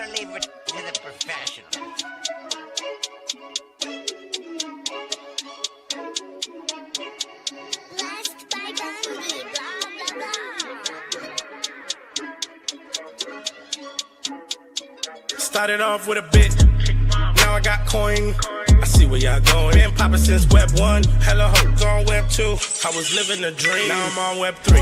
gotta leave it to the professionals. Blessed by Bundy, blah, blah, blah. Started off with a bit, now I got coin. I see where y'all going. Been poppin' since Web 1, hella hoes on Web 2. I was living a dream, now I'm on Web 3.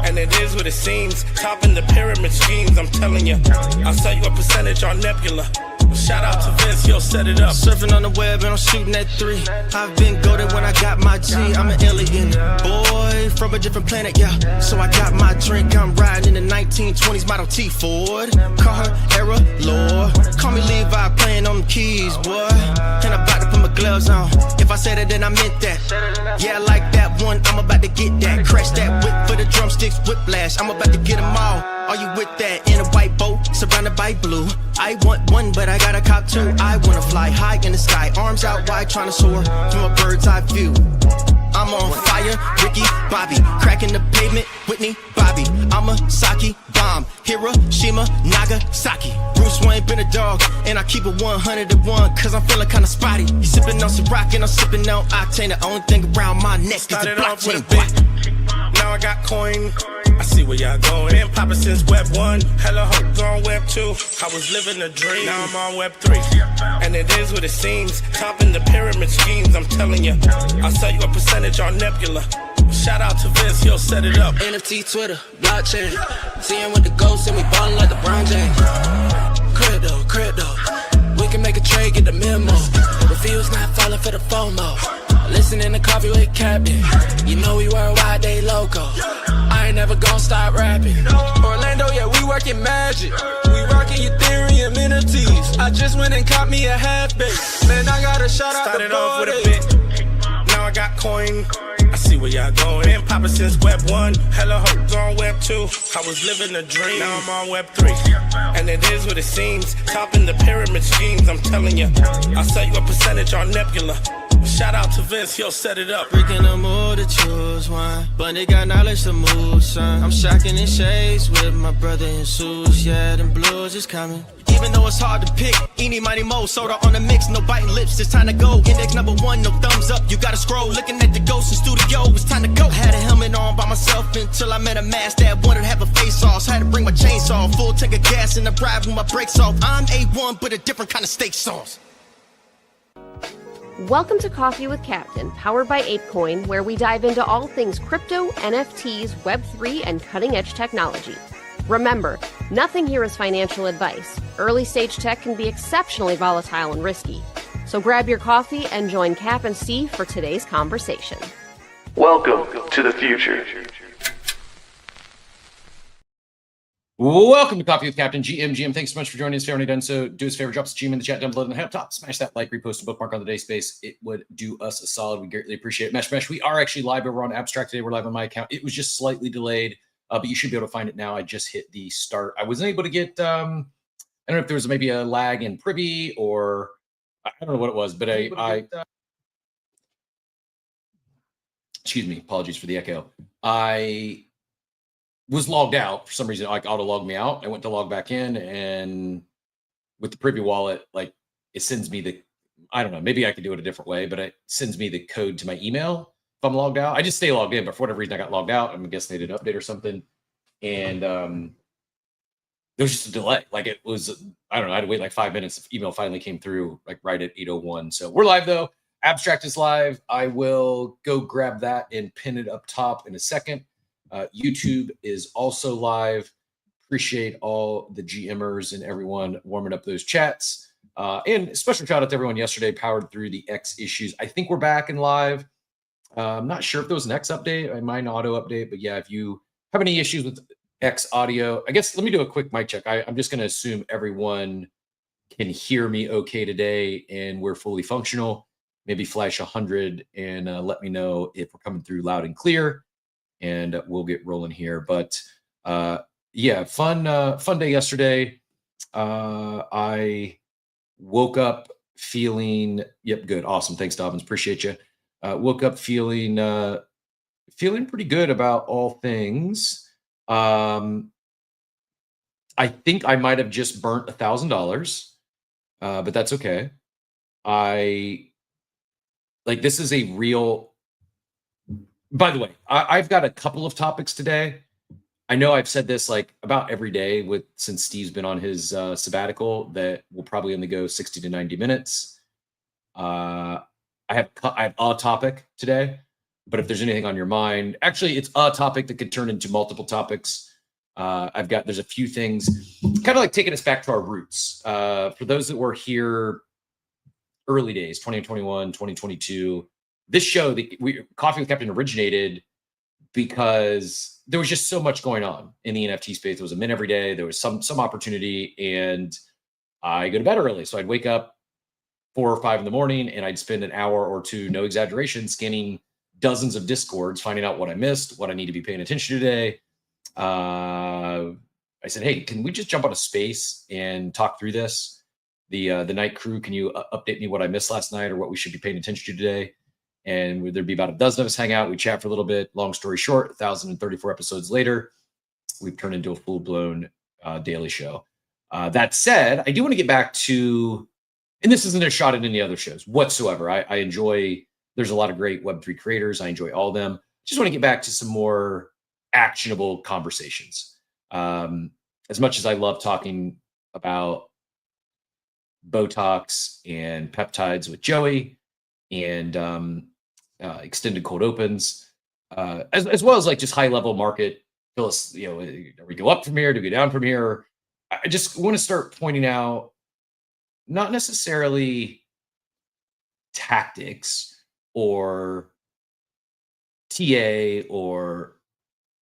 And it is what it seems, topping the pyramid schemes, I'm telling you. I'll sell you a percentage on Nebula. Shout out to Vince, he'll set it up. Surfing on the web and I'm shooting at 3. I've been golden when I got my G. I'm an alien boy from a different planet, yeah. So I got my drink, I'm riding in the 1920s Model T Ford. Call her Era Lord. Call me Levi, playing on the keys, boy. And I'm about to put my gloves on. If I said it, then I meant that. Yeah, I like that one, I'm about to get that. Crash that whip for the drumsticks, whiplash. I'm about to get them all. Are you with that? In a white boat, surrounded by blue. I want one, but I got a cop too. I wanna fly high in the sky, arms out wide, trying to soar from a bird's eye view. I'm on fire, Ricky, Bobby, cracking the pavement, Whitney, Bobby. I'm a Saki bomb, Hiroshima, Nagasaki. Bruce Wayne been a dog, and I keep it 101, cause I'm feeling kinda spotty. You sipping on some rock and I'm sipping on octane. The only thing around my neck is the Started off with a blockchain. bit, now I got coin. I see where y'all going. Been poppin' since Web 1, hella hoes on Web 2. I was living a dream, now I'm on Web 3. And it is what it seems, topping the pyramid schemes, I'm telling you. I'll sell you a percentage on Nebula. Shout out to Vince, he'll set it up. NFT, Twitter, blockchain. Seeing with the ghosts and we ballin' like LeBron James. Crypto. We can make a trade, get the memo. Refuse not falling for the FOMO. Listening to Coffee with Captain. You know we worldwide, they loco. I ain't never gon' stop rapping. Orlando, yeah, we working magic. We rocking Ethereum NFTs. I just went and caught me a half base. Man, I got a shout out Started to off with a bit, now I got coin. I see where y'all going. Been poppin' since Web 1, hella hoes on Web 2. I was living a dream, now I'm on Web 3. And it is what it seems, topping the pyramid schemes, I'm telling you. I'll sell you a percentage on Nebula. Shout out to Vince, he'll set it up. Freaking the mood to choose one, but they got knowledge to move, son. I'm shocking in shades with my brother in shoes. Yeah, them blues is coming. Even though it's hard to pick, eeny, miny, mo, soda on the mix, no biting lips, it's time to go. Index number 1, no thumbs up, you gotta scroll. Looking at the ghost in studio, it's time to go. Had a helmet on by myself until I met a mask that wanted to have a face off. So had to bring my chainsaw, full tank of gas in the drive with my brakes off. I'm A1, but a different kind of steak sauce. Welcome to Coffee with Captain, powered by ApeCoin, where we dive into all things crypto, NFTs, Web3, and cutting-edge technology. Remember, nothing here is financial advice. Early-stage tech can be exceptionally volatile and risky. So grab your coffee and join Cap and Steve for today's conversation. Welcome to the future. Welcome to Coffee with Captain GM. Thanks so much for joining us. If you haven't done so, do us a favor, drop us a GM in the chat down below in the top. Smash that like, repost, and bookmark on the day space. It would do us a solid. We greatly appreciate it. Mesh, we are actually live over on Abstract today. We're live on my account. It was just slightly delayed, but you should be able to find it now. I just hit the start. I wasn't able to get, I don't know if there was maybe a lag in Privy or I don't know what it was, but excuse me, apologies for the echo. I was logged out for some reason, like auto logged me out. I went to log back in, and with the Privy wallet, like it sends me the, I don't know, maybe I could do it a different way, but it sends me the code to my email if I'm logged out. I just stay logged in, but for whatever reason I got logged out. I'm guessing they did an update or something. And there was just a delay. Like it was, I don't know, I had to wait like 5 minutes. If email finally came through like right at 8:01. So we're live though. Abstract is live. I will go grab that and pin it up top in a second. YouTube is also live. Appreciate all the GMers and everyone warming up those chats. And a special shout out to everyone yesterday powered through the X issues. I think we're back in live. I'm not sure if there was an X update. I might auto update, but yeah, if you have any issues with X audio, I guess let me do a quick mic check. I'm just going to assume everyone can hear me okay today and we're fully functional. Maybe flash 100 and let me know if we're coming through loud and clear. And we'll get rolling here. But yeah, fun day yesterday. I woke up feeling, yep, good. Awesome. Thanks, Dobbins. Appreciate you. Woke up feeling pretty good about all things. I think I might have just burnt $1,000, but that's okay. This is a real. By the way, I've got a couple of topics today. I know I've said this like about every day since Steve's been on his sabbatical that will probably only go 60 to 90 minutes. I have a topic today, but if there's anything on your mind, actually, it's a topic that could turn into multiple topics. There's a few things, kind of like taking us back to our roots. For those that were here early days, 2021, 2022, this show, Coffee with Captain originated because there was just so much going on in the NFT space. There was a mint every day. There was some opportunity, and I go to bed early. So I'd wake up 4 or 5 in the morning, and I'd spend an hour or two, no exaggeration, scanning dozens of Discords, finding out what I missed, what I need to be paying attention to today. I said, hey, can we just jump on a space and talk through this? The night crew, can you update me what I missed last night or what we should be paying attention to today? And there'd be about a dozen of us hang out. We chat for a little bit. Long story short, 1,034 episodes later, we've turned into a full-blown daily show. That said, I do want to get back to, and this isn't a shot at any other shows whatsoever. I enjoy, there's a lot of great Web3 creators. I enjoy all of them. Just want to get back to some more actionable conversations. As much as I love talking about Botox and peptides with Joey and extended cold opens, as well as like just high level market, are we go up from here? Do we go down from here? I just want to start pointing out not necessarily tactics or TA or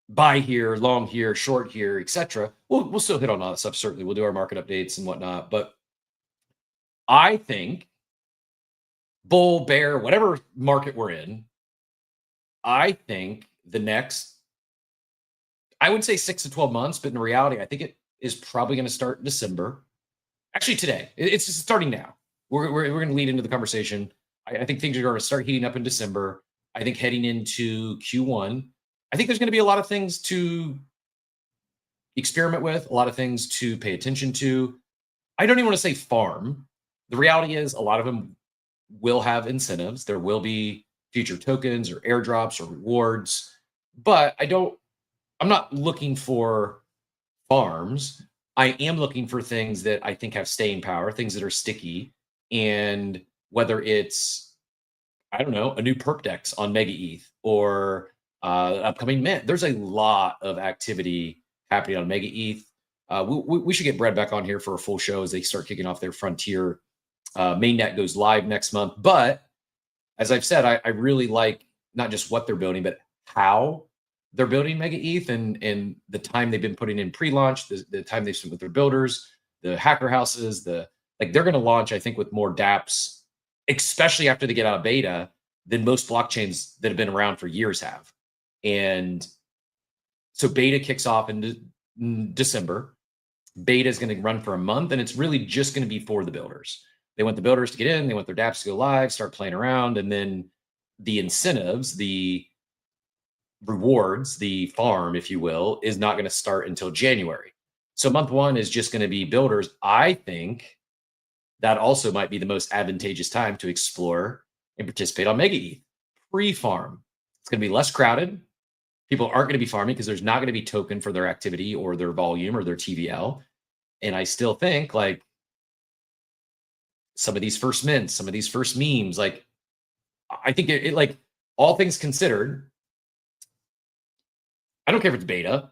buy here, long here, short here, etc. We'll still hit on all that stuff. Certainly, we'll do our market updates and whatnot. But I think bull, bear, whatever market we're in, I think the next, I would say 6 to 12 months, but in reality, I think it is probably going to start in December. Actually, today. It's just starting now. We're going to lead into the conversation. I think things are going to start heating up in December. I think heading into Q1, I think there's going to be a lot of things to experiment with, a lot of things to pay attention to. I don't even want to say farm. The reality is a lot of them will have incentives. There will be future tokens or airdrops or rewards, but I'm not looking for farms. I am looking for things that I think have staying power, things that are sticky. And whether it's, I don't know, a new perp dex on MegaEth or upcoming mint, there's a lot of activity happening on MegaEth. We should get Brad back on here for a full show as they start kicking off their Frontier. Mainnet goes live next month. But as I've said, I really like not just what they're building, but how they're building MegaEth and the time they've been putting in pre-launch, the time they've spent with their builders, the hacker houses, they're going to launch, I think, with more dApps, especially after they get out of beta, than most blockchains that have been around for years have. And so beta kicks off in December. Beta is going to run for a month, and it's really just going to be for the builders. They want the builders to get in, they want their dApps to go live, start playing around, and then the incentives, the rewards, the farm, if you will, is not going to start until January. So month one is just going to be builders. I think that also might be the most advantageous time to explore and participate on MegaEth. Pre-farm. It's going to be less crowded. People aren't going to be farming because there's not going to be token for their activity or their volume or their TVL. And I still think like some of these first mints, some of these first memes, like I think it like all things considered, I don't care if it's beta,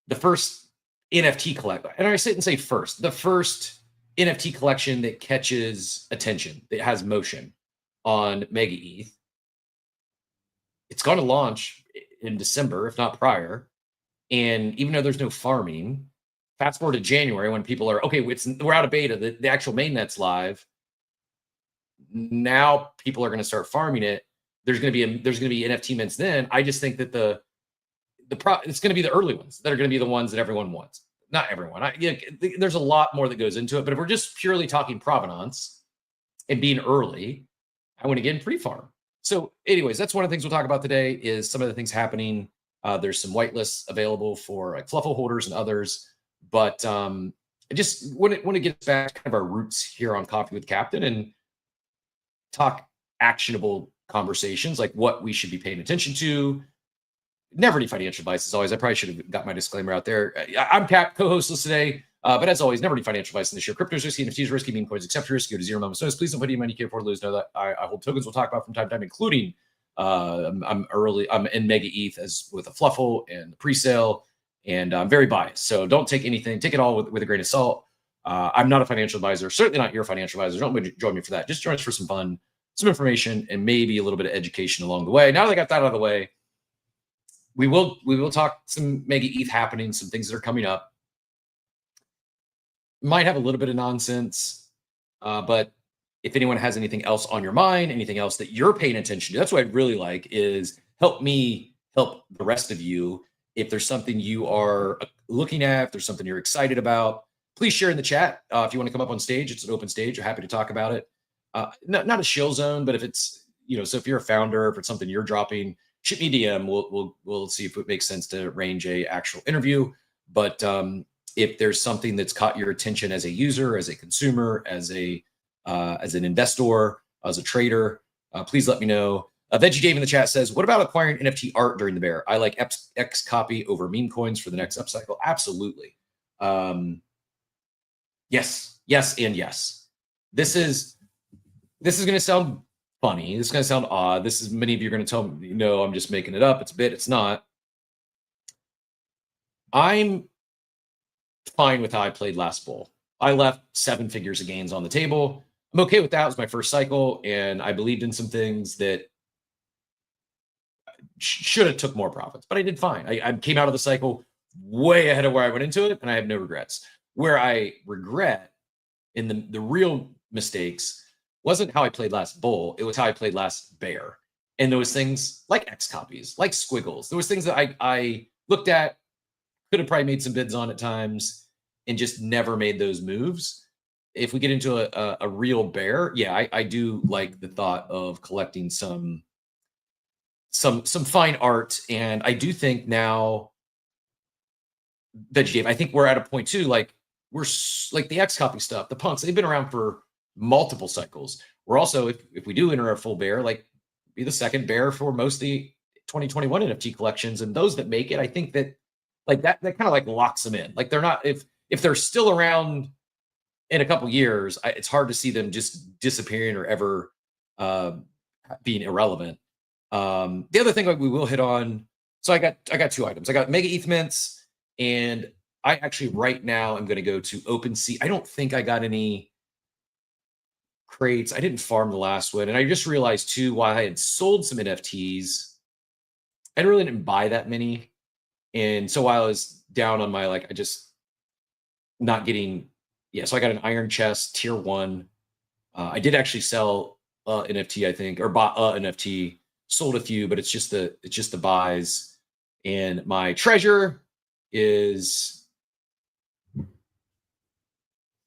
the first NFT collect, and I sit and say first, the first NFT collection that catches attention, that has motion on MegaEth, it's going to launch in December, if not prior. And even though there's no farming, fast forward to January when people are, okay, we're out of beta, the actual mainnet's live. Now people are going to start farming it. There's going to be NFT mints then. I just think that it's going to be the early ones that are going to be the ones that everyone wants. Not everyone. There's a lot more that goes into it. But if we're just purely talking provenance and being early, I want to get in pre-farm. So anyways, that's one of the things we'll talk about today is some of the things happening. There's some whitelists available for like Fluffle holders and others. But I just want to get back to kind of our roots here on Coffee with Captain and talk actionable conversations, like what we should be paying attention to. Never any financial advice, as always. I probably should have got my disclaimer out there. I'm Cap, co-hostless today, but as always, never any financial advice in this year. Crypto is risky, NFTs risky, meme coins except risky. Go to zero moments notice. Please don't put any money you can't afford to lose. Know that I hold tokens we'll talk about from time to time, including I'm in MegaEth as with a Fluffle and the pre-sale, and I'm very biased. So don't take anything, take it all with a grain of salt. I'm not a financial advisor, certainly not your financial advisor. Don't join me for that. Just join us for some fun, some information, and maybe a little bit of education along the way. Now that I got that out of the way, we will talk some MegaEth happening, some things that are coming up. Might have a little bit of nonsense, but if anyone has anything else on your mind, anything else that you're paying attention to, that's what I'd really like is help me help the rest of you. If there's something you are looking at, if there's something you're excited about, please share in the chat. If you want to come up on stage, it's an open stage. We're happy to talk about it. Not a shill zone, but if it's, so if you're a founder, if it's something you're dropping, shoot me DM. We'll see if it makes sense to arrange a actual interview. But if there's something that's caught your attention as a user, as a consumer, as an investor, as a trader, please let me know. Veggie Dave in the chat says, what about acquiring NFT art during the bear? I like X copy over meme coins for the next upcycle. Absolutely. Yes, and yes. This is going to sound funny. This is going to sound odd. Many of you are going to tell me, no, I'm just making it up. It's not. I'm fine with how I played last bull. I left 7 figures of gains on the table. I'm okay with that. It was my first cycle, and I believed in some things that should have took more profits, but I did fine. I came out of the cycle way ahead of where I went into it, and I have no regrets. Where I regret in the real mistakes wasn't how I played last bull. It was how I played last bear. And those things like X copies, like squiggles, there was things that I looked at, could have probably made some bids on at times, and just never made those moves. If we get into a real bear, yeah, I do like the thought of collecting some fine art. And I do think now, Veggie Dave, I think we're at a point too, like we're like the X copy stuff, the punks, they've been around for multiple cycles. We're also, if we do enter a full bear, like be the second bear for most of the 2021 NFT collections. And those that make it, I think that like that kind of like locks them in. Like they're not, if they're still around in a couple years, it's hard to see them just disappearing or ever being irrelevant. The other thing like we will hit on, so I got 2 items. I got MegaEth mints, and I actually right now I'm going to go to OpenSea. I don't think I got any crates. I didn't farm the last one, and I just realized too, while I had sold some NFTs, I really didn't buy that many, and so while I was down on my I just not getting. Yeah, so I got an iron chest tier 1. I did actually sell NFT, I think, or bought NFT. Sold a few, but it's just the buys. And my treasure is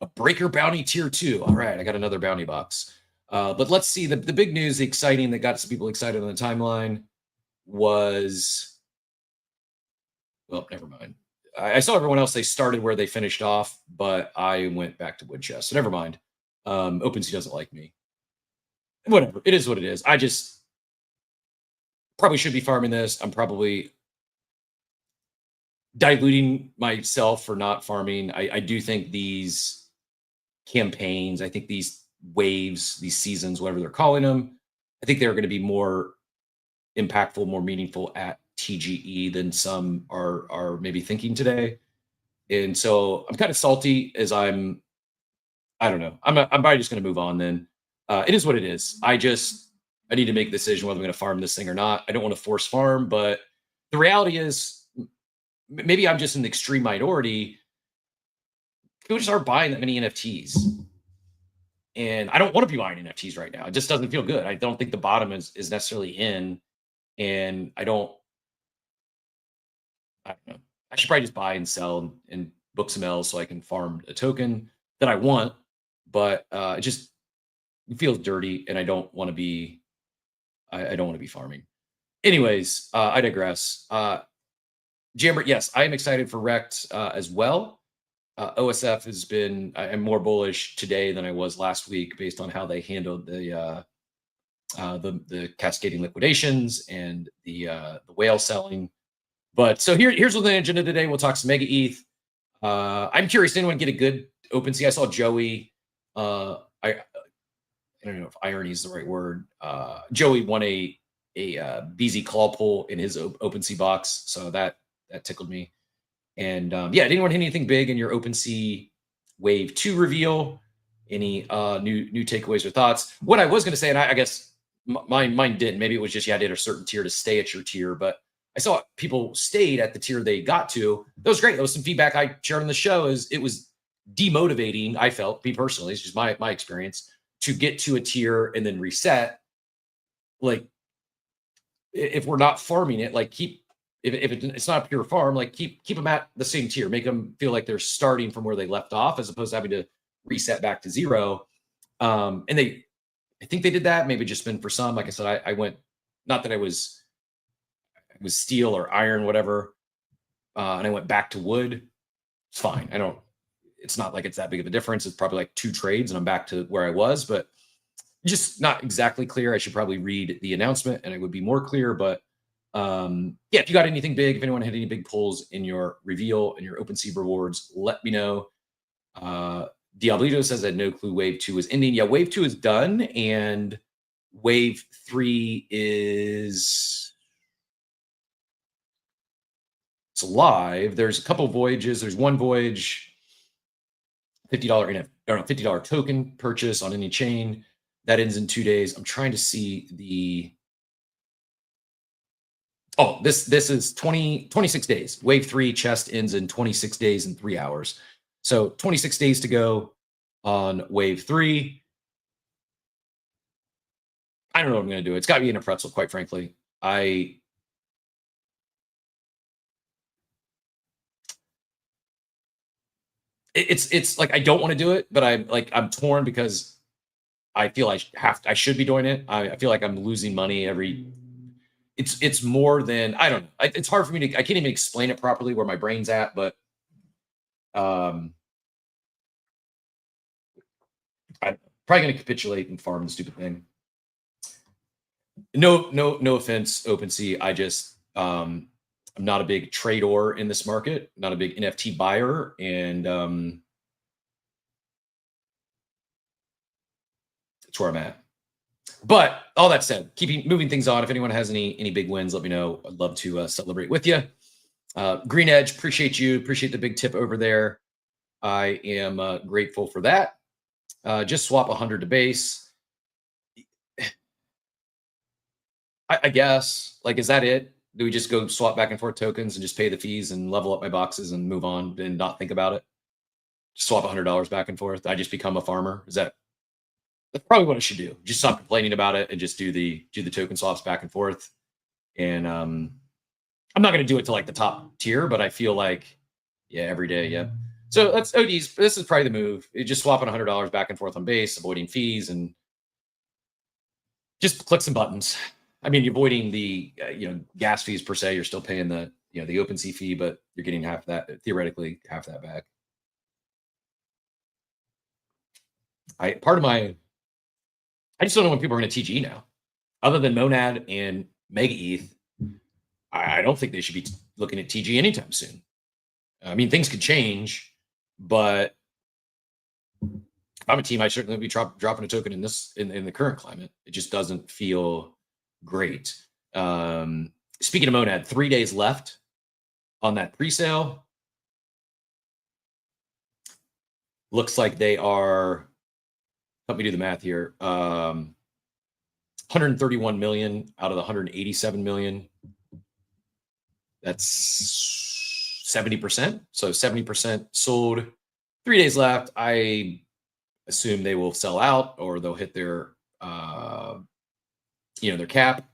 a breaker bounty tier 2. All right, I got another bounty box. But let's see the big news, the exciting that got some people excited on the timeline was, well, never mind. I saw everyone else, they started where they finished off, but I went back to wood chest. So never mind. OpenSea doesn't like me. Whatever. It is what it is. I just probably should be farming this. I'm probably diluting myself for not farming. I do think these campaigns, I think these waves, these seasons, whatever they're calling them, I think they're going to be more impactful, more meaningful at TGE than some are maybe thinking today. And so I'm kind of salty as I don't know. I'm probably just going to move on then. It is what it is. I need to make a decision whether I'm going to farm this thing or not. I don't want to force farm, but the reality is maybe I'm just in the extreme minority. People just aren't buying that many NFTs. And I don't want to be buying NFTs right now. It just doesn't feel good. I don't think the bottom is necessarily in. And I don't know. I should probably just buy and sell and book some L's so I can farm a token that I want. But it feels dirty, and I don't want to be. I don't want to be farming. Anyways, I digress. Jambert, yes, I am excited for Rect as well. OSF has been, I'm more bullish today than I was last week based on how they handled the cascading liquidations and the whale selling. But so here's what the agenda today. We'll talk some MegaEth. I'm curious, did anyone get a good OpenSea? I saw Joey. I don't know if irony is the right word. Joey won a BZ call pull in his OpenSea box, so that tickled me. And yeah, did anyone hit anything big in your OpenSea Wave 2 reveal? Any new takeaways or thoughts? What I was going to say, and I guess mine didn't. Maybe it was just you had to hit a certain tier to stay at your tier, but I saw people stayed at the tier they got to. That was great. That was some feedback I shared on the show. Is it was demotivating, I felt, me personally, it's just my experience, to get to a tier and then reset. Like, if we're not farming it, like if it's not a pure farm, like keep them at the same tier, make them feel like they're starting from where they left off, as opposed to having to reset back to zero. And I think they did that. Maybe just been for some. Like I said, I went, not that I was steel or iron, whatever, and I went back to wood. It's fine. It's not like it's that big of a difference. It's probably like 2 trades and I'm back to where I was, but just not exactly clear. I should probably read the announcement and it would be more clear. But yeah, if you got anything big, if anyone had any big pulls in your reveal and your OpenSea rewards, let me know. Diablito says I had no clue Wave 2 is ending. Yeah, Wave 2 is done and Wave 3 is it's live. There's a couple of voyages. There's one voyage, $50 token purchase on any chain that ends in 2 days. I'm trying to see this is 26 days. Wave 3 chest ends in 26 days and 3 hours. So 26 days to go on Wave 3. I don't know what I'm going to do. It's got to be in a pretzel, quite frankly. It's like I don't want to do it, but I'm torn because I feel I should be doing it. I feel like I'm losing money every. It's more than, I don't know. It's hard for me to. I can't even explain it properly where my brain's at, but I'm probably going to capitulate and farm the stupid thing. No offense, OpenSea. I just I'm not a big trader in this market, not a big NFT buyer, and that's where I'm at. But all that said, moving things on. If anyone has any big wins, let me know. I'd love to celebrate with you. Green Edge, appreciate you. Appreciate the big tip over there. I am grateful for that. Just swap 100 to base. I guess, like, is that it? Do we just go swap back and forth tokens and just pay the fees and level up my boxes and move on and not think about it? Just swap $100 back and forth. I just become a farmer. That's probably what I should do. Just stop complaining about it and just do the token swaps back and forth. And I'm not going to do it to like the top tier, but I feel like, yeah, every day. Yeah. So that's ODs. This is probably the move. It's just swapping $100 back and forth on base, avoiding fees, and just click some buttons. I mean, you're avoiding the gas fees per se. You're still paying the the OpenSea fee, but you're getting half that, theoretically half that back. I just don't know when people are going to TG now. Other than Monad and MegaEth, I don't think they should be looking at TG anytime soon. I mean, things could change, but if I'm a team, I certainly would be dropping a token in the current climate. It just doesn't feel great. Speaking of Monad, 3 days left on that pre-sale. Looks like they are, help me do the math here, 131 million out of the 187 million. That's 70%. So 70% sold. 3 days left. I assume they will sell out, or they'll hit their their cap,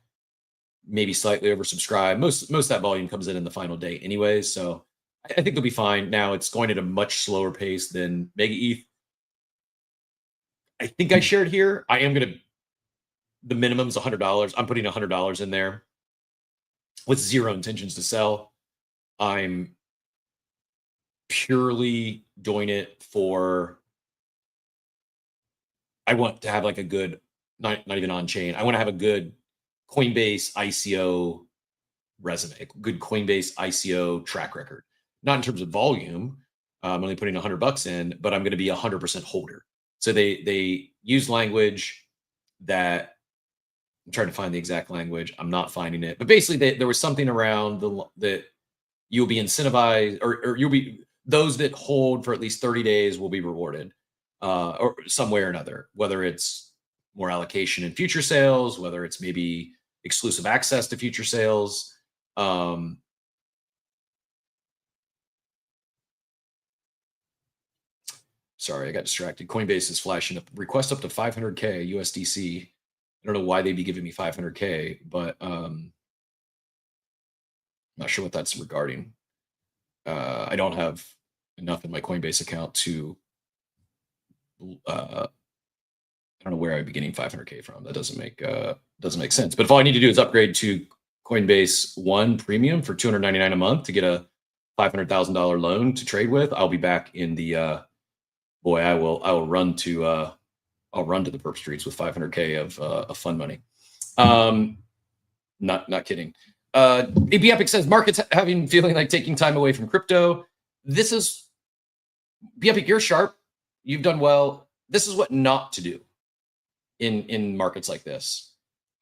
maybe slightly oversubscribed. Most of that volume comes in the final day anyways, so I think they'll be fine. Now it's going at a much slower pace than MegaEth. I think I shared here, I am going to, the minimum's $100. I'm putting $100 in there with zero intentions to sell. I'm purely doing it for, I want to have like a good, not even on chain. I want to have a good Coinbase ICO resume, good Coinbase ICO track record, not in terms of volume. I'm only putting $100 in, but I'm going to be 100% holder. So they use language that, I'm trying to find the exact language. I'm not finding it, but basically there was something around that you'll be incentivized, or you'll be, those that hold for at least 30 days will be rewarded, or some way or another, whether it's more allocation in future sales, whether it's maybe exclusive access to future sales. Sorry, I got distracted. Coinbase is flashing up, request up to 500K USDC. I don't know why they'd be giving me 500K, but I'm not sure what that's regarding. I don't have enough in my Coinbase account to, I don't know where I'd be getting 500K from. That doesn't make sense. But if all I need to do is upgrade to Coinbase One Premium for $299 a month to get a $500,000 loan to trade with, I'll be back in the, boy, I will run to, I'll run to the perp streets with 500K of fund money. Not kidding. AB Epic says markets feeling like taking time away from crypto. This is, B Epic, you're sharp. You've done well. This is what not to do in markets like this.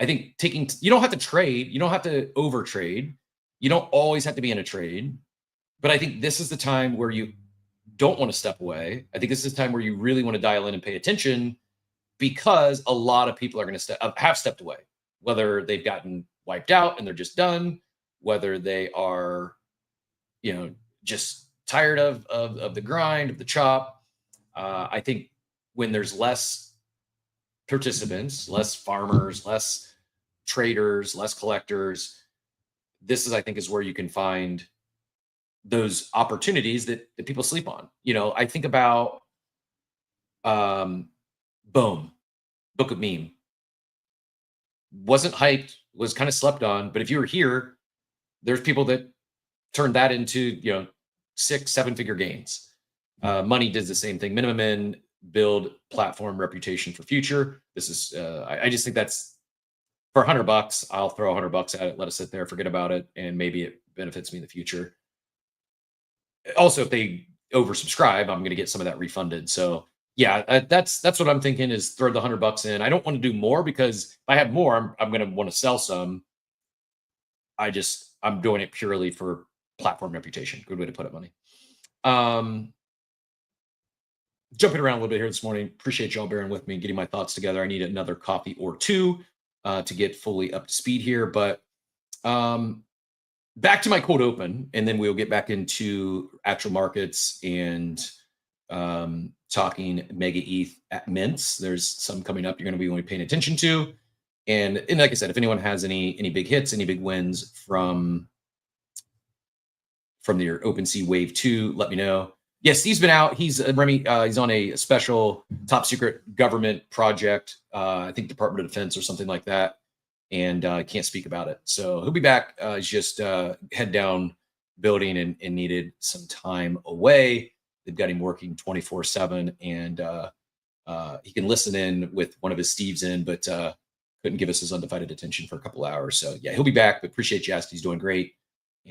I think you don't have to trade. You don't have to over trade. You don't always have to be in a trade. But I think this is the time where you don't want to step away. I think this is the time where you really want to dial in and pay attention, because a lot of people are going to have stepped away, whether they've gotten wiped out and they're just done, whether they are, just tired of the grind, of the chop. I think when there's less participants, less farmers, less traders, less collectors, I think is where you can find those opportunities that people sleep on. I think about Boom, Book of Meme. Wasn't hyped, was kind of slept on, but if you were here, there's people that turned that into 6-7 figure gains. Money does the same thing. Minimum in, build platform reputation for future. This is I just think that's, for $100, I'll throw $100 at it, let it sit there, forget about it, and maybe it benefits me in the future. Also, if they oversubscribe, I'm going to get some of that refunded. So yeah, that's what I'm thinking, is throw the $100 in. I don't want to do more, because if I have more, I'm going to want to sell some. I'm doing it purely for platform reputation. Good way to put it, money. Jumping around a little bit here this morning. Appreciate y'all bearing with me, getting my thoughts together. I need another coffee or two to get fully up to speed here. But back to my cold open, and then we'll get back into actual markets and talking MegaEth at mints. There's some coming up you're going to be only paying attention to. And like I said, if anyone has any big hits, any big wins from their OpenSea Wave 2, let me know. Yes, Steve's been out. He's Remy. He's on a special top secret government project. I think Department of Defense or something like that. And can't speak about it. So he'll be back. He's just head down building and needed some time away. They've got him working 24/7, and he can listen in with one of his Steves in, but couldn't give us his undivided attention for a couple of hours. So yeah, he'll be back. But appreciate you asking. He's doing great.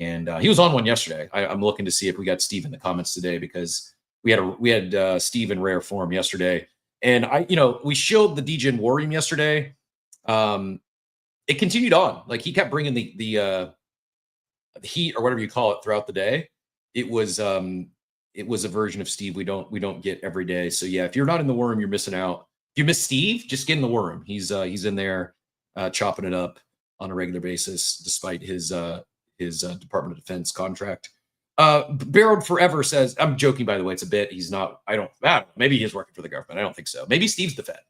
And he was on one yesterday. I'm looking to see if we got Steve in the comments today, because we had Steve in rare form yesterday. And we showed the DGen War Room yesterday. It continued on. Like, he kept bringing the heat, or whatever you call it, throughout the day. It was a version of Steve we don't get every day. So yeah, if you're not in the War Room, you're missing out. If you miss Steve, just get in the War Room. He's in there chopping it up on a regular basis, despite his Department of Defense contract. Barreled Forever says, I'm joking, by the way, it's a bit. He's not, I don't know, maybe he's working for the government. I don't think so. Maybe Steve's the Fed.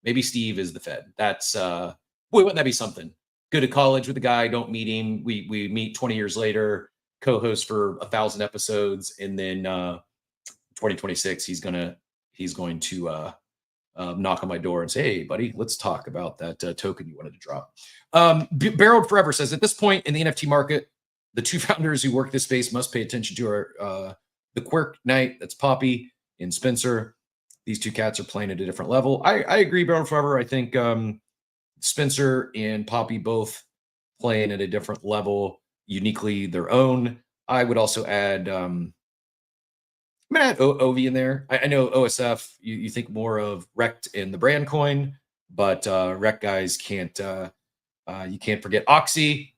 Maybe Steve is the Fed. That's, boy, wouldn't that be something? Go to college with a guy, don't meet him. We meet 20 years later, co-host for 1,000 episodes. And then 2026, he's going to knock on my door and say, hey, buddy, let's talk about that token you wanted to drop. Barreled Forever says, at this point in the NFT market, the two founders who work this space must pay attention to the Quirk Knight, that's Poppy, and Spencer. These two cats are playing at a different level. I agree, Baron Forever. I think Spencer and Poppy both playing at a different level, uniquely their own. I would also add, I'm going to add OV in there. I know OSF, you think more of Rect and the brand coin, but Rect guys can't, you can't forget Oxy.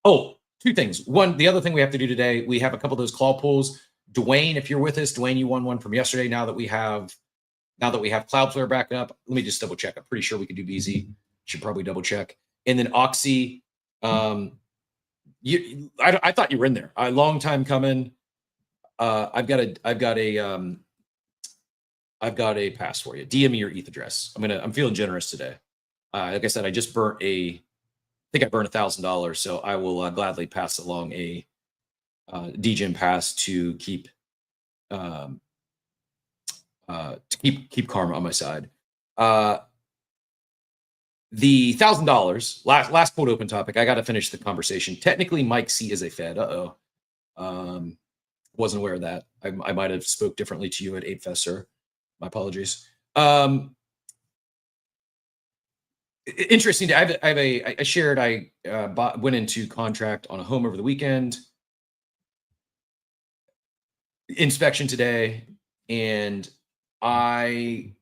Oh, two things. One, the other thing we have to do today, we have a couple of those claw pulls. Dwayne, if you're with us, Dwayne, you won one from yesterday. Now that we have Cloudflare back up, let me just double check. I'm pretty sure we can do BZ. Should probably double check. And then Oxy, I thought you were in there. A long time coming. I've got a pass for you. DM me your ETH address. I'm feeling generous today. Like I said, I just burnt I think I burned $1,000, so I will gladly pass along a DGen pass to keep karma on my side. The $1,000 last quote open topic. I got to finish the conversation. Technically, Mike C is a Fed. Wasn't aware of that. I might have spoke differently to you at 8Fest, sir. My apologies. Interesting. I shared. I went into contract on a home over the weekend. Inspection today, and I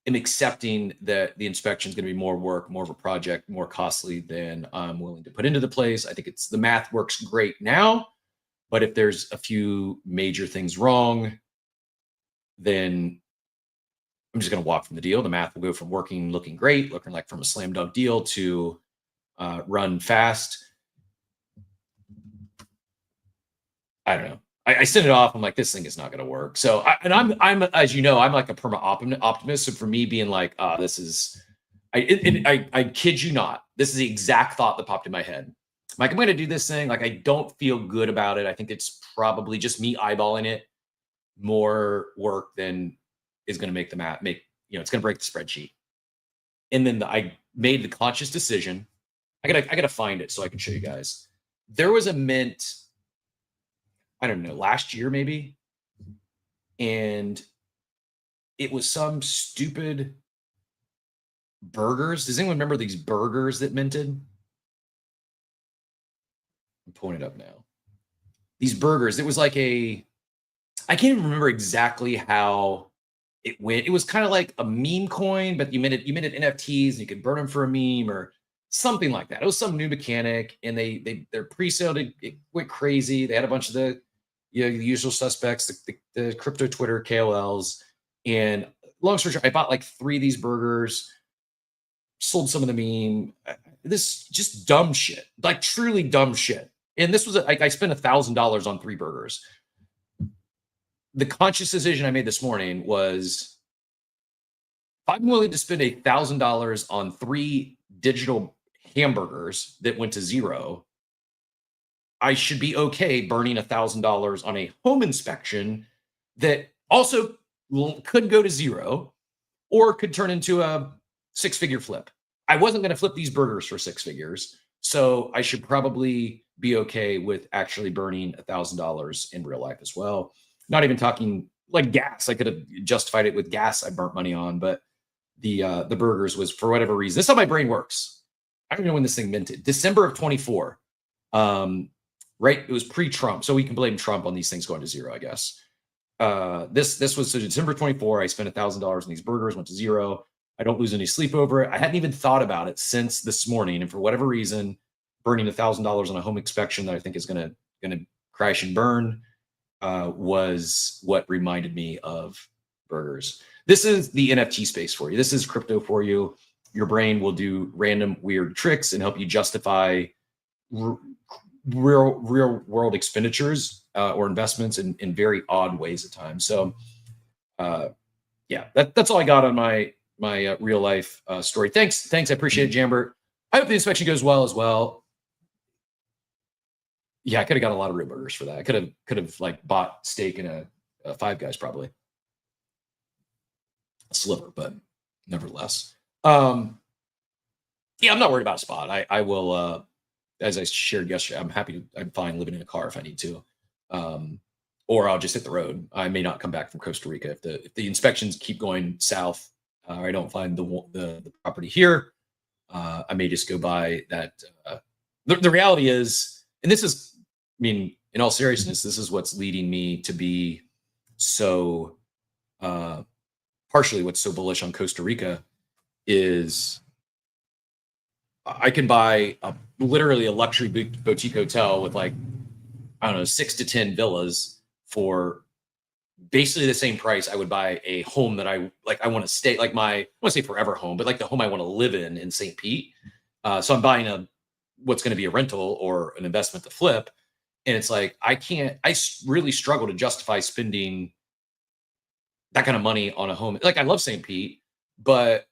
am accepting that the inspection is going to be more work, more of a project, more costly than I'm willing to put into the place. I think the math works great now, but if there's a few major things wrong, then I'm just going to walk from the deal. The math will go from looking great, looking like from a slam dunk deal to run fast. I don't know. I sent it off. I'm like, this thing is not going to work. So, I'm as you know, I'm like a perma optimist. So for me, being like, this is, I kid you not, this is the exact thought that popped in my head. Like, I'm going to do this thing. Like, I don't feel good about it. I think it's probably just me eyeballing it. More work than is going to make the math it's going to break the spreadsheet. And then I made the conscious decision. I gotta find it so I can show you guys. There was a mint, I don't know, last year maybe, and it was some stupid burgers. Does anyone remember these burgers that minted? I'm pulling it up now. These burgers, it was like I can't even remember exactly how it went. It was kind of like a meme coin, but you minted NFTs and you could burn them for a meme or something like that. It was some new mechanic, and they're pre-sale. It went crazy. They had a bunch of the usual suspects, the crypto Twitter KOLs. And long story short, I bought like 3 of these burgers, sold some of the meme. This just dumb shit, like truly dumb shit. And this was I spent $1,000 on 3 burgers. The conscious decision I made this morning was, I'm willing to spend $1,000 on 3 digital hamburgers that went to zero. I should be okay burning $1,000 on a home inspection that also could go to zero or could turn into a 6-figure flip. I wasn't going to flip these burgers for 6 figures, so I should probably be okay with actually burning $1,000 in real life as well. Not even talking like gas. I could have justified it with gas I burnt money on, but the burgers was, for whatever reason, this is how my brain works. I don't know when this thing minted. December of 24. Right? It was pre-Trump, so we can blame Trump on these things going to zero, I guess. This was so December 24. I spent $1,000 on these burgers, went to zero. I don't lose any sleep over it. I hadn't even thought about it since this morning, and for whatever reason, burning $1,000 on a home inspection that I think is gonna crash and burn was what reminded me of burgers. This is the NFT space for you. This is crypto for you. Your brain will do random weird tricks and help you justify real world expenditures or investments in very odd ways at times. So yeah, that's all I got on my real life story. Thanks. I appreciate it, Jambert. I hope the inspection goes well as well. Yeah, I could have got a lot of real burgers for that. I could have like bought steak in a Five Guys, probably a sliver, but nevertheless. Yeah, I'm not worried about a spot. I will, as I shared yesterday, I'm fine living in a car if I need to. or I'll just hit the road. I may not come back from Costa Rica if the inspections keep going south. Or I don't find the property here. I may just go by that. The reality is, and this is, I mean, in all seriousness, this is what's leading me to be so, partially what's so bullish on Costa Rica is I can buy literally a luxury boutique hotel with like, I don't know, 6 to 10 villas for basically the same price I would buy a home that I want to stay, like I want to say forever home, but like the home I want to live in St. Pete. So I'm buying what's going to be a rental or an investment to flip. And it's like, I really struggle to justify spending that kind of money on a home. Like I love St. Pete, but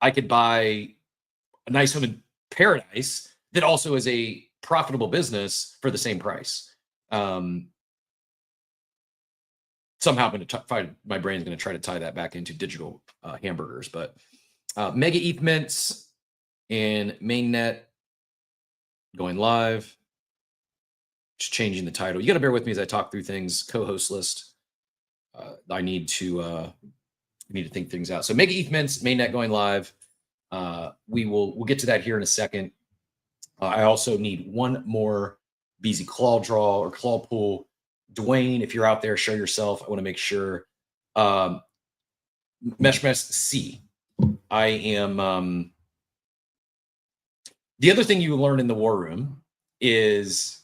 I could buy a nice home in Paradise that also is a profitable business for the same price. Somehow I'm going to find my brain's going to try to tie that back into digital hamburgers, but MegaEth mints and mainnet going live. Just changing the title. You got to bear with me as I talk through things. Co-host list. I need to think things out. So MegaEth mints, mainnet going live. We'll get to that here in a second. I also need one more BZ claw draw or claw pull. Dwayne, if you're out there, show yourself. I want to make sure. Mesh C. I am. The other thing you learn in the war room is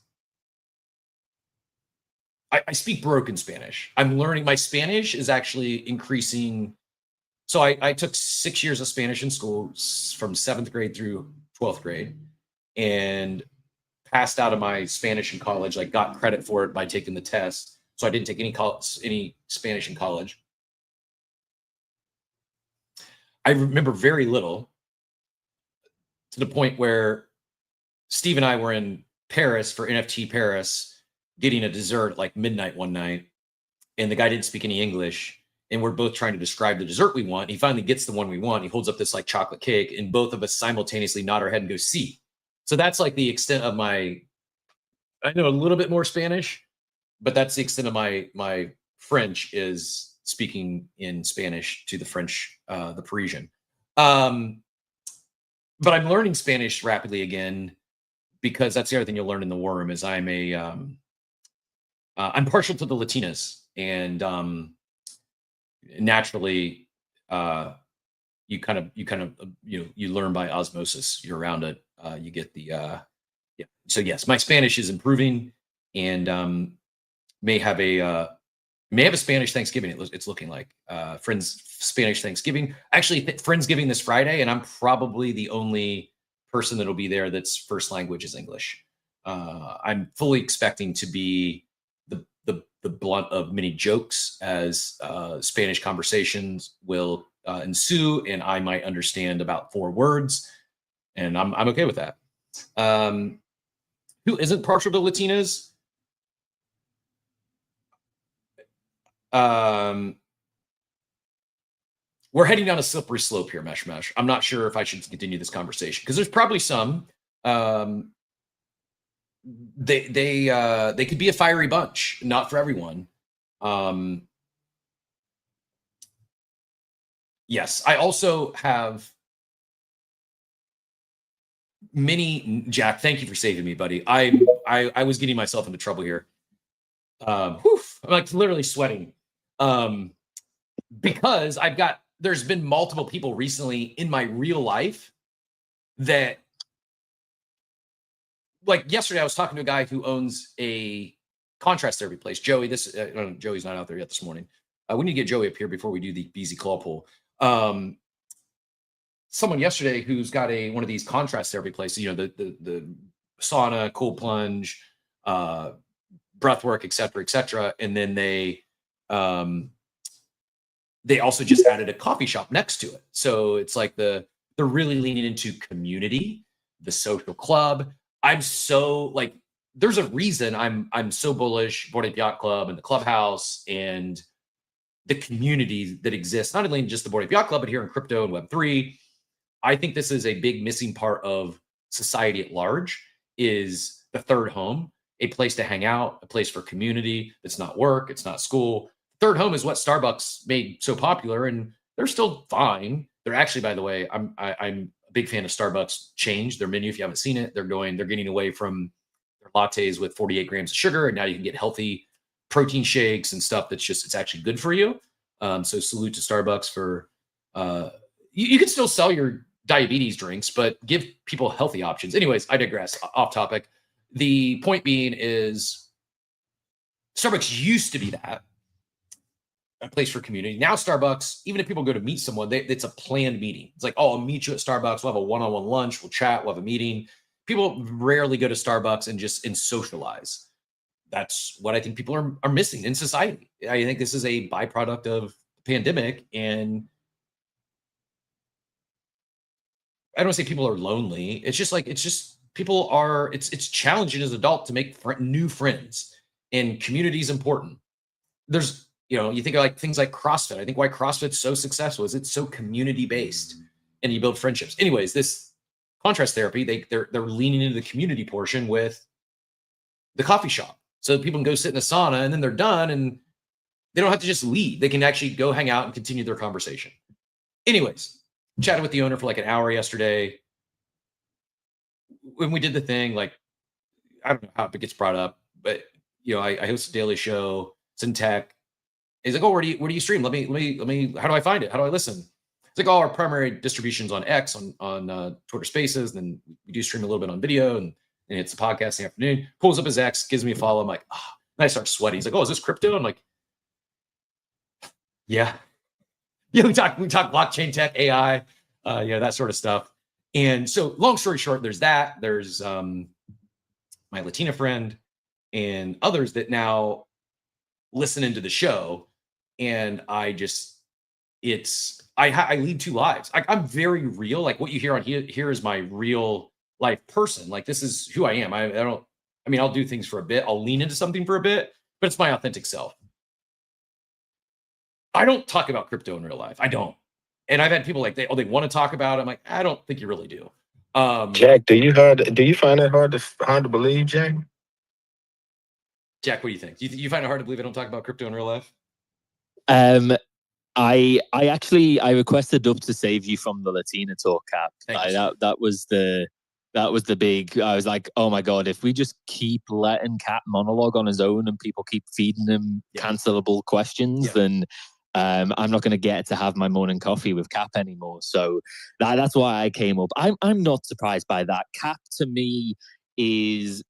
I speak broken Spanish. I'm learning. My Spanish is actually increasing. So I took 6 years of Spanish in school from 7th grade through 12th grade and passed out of my Spanish in college, like got credit for it by taking the test. So I didn't take any Spanish in college. I remember very little, to the point where Steve and I were in Paris for NFT Paris, getting a dessert like midnight one night, and the guy didn't speak any English, and we're both trying to describe the dessert we want. He finally gets the one we want. He holds up this like chocolate cake, and both of us simultaneously nod our head and go, "See." So that's like the extent of I know a little bit more Spanish, but that's the extent of my French, is speaking in Spanish to the French, the Parisian. But I'm learning Spanish rapidly again, because that's the other thing you'll learn in the war room is I'm partial to the Latinas, and naturally, you learn by osmosis. You're around it. You get the yeah. So yes, my Spanish is improving, and may have a Spanish Thanksgiving. It's looking like Friends Spanish Thanksgiving. Actually, Friendsgiving this Friday, and I'm probably the only person that'll be there that's first language is English. I'm fully expecting to be the blunt of many jokes as Spanish conversations will ensue, and I might understand about 4 words, and I'm okay with that. Who isn't partial to Latinas? We're heading down a slippery slope here, Mesh. I'm not sure if I should continue this conversation, because there's probably some. They could be a fiery bunch, not for everyone. Yes, I also have many. Jack, thank you for saving me, buddy. I was getting myself into trouble here. I'm like literally sweating, because there's been multiple people recently in my real life that, like yesterday, I was talking to a guy who owns a contrast therapy place. Joey, Joey's not out there yet this morning. We need to get Joey up here before we do the BZ claw pull. Someone yesterday who's got one of these contrast therapy places, the sauna, cold plunge, breath work, et cetera, and then they also just added a coffee shop next to it. So it's like they're really leaning into community, the social club. I'm so like, there's a reason I'm so bullish Bored Ape Yacht Club and the clubhouse and the community that exists, not only in just the Bored Ape Yacht Club, but here in crypto and Web3. I think this is a big missing part of society at large, is the third home. a place to hang out, a place for community. It's not work, it's not school. Third home is what Starbucks made so popular, and they're still fine. They're actually, by the way, I'm a big fan of Starbucks change their menu. If you haven't seen it, they're getting away from their lattes with 48 grams of sugar, and now you can get healthy protein shakes and stuff it's actually good for you. So salute to Starbucks for you can still sell your diabetes drinks, but give people healthy options. Anyways, I digress. Off topic. The point being is Starbucks used to be that, a place for community. Now Starbucks, even if people go to meet someone, it's a planned meeting. It's like, oh, I'll meet you at Starbucks. We'll have a one-on-one lunch. We'll chat. We'll have a meeting. People rarely go to Starbucks and socialize. That's what I think people are missing in society. I think this is a byproduct of the pandemic, and I don't want to say people are lonely. It's just people are. It's challenging as an adult to make new friends, and community is important. There's you think of like things like CrossFit. I think why CrossFit's so successful is it's so community based, and you build friendships. Anyways, this contrast therapy, they're leaning into the community portion with the coffee shop, so people can go sit in a sauna and then they're done, and they don't have to just leave. They can actually go hang out and continue their conversation. Anyways, chatted with the owner for like an hour yesterday. When we did the thing, like, I don't know how it gets brought up, but I host a daily show. It's in tech. He's like, oh, where do you stream? Let me. How do I find it? How do I listen? It's like, our primary distributions on X, on Twitter Spaces. And then we do stream a little bit on video, and it's a podcast in the afternoon. Pulls up his X, gives me a follow. I'm like, and I start sweating. He's like, oh, is this crypto? I'm like, yeah. Yeah, we talk blockchain tech, AI, that sort of stuff. And so, long story short, there's that. There's my Latina friend and others that now listen into the show, and I lead two lives. I'm very real. Like what you hear on here is my real life person. Like this is who I am. I'll do things for a bit. I'll lean into something for a bit, but it's my authentic self. I don't talk about crypto in real life. I don't. And I've had people like, they want to talk about it. I'm like, I don't think you really do. Jack, do you find that hard to believe, Jack? Jack, what do you think? You find it hard to believe I don't talk about crypto in real life? I requested Dub to save you from the Latina talk, Cap. That was the big. I was like, oh my god, if we just keep letting Cap monologue on his own and people keep feeding him cancelable questions, then I'm not going to get to have my morning coffee with Cap anymore. So that's why I came up. I'm not surprised by that. Cap to me is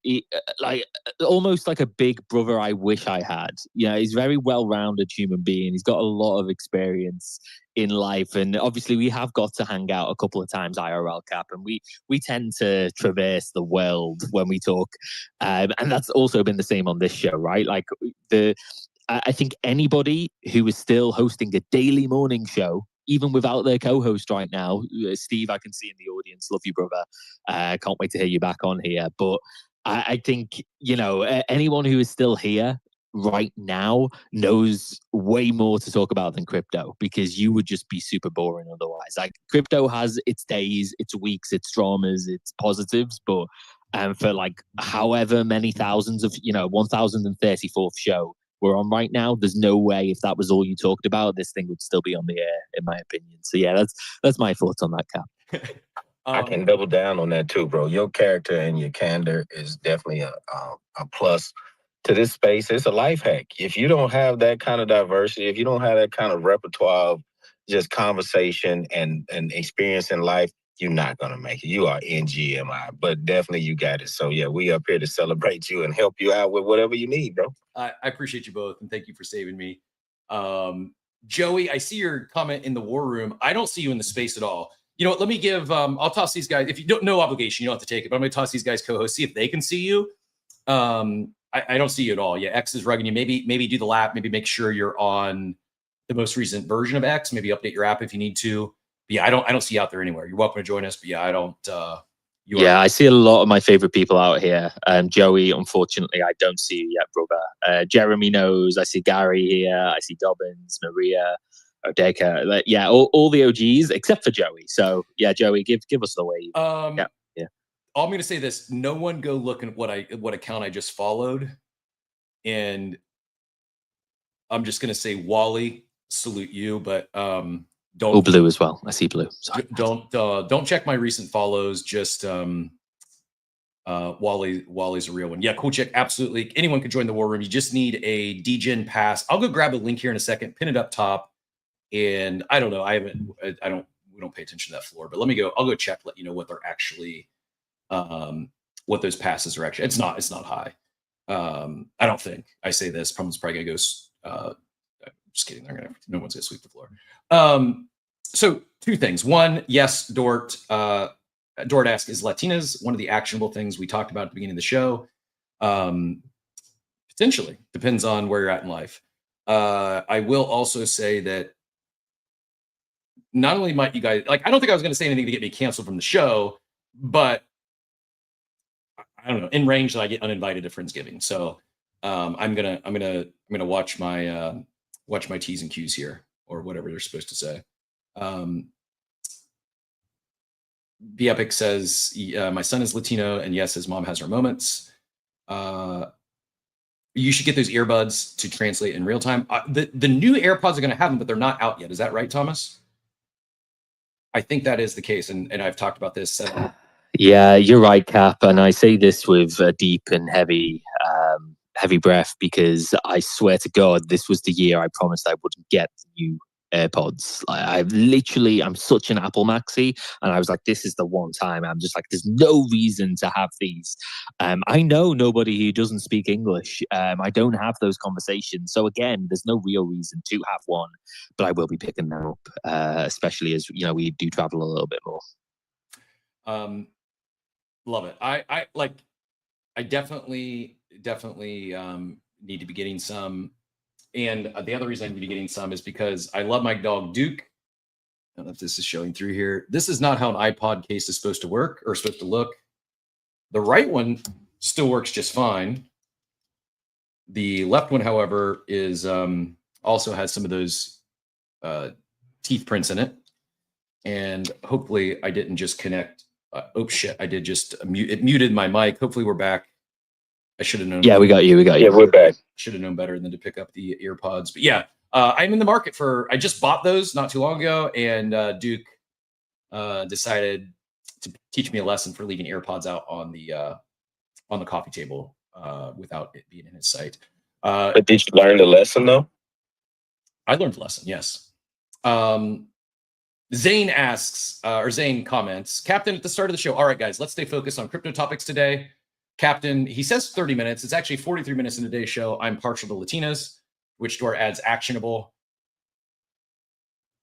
like almost like a big brother I wish I had. He's a very well-rounded human being. He's got a lot of experience in life, and obviously we have got to hang out a couple of times IRL, Cap, and we tend to traverse the world when we talk, and that's also been the same on this show, right? Like I think anybody who is still hosting a daily morning show, even without their co-host right now, Steve, I can see in the audience, love you, brother. Can't wait to hear you back on here. But I think, anyone who is still here right now knows way more to talk about than crypto, because you would just be super boring otherwise. Like crypto has its days, its weeks, its dramas, its positives, but for like however many thousands of, 1034th show we're on right now, there's no way if that was all you talked about, this thing would still be on the air, in my opinion. So yeah, that's my thoughts on that, Cap. I can double down on that too, bro. Your character and your candor is definitely a plus to this space. It's a life hack. If you don't have that kind of diversity, if you don't have that kind of repertoire of just conversation and experience in life, you're not going to make it. You are NGMI, but definitely you got it. So yeah, we up here to celebrate you and help you out with whatever you need, bro. I appreciate you both, and thank you for saving me. Joey, I see your comment in the war room. I don't see you in the space at all. Let me give, I'll toss these guys, if you don't, no obligation, you don't have to take it, but I'm going to toss these guys co-hosts, see if they can see you. I don't see you at all. Yeah, X is rugging you. Maybe do the lap, maybe make sure you're on the most recent version of X, maybe update your app if you need to. But yeah, I don't see you out there anywhere. You're welcome to join us, but yeah, I don't. I see a lot of my favorite people out here. Joey, unfortunately, I don't see you yet, brother. Jeremy knows. I see Gary here. I see Dobbins, Maria, Odeka. Yeah, all the OGs except for Joey. So yeah, Joey, give us the wave. Yeah. I'm going to say this: no one go look at what account I just followed, and I'm just going to say, Wally, salute you, but don't. Oh, Blue as well. I see Blue. Sorry. Don't check my recent follows. Just Wally's a real one. Yeah, cool check. Absolutely. Anyone can join the war room. You just need a DGen pass. I'll go grab a link here in a second, pin it up top. And I don't know. We don't pay attention to that floor, but I'll go check, let you know what they're actually, what those passes are actually. It's not high. I don't think. I say this, probably gonna go, just kidding. No one's gonna sweep the floor. So two things. One, yes, Dort asks, is Latinas one of the actionable things we talked about at the beginning of the show? Potentially. Depends on where you're at in life. I will also say that not only might you guys, like, I don't think I was going to say anything to get me canceled from the show, but I don't know, in range that I get uninvited to Friendsgiving. So I'm gonna watch my T's and Q's here, or whatever they're supposed to say. B Epic says, my son is Latino, and yes, his mom has her moments. You should get those earbuds to translate in real time. The new AirPods are going to have them, but they're not out yet. Is that right, Thomas? I think that is the case, and I've talked about this. Yeah, you're right, Cap, and I say this with a deep and heavy breath, because I swear to God, this was the year I promised I wouldn't get the new AirPods. I'm such an Apple maxi, and I was like, this is the one time. I'm just like, there's no reason to have these. I know nobody who doesn't speak English. I don't have those conversations, so again, there's no real reason to have one, but I will be picking them up, especially as we do travel a little bit more. Love it. I definitely need to be getting some. And the other reason I need to be getting some is because I love my dog Duke. I don't know if this is showing through here. This is not how an iPod case is supposed to work or supposed to look. The right one still works just fine. The left one, however, is also has some of those teeth prints in it. And hopefully I didn't just connect. Oh shit! I did just it muted my mic. Hopefully we're back. I should have known. Yeah, we got you. Yeah, we're back. Should have known better than to pick up the earpods. But yeah, I'm in the market I just bought those not too long ago, and Duke decided to teach me a lesson for leaving earpods out on the coffee table without it being in his sight. But did you learn the lesson though? I learned the lesson, yes. Zane asks, or Zane comments, Captain, at the start of the show, all right, guys, let's stay focused on crypto topics today. Captain, he says 30 minutes. It's actually 43 minutes in today's show. I'm partial to Latinas, which door adds actionable.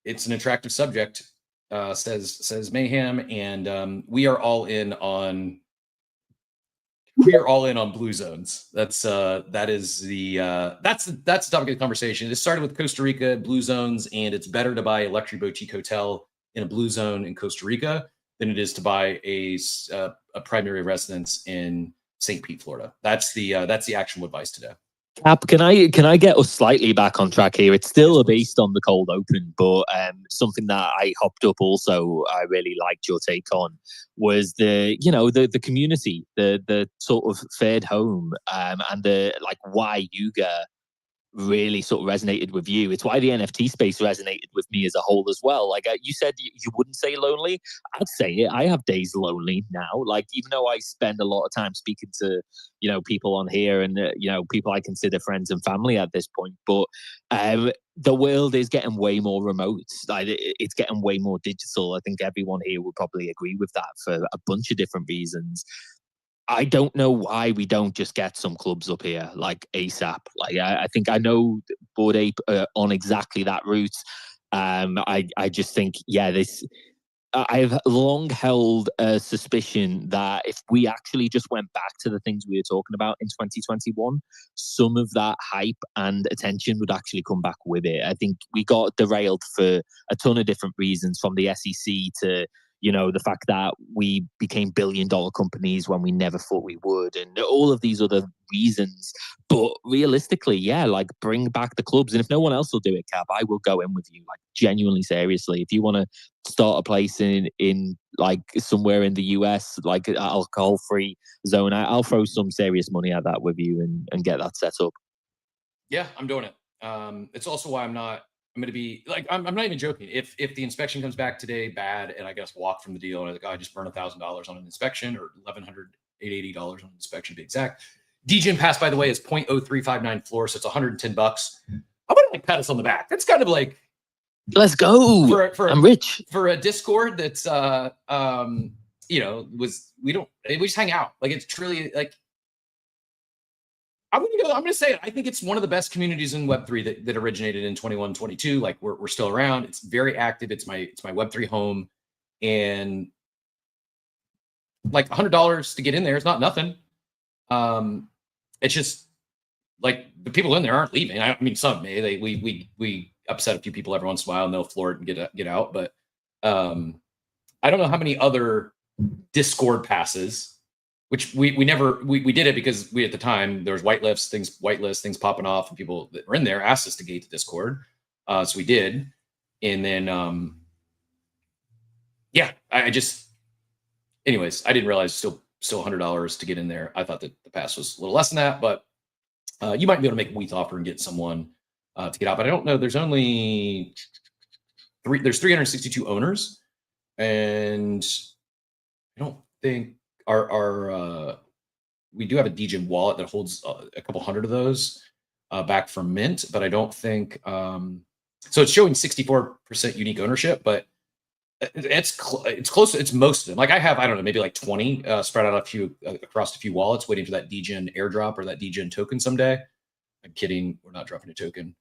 It's an attractive subject, says Mayhem, and we are all in on blue zones. That's the topic of the conversation. It started with Costa Rica blue zones, and it's better to buy a luxury boutique hotel in a blue zone in Costa Rica than it is to buy a primary residence in St. Pete, Florida. That's the actual advice today. Cap, can I get us slightly back on track here? It's still based on the cold open, but something that I hopped up also I really liked your take on was the community, the sort of fared home, and the why Yuga really sort of resonated with you. It's why the NFT space resonated with me as a whole as well. Like you said, you wouldn't say lonely. I'd say it. I have days lonely now. Like, even though I spend a lot of time speaking to, people on here and, people I consider friends and family at this point, but the world is getting way more remote. Like, it's getting way more digital. I think everyone here would probably agree with that for a bunch of different reasons. I don't know why we don't just get some clubs up here like ASAP. Like I think I know Bored Ape on exactly that route. I just think I've long held a suspicion that if we actually just went back to the things we were talking about in 2021, some of that hype and attention would actually come back with it. I think we got derailed for a ton of different reasons, from the SEC to you know, the fact that we became billion-dollar companies when we never thought we would, and all of these other reasons. But realistically, yeah, like bring back the clubs. And if no one else will do it, Cap, I will go in with you, like genuinely, seriously. If you want to start a place in like somewhere in the US, like an alcohol-free zone, I'll throw some serious money at that with you and get that set up. Yeah, I'm doing it. It's also why I'm going to be like, I'm not even joking. If the inspection comes back today bad and I guess walk from the deal and I just burned $1,000 on an inspection, or $1,180 on an inspection to be exact. DGen pass, by the way, is 0.0359 floor, so it's $110. I want to like pat us on the back. That's kind of like, let's go. I'm rich for a Discord that's you know, we just hang out. Like, it's truly like, I'm gonna say it. I think it's one of the best communities in Web3 that originated in 21, 22. Like, we're still around. It's very active. It's my Web3 home, and like $100 to get in there is not nothing. It's just like the people in there aren't leaving. I mean, some may. We upset a few people every once in a while, and they'll floor it and get out. But I don't know how many other Discord passes. Which we did it because we, at the time, there was whitelist things popping off, and people that were in there asked us to gate the Discord. So we did. And then, yeah, I just, anyways, I didn't realize still $100 to get in there. I thought that the pass was a little less than that, but you might be able to make a WETH offer and get someone to get out. But I don't know. There's only there's 362 owners, and I don't think we do have a DGen wallet that holds a couple hundred of those back from Mint, but I don't think so. It's showing 64% unique ownership, but it's close. It's most of them. Like, I have, I don't know, maybe like 20 spread out across a few wallets, waiting for that DGen airdrop or that DGen token someday. I'm kidding. We're not dropping a token.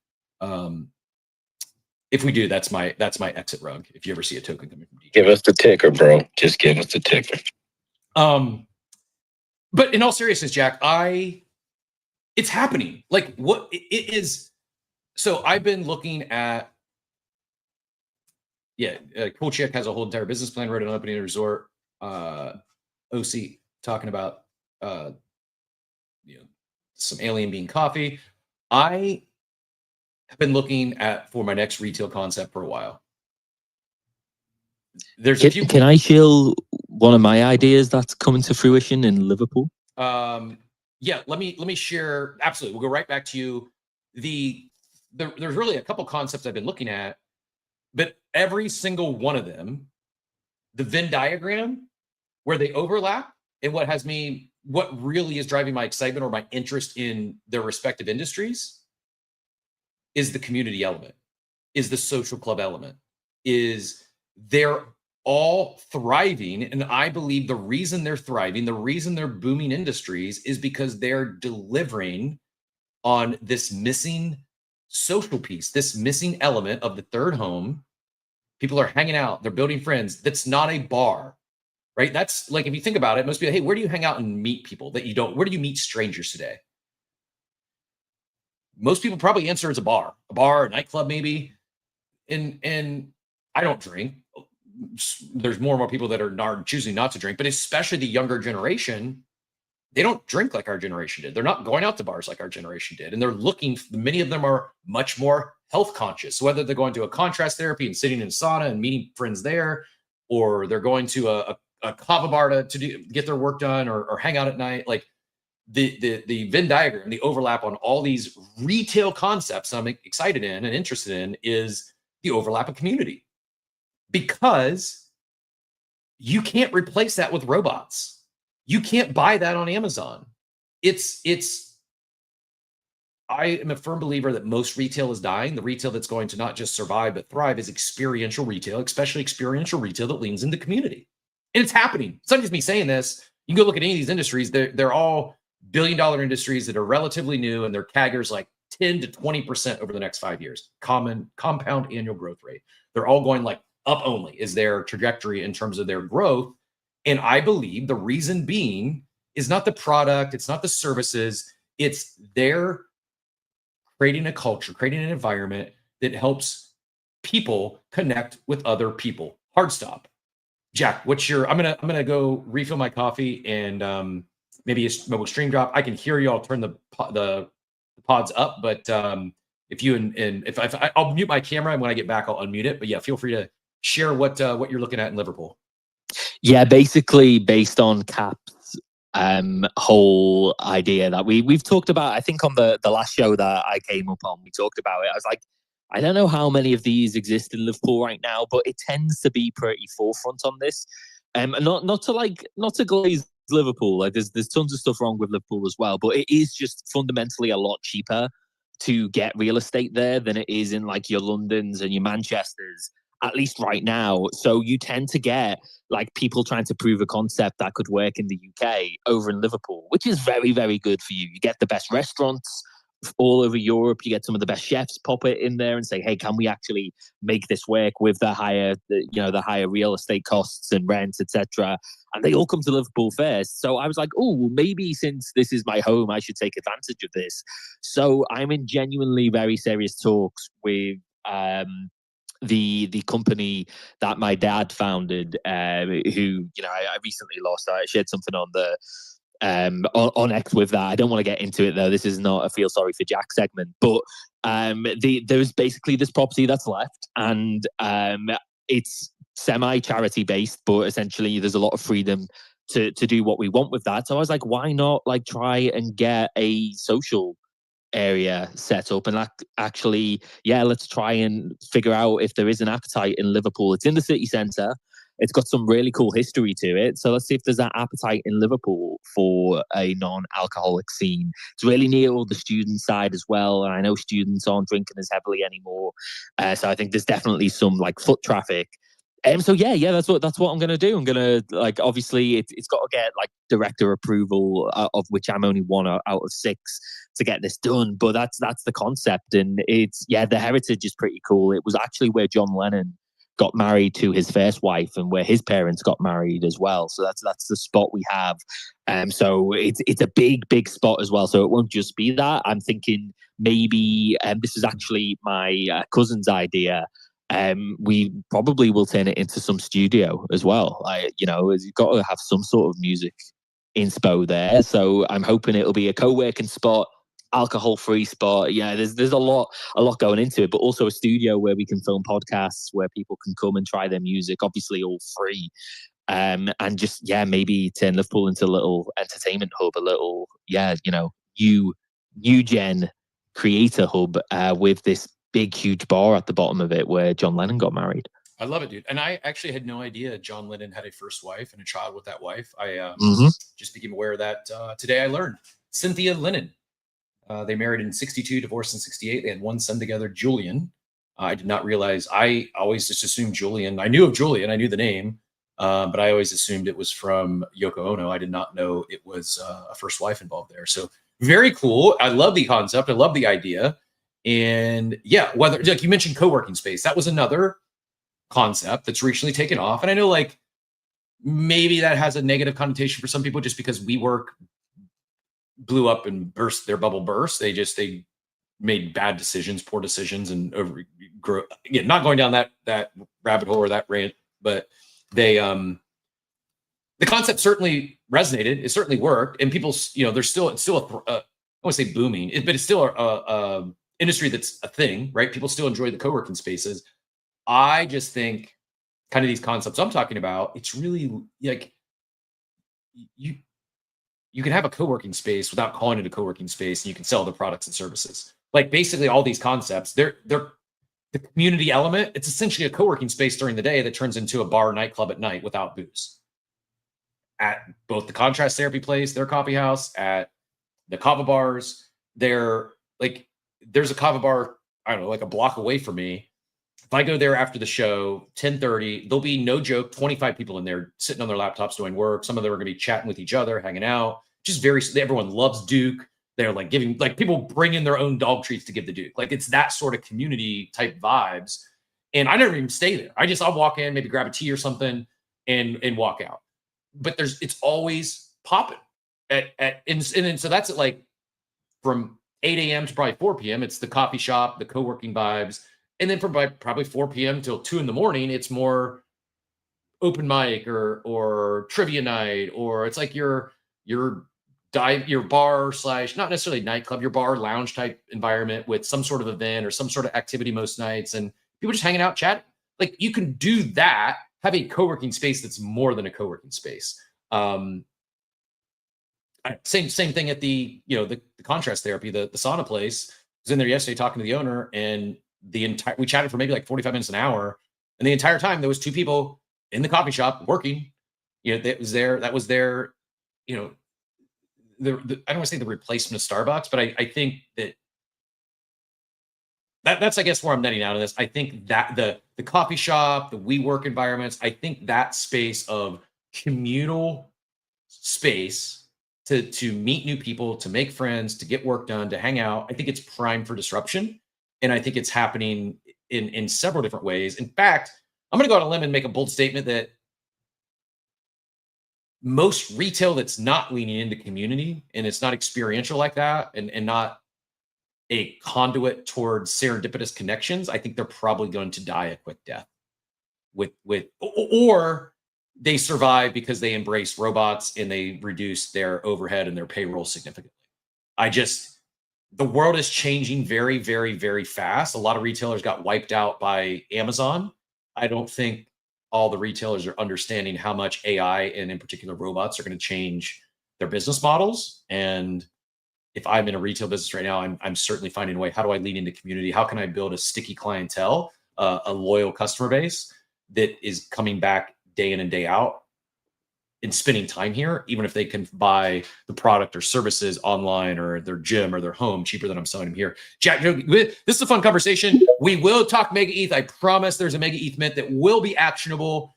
If we do, that's my exit rug. If you ever see a token coming from DGen, give us the ticker, bro. Just give us the ticker. But in all seriousness, Jack, it's happening. Like, what it is. So I've been looking at, Cool Chick has a whole entire business plan, wrote an opening a resort, OC talking about, some alien bean coffee. I have been looking for my next retail concept for a while. There's a few. Can I shill one of my ideas that's coming to fruition in Liverpool? Yeah, let me share. Absolutely, we'll go right back to you. There's really a couple concepts I've been looking at, but every single one of them, the Venn diagram where they overlap, and what really is driving my excitement or my interest in their respective industries is the community element, is the social club element, is they're all thriving. And I believe the reason they're thriving, the reason they're booming industries, is because they're delivering on this missing social piece, this missing element of the third home. People are hanging out, they're building friends. That's not a bar, right? That's like, if you think about it, most people, hey, where do you hang out and meet people that you don't? Where do you meet strangers today? Most people probably answer as a bar, a nightclub, maybe. And I don't drink. There's more and more people that are choosing not to drink, but especially the younger generation, they don't drink like our generation did. They're not going out to bars like our generation did. And they're many of them are much more health conscious. So whether they're going to a contrast therapy and sitting in a sauna and meeting friends there, or they're going to a kava bar to get their work done, or hang out at night, like the Venn diagram, the overlap on all these retail concepts I'm excited in and interested in is the overlap of community. Because you can't replace that with robots. You can't buy that on Amazon. I am a firm believer that most retail is dying. The retail that's going to not just survive, but thrive is experiential retail, especially experiential retail that leans into community. And it's happening. It's not just me saying this. You can go look at any of these industries. They're all billion-dollar industries that are relatively new, and their CAGR's like 10 to 20% over the next 5 years. Compound annual growth rate. They're all going like up only is their trajectory in terms of their growth. And I believe the reason being is not the product, it's not the services, it's their creating a culture, creating an environment that helps people connect with other people. Hard stop. Jack, what's your? I'm gonna go refill my coffee and maybe a mobile stream drop. I can hear you. I'll turn the pods up, but if you and if I'll mute my camera, and when I get back, I'll unmute it. But yeah, feel free to share what you're looking at in Liverpool. Yeah, basically based on Cap's whole idea that we've talked about. I think on the last show that I came up on, we talked about it. I was like, I don't know how many of these exist in Liverpool right now, but it tends to be pretty forefront on this. Not to glaze Liverpool. Like there's tons of stuff wrong with Liverpool as well, but it is just fundamentally a lot cheaper to get real estate there than it is in like your Londons and your Manchesters, at least right now. So you tend to get like people trying to prove a concept that could work in the UK over in Liverpool, which is very, very good for you. You get the best restaurants all over Europe. You get some of the best chefs pop it in there and say, hey, can we actually make this work with the higher real estate costs and rent, etc. And they all come to Liverpool first. So I was like, oh, maybe since this is my home, I should take advantage of this. So I'm in genuinely very serious talks with the company that my dad founded, who I recently lost. I shared something on the on X with that. I don't want to get into it though. This is not a feel sorry for Jack segment, but there's basically this property that's left, and it's semi-charity based, but essentially there's a lot of freedom to do what we want with that. So I was like, why not like try and get a social area set up and actually, let's try and figure out if there is an appetite in Liverpool. It's in the city centre. It's got some really cool history to it. So let's see if there's that appetite in Liverpool for a non-alcoholic scene. It's really near the student side as well. And I know students aren't drinking as heavily anymore. So I think there's definitely some like foot traffic. So that's what I'm gonna do. I'm gonna like, obviously it's got to get like director approval, of which I'm only one out of 6 to get this done. But that's the concept, and it's the heritage is pretty cool. It was actually where John Lennon got married to his first wife, and where his parents got married as well. So that's the spot we have. So it's a big spot as well. So it won't just be that. I'm thinking maybe this is actually my cousin's idea. We probably will turn it into some studio as well. You've got to have some sort of music inspo there. So I'm hoping it'll be a co-working spot, alcohol-free spot. There's a lot going into it, but also a studio where we can film podcasts, where people can come and try their music, obviously all free. And just maybe turn Liverpool into a little entertainment hub, a little new gen creator hub, with this big huge bar at the bottom of it where John Lennon got married. I love it, dude. And I actually had no idea John Lennon had a first wife and a child with that wife. I just became aware of that today. I learned Cynthia Lennon. They married in 62, divorced in 68. They had one son together, Julian. I did not realize. I always just assumed Julian. I knew of Julian. I knew the name, but I always assumed it was from Yoko Ono. I did not know it was a first wife involved there. So very cool. I love the concept. I love the idea. And whether, like you mentioned, co-working space, that was another concept that's recently taken off. And I know like maybe that has a negative connotation for some people just because WeWork blew up and their bubble burst. They made bad decisions, poor decisions, and not going down that rabbit hole or that rant, but they the concept certainly resonated. It certainly worked, and people, it's still I won't say booming, but it's still a industry that's a thing, right? People still enjoy the co-working spaces. I just think kind of these concepts I'm talking about, it's really like you can have a co-working space without calling it a co-working space, and you can sell the products and services. Like basically all these concepts, they're the community element. It's essentially a co-working space during the day that turns into a bar nightclub at night without booze. At both the contrast therapy place, their coffee house, at the kava bars, there's a kava bar, I don't know, like a block away from me. If I go there after the show, 10:30, there'll be, no joke, 25 people in there sitting on their laptops doing work. Some of them are going to be chatting with each other, hanging out. Just everyone loves Duke. They're like giving, like people bring in their own dog treats to give the Duke. Like it's that sort of community type vibes. And I never even stay there. I'll walk in, maybe grab a tea or something and walk out. But it's always popping and so that's at like from 8 a.m. to probably 4 p.m. It's the coffee shop, the co-working vibes. And then from probably 4 p.m. till 2 in the morning, it's more open mic or trivia night, or it's like your bar slash, not necessarily nightclub, your bar lounge type environment with some sort of event or some sort of activity most nights, and people just hanging out, chatting. Like, you can do that, have a co-working space that's more than a co-working space. Same thing at the contrast therapy, the sauna place. I was in there yesterday talking to the owner, and we chatted for maybe like 45 minutes, an hour, and the entire time there was two people in the coffee shop working. That was their I don't want to say the replacement of Starbucks, but I think that's I guess where I'm netting out of this. I think that the coffee shop, the WeWork environments, I think that space of communal space to meet new people, to make friends, to get work done, to hang out, I think it's prime for disruption. And I think it's happening in several different ways. In fact, I'm going to go on a limb and make a bold statement that most retail that's not leaning into community and it's not experiential like that, and not a conduit towards serendipitous connections, I think they're probably going to die a quick death or they survive because they embrace robots and they reduce their overhead and their payroll significantly. The world is changing very, very, very fast. A lot of retailers got wiped out by Amazon. I don't think all the retailers are understanding how much AI and in particular robots are going to change their business models. And if I'm in a retail business right now, I'm certainly finding a way. How do I lean into community? How can I build a sticky clientele, a loyal customer base that is coming back day in and day out and spending time here, even if they can buy the product or services online or their gym or their home cheaper than I'm selling them here. Jack, this is a fun conversation. We will talk MegaEth. I promise there's a MegaEth mint that will be actionable.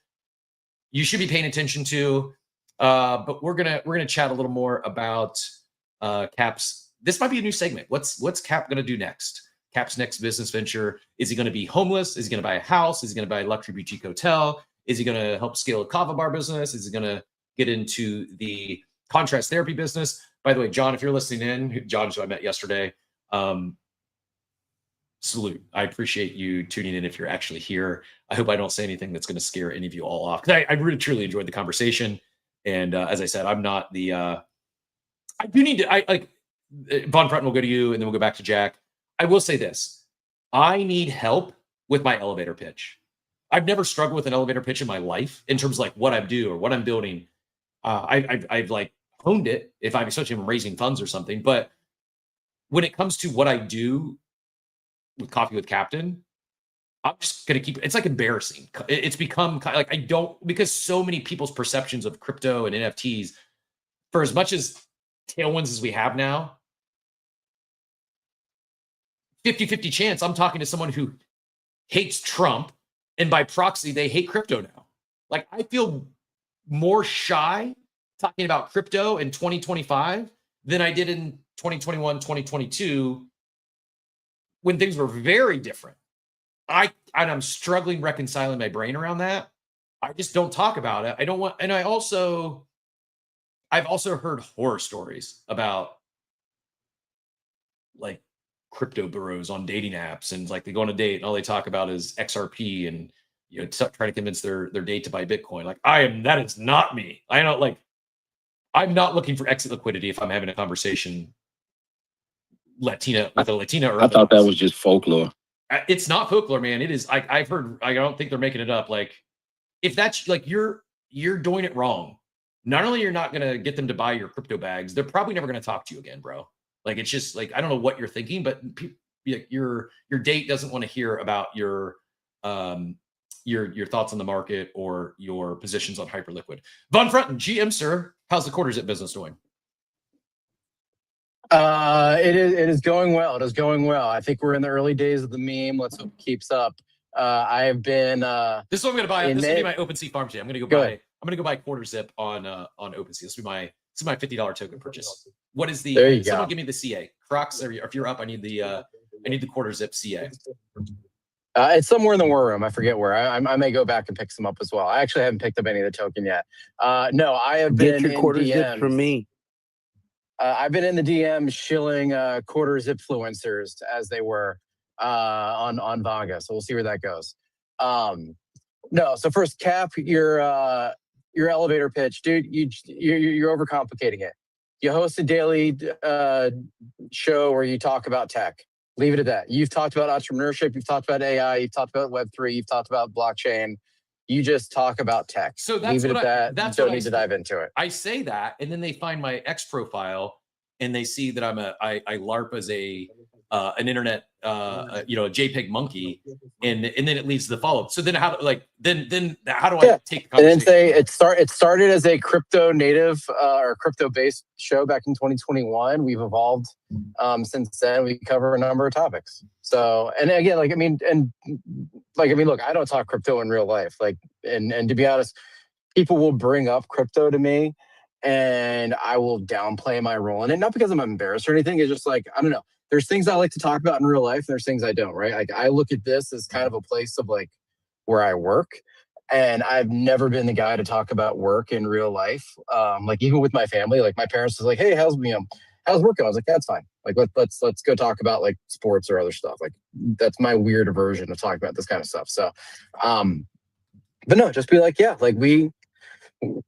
You should be paying attention to. But we're gonna chat a little more about Cap's. This might be a new segment. What's Cap gonna do next? Cap's next business venture. Is he gonna be homeless? Is he gonna buy a house? Is he gonna buy a luxury boutique hotel? Is he going to help scale a kava bar business? Is he going to get into the contrast therapy business? By the way, John, if you're listening in, John, who I met yesterday, salute. I appreciate you tuning in if you're actually here. I hope I don't say anything that's going to scare any of you all off, because I really, truly enjoyed the conversation. And as I said, I'm not the, I do need to, Von Frutton will go to you, and then we'll go back to Jack. I will say this. I need help with my elevator pitch. I've never struggled with an elevator pitch in my life in terms of like what I do or what I'm building. I've like honed it if I'm especially raising funds or something. But when it comes to what I do with Coffee with Captain, I'm just going to keep, it's like embarrassing. It's become kind of like, because so many people's perceptions of crypto and NFTs, for as much as tailwinds as we have now, 50-50 chance I'm talking to someone who hates Trump, and by proxy, they hate crypto now. Like, I feel more shy talking about crypto in 2025 than I did in 2021, 2022, when things were very different. I'm struggling reconciling my brain around that. I just don't talk about it. I don't want, and I've also heard horror stories about like crypto bros on dating apps, and like they go on a date and all they talk about is XRP and trying to convince their date to buy Bitcoin. Like, that is not me. I'm not looking for exit liquidity if I'm having a conversation Latina with a Latina. Or I thought that was just folklore. It's not folklore, man. It is. I've heard. I don't think they're making it up. Like, if that's like you're doing it wrong. Not only you're not gonna get them to buy your crypto bags, they're probably never gonna talk to you again, bro. Like, it's just like, I don't know what you're thinking, but your date doesn't want to hear about your thoughts on the market or your positions on Hyperliquid. Von Frutton, GM, sir, how's the quarter zip business doing? It is going well. It is going well. I think we're in the early days of the meme. Let's hope it keeps up. I have been. This is what I'm going to buy. This will be my OpenSea farm today. I'm going to go buy quarter zip on OpenSea. This will be my $50 token purchase. What is the? There you someone go. Give me the CA. Crocs, if you're up, I need the quarter zip CA. It's somewhere in the war room. I forget where. I may go back and pick some up as well. I actually haven't picked up any of the token yet. No, I have been in quarter DMs. zip from me. I've been in the DMs shilling quarter zipfluencers as they were on Vaga. So we'll see where that goes. No. So first, Cap, your elevator pitch, dude. You're overcomplicating it. You host a daily show where you talk about tech. Leave it at that. You've talked about entrepreneurship. You've talked about AI. You've talked about Web3. You've talked about blockchain. You just talk about tech. So that's leave it at that. That's don't need to dive into it. I say that, and then they find my X profile, and they see that I LARP as an internet a JPEG monkey, and then it leads to the follow up. So then how do I take the conversation? And then say it started as a crypto native or crypto based show back in 2021. We've evolved since then. We cover a number of topics. So, and again, look, I don't talk crypto in real life. And to be honest, people will bring up crypto to me, and I will downplay my role in it. Not because I'm embarrassed or anything. It's just I don't know. There's things I like to talk about in real life, and there's things I don't, right? I look at this as kind of a place of where I work, and I've never been the guy to talk about work in real life. Even with my family, my parents was hey, how's work going? I was that's fine. Let's go talk about sports or other stuff. That's my weird aversion of talking about this kind of stuff. So, but no, just be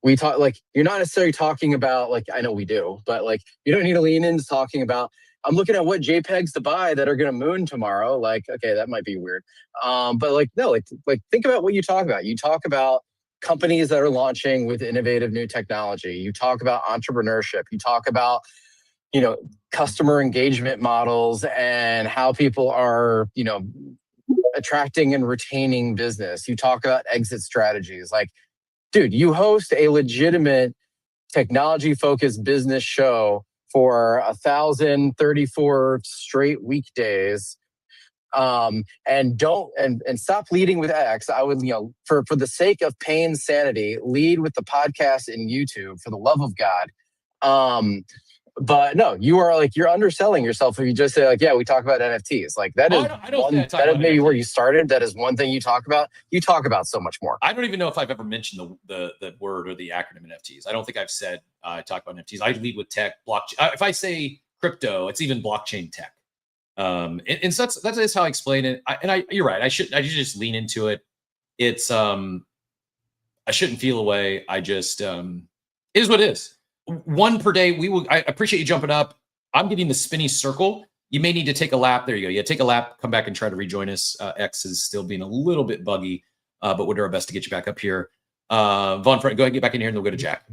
we talk you're not necessarily talking about I know we do, but you don't need to lean into talking about. I'm looking at what JPEGs to buy that are going to moon tomorrow. Okay, that might be weird. But no, think about what you talk about. You talk about companies that are launching with innovative new technology. You talk about entrepreneurship. You talk about, customer engagement models and how people are, attracting and retaining business. You talk about exit strategies. Dude, you host a legitimate technology-focused business show for 1,034 straight weekdays, and stop leading with X. I would, for the sake of Payne's sanity, lead with the podcast and YouTube, for the love of God. But no, you are you're underselling yourself if you just say yeah, we talk about NFTs. That is maybe where you started. That is one thing you talk about. You talk about so much more. I don't even know if I've ever mentioned the word or the acronym NFTs. I don't think I've said I talk about NFTs. I lead with tech, blockchain. If I say crypto, it's even blockchain tech. And so that's how I explain it. You're right. I should just lean into it. It's I shouldn't feel away. I just it is what it is. One per day. I appreciate you jumping up. I'm getting the spinny circle. You may need to take a lap. There you go. Yeah, take a lap. Come back and try to rejoin us. X is still being a little bit buggy, but we'll do our best to get you back up here. Von, go ahead and get back in here, and we'll go to Jack.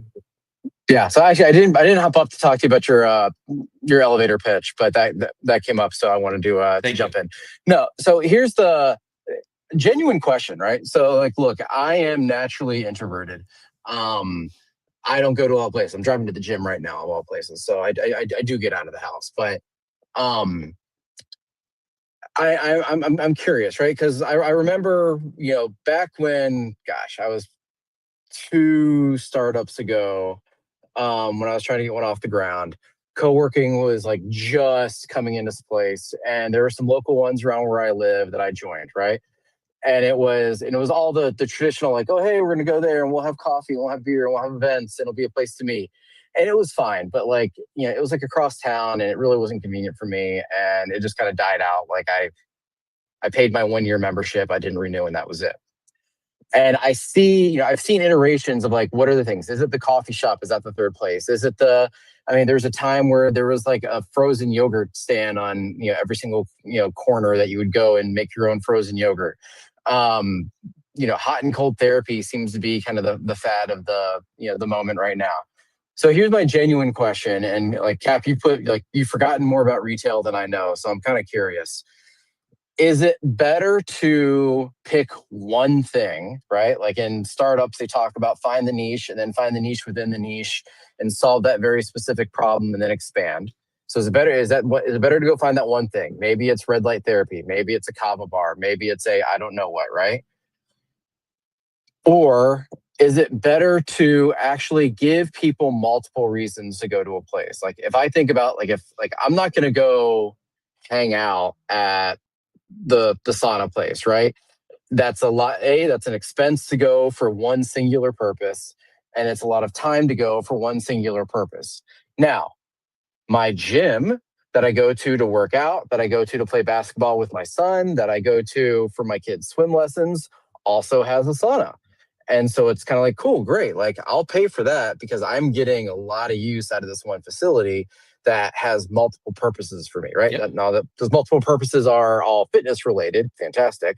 Yeah. So actually, I didn't hop up to talk to you about your elevator pitch, but that came up, so I wanted to jump in. No. So here's the genuine question, right? So look, I am naturally introverted. I don't go to all places. I'm driving to the gym right now, of all places. So I do get out of the house, but I'm curious, right? Because I remember, back when, I was 2 startups ago, when I was trying to get one off the ground. Co-working was just coming into place, and there were some local ones around where I live that I joined, right? And it was all the traditional oh, hey, we're gonna go there and we'll have coffee, we'll have beer, we'll have events, and it'll be a place to meet. And it was fine, but it was across town, and it really wasn't convenient for me, and it just kind of died out. I paid my 1-year membership, I didn't renew, and that was it. And I see, I've seen iterations of what are the things? Is it the coffee shop? Is that the third place? Is it there's a time where there was a frozen yogurt stand on, every single, corner that you would go and make your own frozen yogurt. Hot and cold therapy seems to be kind of the fad of the moment right now. So here's my genuine question. And Cap, you've forgotten more about retail than I know. So I'm kind of curious. Is it better to pick one thing, right? In startups, they talk about find the niche and then find the niche within the niche and solve that very specific problem and then expand. So is it better to go find that one thing? Maybe it's red light therapy. Maybe it's a kava bar. Maybe it's I don't know what, right? Or is it better to actually give people multiple reasons to go to a place? If I think about if I'm not going to go hang out at the sauna place, right? That's a lot. That's an expense to go for one singular purpose, and it's a lot of time to go for one singular purpose. Now, my gym that I go to work out, that I go to play basketball with my son, that I go to for my kids' swim lessons, also has a sauna. And so it's kind of like, cool, great. Like I'll pay for that because I'm getting a lot of use out of this one facility that has multiple purposes for me, right? Yep. Now that those multiple purposes are all fitness related, fantastic.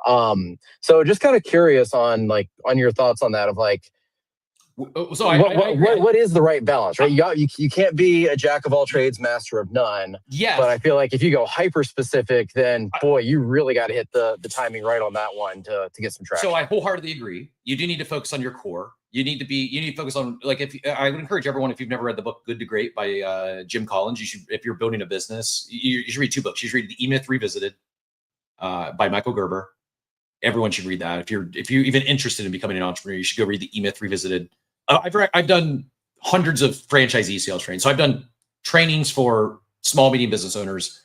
So just kind of curious on your thoughts on that of like, so what is the right balance, right? You can't be a jack of all trades, master of none. Yes. But I feel like if you go hyper specific, then boy, you really got to hit the timing right on that one to get some traction. So I wholeheartedly agree. You do need to focus on your core. You need to focus on, like, I would encourage everyone, if you've never read the book Good to Great by Jim Collins, you should, if you're building a business, you should read 2 books. You should read The E-Myth Revisited by Michael Gerber. Everyone should read that. If you're even interested in becoming an entrepreneur, you should go read The E-Myth Revisited. I've done hundreds of franchisee sales trainings. So I've done trainings for small, medium business owners,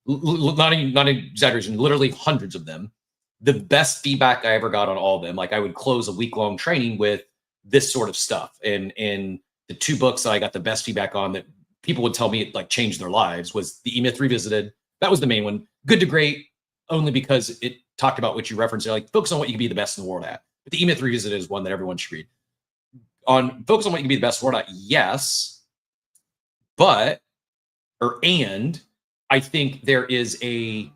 not exaggeration, literally hundreds of them. The best feedback I ever got on all of them, like I would close a week-long training with this sort of stuff. And the 2 books that I got the best feedback on that people would tell me it like changed their lives was The E-Myth Revisited. That was the main one. Good to Great, only because it talked about what you referenced, like focus on what you can be the best in the world at. But The E-Myth Revisited is one that everyone should read. On focus on what you can be the best in the world at, yes, and I think there is it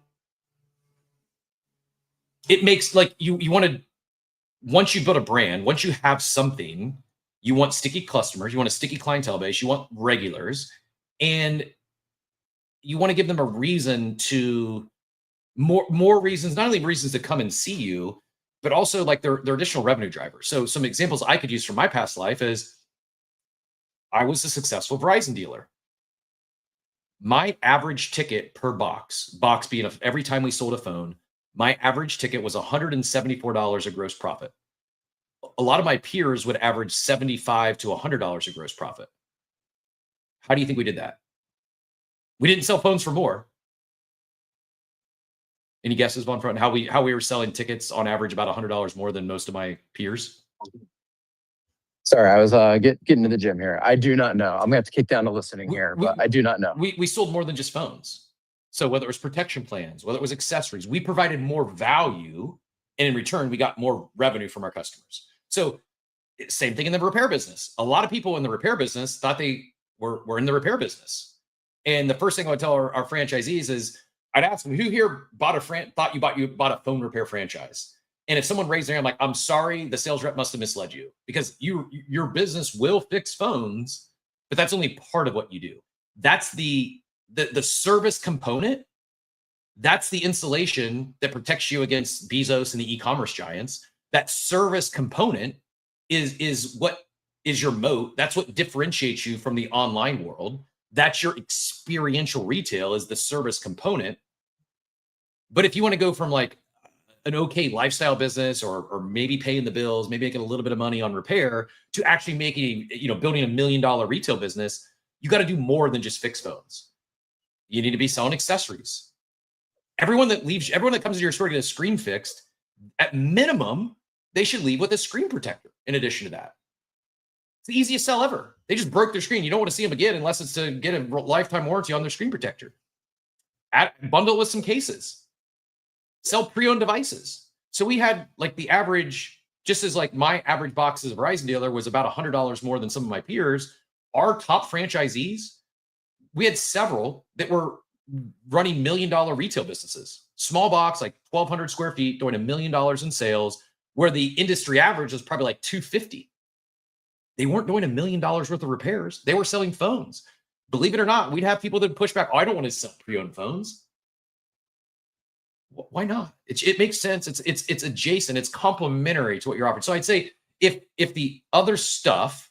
makes like you want to, once you build a brand, once you have something, you want sticky customers, you want a sticky clientele base, you want regulars, and you want to give them a reason to more reasons, not only reasons to come and see you, but also like their additional revenue drivers. So some examples I could use from my past life is I was a successful Verizon dealer. My average ticket per box being every time we sold a phone, my average ticket was $174 of gross profit. A lot of my peers would average $75 to $100 of gross profit. How do you think we did that? We didn't sell phones for more. Any guesses, Von Front, how we were selling tickets on average about $100 more than most of my peers? Sorry, I was getting to the gym here. I do not know. I'm gonna have to kick down to listening here, but I do not know. We sold more than just phones. So whether it was protection plans, whether it was accessories, we provided more value, and in return, we got more revenue from our customers. So same thing in the repair business. A lot of people in the repair business thought they were in the repair business. And the first thing I would tell our franchisees is, I'd ask them, who here bought a phone repair franchise? And if someone raised their hand, I'm like, I'm sorry, the sales rep must have misled you, because your business will fix phones, but that's only part of what you do. That's the service component. That's the installation that protects you against Bezos and the e-commerce giants. That service component is what is your moat. That's what differentiates you from the online world. That's your experiential retail, is the service component. But if you want to go from like an okay lifestyle business, or maybe paying the bills, maybe making a little bit of money on repair, to actually making, building $1 million retail business, you got to do more than just fix phones. You need to be selling accessories. Everyone that comes to your store to get a screen fixed, at minimum, they should leave with a screen protector in addition to that. It's the easiest sell ever. They just broke their screen. You don't want to see them again unless it's to get a lifetime warranty on their screen protector. Bundle it with some cases. Sell pre-owned devices. So we had like the average, just as like my average box as a Verizon dealer was about $100 more than some of my peers. Our top franchisees, we had several that were running $1 million retail businesses. Small box, like 1,200 square feet, doing $1 million in sales, where the industry average was probably like 250. They weren't doing $1 million worth of repairs. They were selling phones. Believe it or not, we'd have people that push back. Oh, I don't want to sell pre-owned phones. Why not? It makes sense. It's adjacent. It's complementary to what you're offering. So I'd say if the other stuff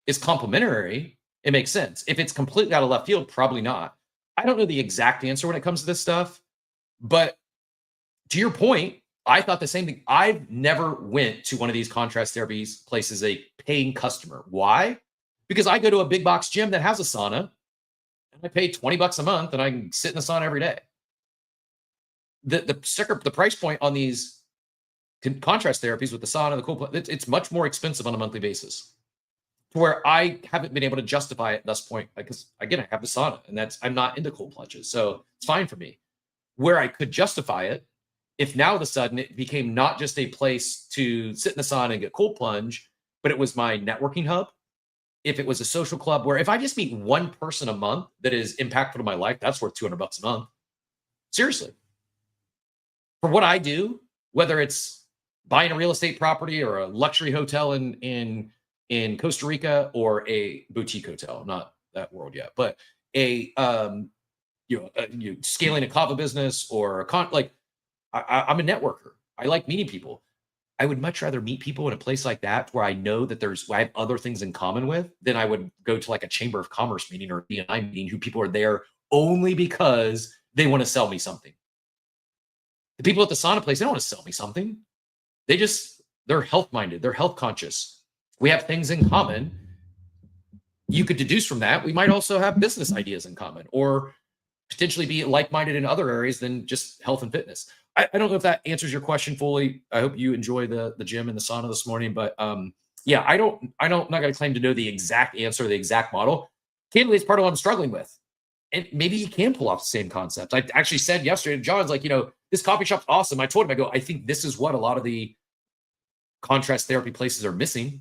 is complementary, it makes sense. If it's completely out of left field, probably not. I don't know the exact answer when it comes to this stuff, but to your point, I thought the same thing. I've never went to one of these contrast therapies places a paying customer. Why? Because I go to a big box gym that has a sauna, and I pay $20 a month, and I can sit in the sauna every day. The price point on these contrast therapies with the sauna, the cool, it's much more expensive on a monthly basis, to where I haven't been able to justify it thus point, because again, I have the sauna, and I'm not into cold plunges, so it's fine for me. Where I could justify it if now all of a sudden it became not just a place to sit in the sauna and get cold plunge, but it was my networking hub, if it was a social club where if I just meet one person a month that is impactful to my life, that's worth $200 a month. Seriously. For what I do, whether it's buying a real estate property or a luxury hotel in Costa Rica or a boutique hotel, not that world yet, but a scaling a kava business or I'm a networker. I like meeting people. I would much rather meet people in a place like that where I know that I have other things in common with than I would go to like a chamber of commerce meeting or a BNI meeting who people are there only because they want to sell me something. The people at the sauna place, they don't want to sell me something. They're health minded. They're health conscious. We have things in common. You could deduce from that, we might also have business ideas in common or potentially be like-minded in other areas than just health and fitness. I don't know if that answers your question fully. I hope you enjoy the gym and the sauna this morning, but yeah, I'm not going to claim to know the exact answer, the exact model. Candidly, it's part of what I'm struggling with. And maybe you can pull off the same concept. I actually said yesterday to John's like, this coffee shop's awesome. I told him, I think this is what a lot of the contrast therapy places are missing.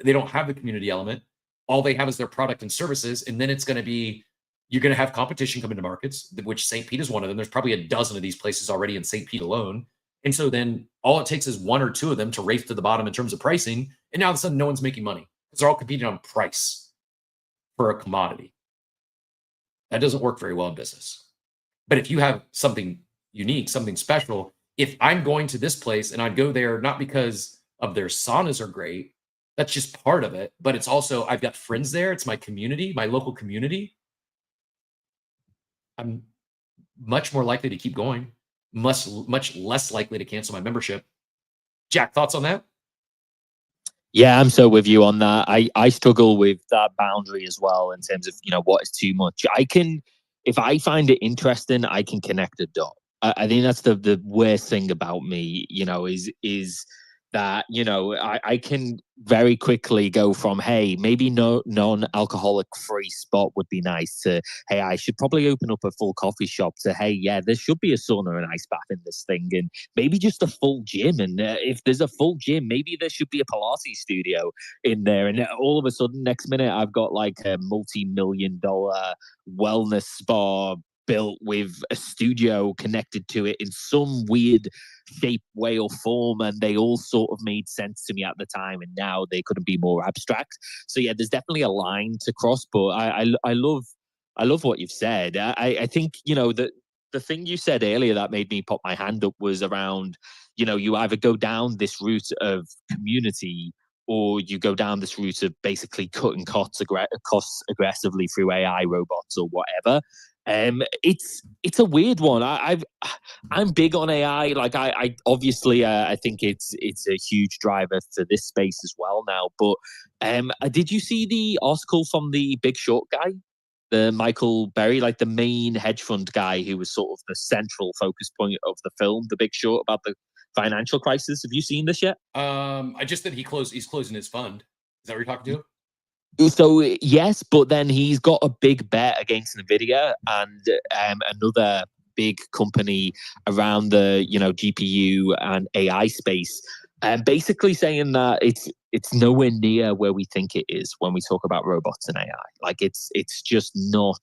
They don't have the community element. All they have is their product and services. And then it's going to be, you're going to have competition come into markets, which St. Pete is one of them. There's probably a dozen of these places already in St. Pete alone. And so then all it takes is one or two of them to race to the bottom in terms of pricing. And now all of a sudden, no one's making money because they're all competing on price for a commodity. That doesn't work very well in business. But if you have something unique, something special, if I'm going to this place and I'd go there not because of their saunas are great, that's just part of it. But it's also, I've got friends there. It's my community, my local community. I'm much more likely to keep going, much less likely to cancel my membership. Jack, thoughts on that? Yeah, I'm so with you on that. I struggle with that boundary as well in terms of, what is too much. If I find it interesting, I can connect a dot. I think that's the worst thing about me, is that, I can very quickly go from, hey, maybe no non-alcoholic free spot would be nice to, hey, I should probably open up a full coffee shop to, hey, yeah, there should be a sauna and ice bath in this thing and maybe just a full gym. And if there's a full gym, maybe there should be a Pilates studio in there. And all of a sudden, next minute, I've got like a multi-million-dollar wellness spa built with a studio connected to it in some weird shape, way, or form, and they all sort of made sense to me at the time, and now they couldn't be more abstract. So yeah, there's definitely a line to cross, but I love what you've said. I think the thing you said earlier that made me put my hand up was around you either go down this route of community or you go down this route of basically cutting costs aggressively through AI, robots, or whatever. It's a weird one. I'm big on AI. Like I obviously I think it's a huge driver for this space as well now. But did you see the article from the Big Short guy, the Michael Berry, like the main hedge fund guy who was sort of the central focus point of the film, The Big Short, about the financial crisis? Have you seen this yet? I just that he's closing his fund. Is that what you're talking to? So yes, but then he's got a big bet against Nvidia and another big company around the GPU and AI space, and basically saying that it's nowhere near where we think it is when we talk about robots and AI. Like it's just not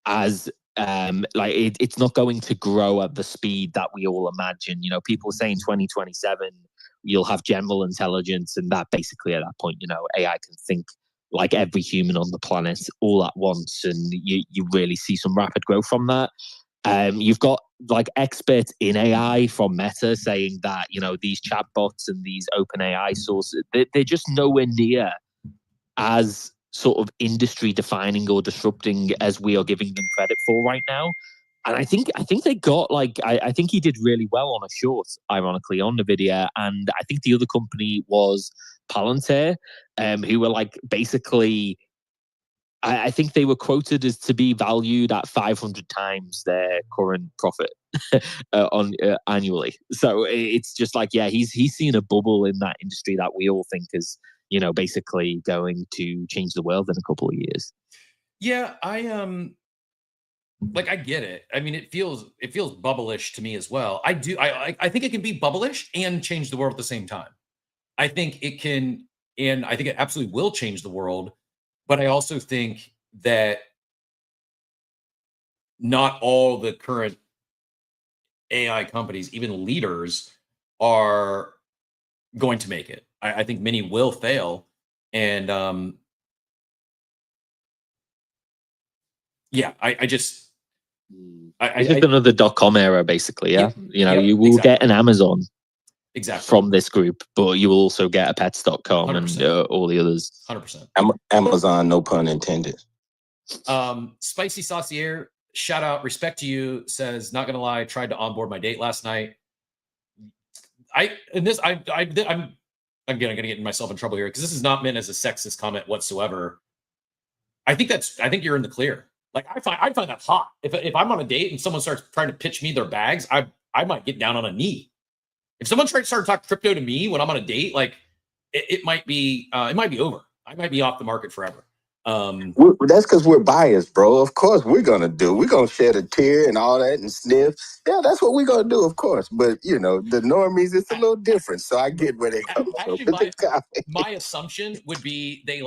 as it's not going to grow at the speed that we all imagine. People are saying 2027 you'll have general intelligence, and that basically at that point, AI can think like every human on the planet all at once, and you really see some rapid growth from that. You've got like experts in AI from Meta saying that these chatbots and these open AI sources, they're just nowhere near as sort of industry defining or disrupting as we are giving them credit for right now. And I think they got I think he did really well on a short, ironically, on Nvidia. And I think the other company was Palantir, who were basically, I think they were quoted as to be valued at 500 times their current profit annually. So it's just he's seen a bubble in that industry that we all think is basically going to change the world in a couple of years. Yeah, like I get it. I mean, it feels bubblish to me as well. I think it can be bubblish and change the world at the same time. I think it can, and I think it absolutely will change the world. But I also think that not all the current AI companies, even leaders, are going to make it. I think many will fail, and yeah, I just. It's just another .com era, basically. Yeah, you know, yep, you will exactly. get an Amazon exactly from this group, but you will also get a pets.com 100%. and all the others. 100%. Amazon, no pun intended. Spicy Saucier, shout out, respect to you, says, not gonna lie, tried to onboard my date last night. I'm gonna get myself in trouble here because this is not meant as a sexist comment whatsoever. I think you're in the clear. Like I find that hot. If I'm on a date and someone starts trying to pitch me their bags, I might get down on a knee. If someone tries to start talking crypto to me when I'm on a date, like it might be over. I might be off the market forever. That's because we're biased, bro. Of course we're gonna shed a tear and all that and sniff. Yeah, that's what we're gonna do, of course. But you know, the normies, it's a little different. So I get where they come from. Actually, my assumption would be they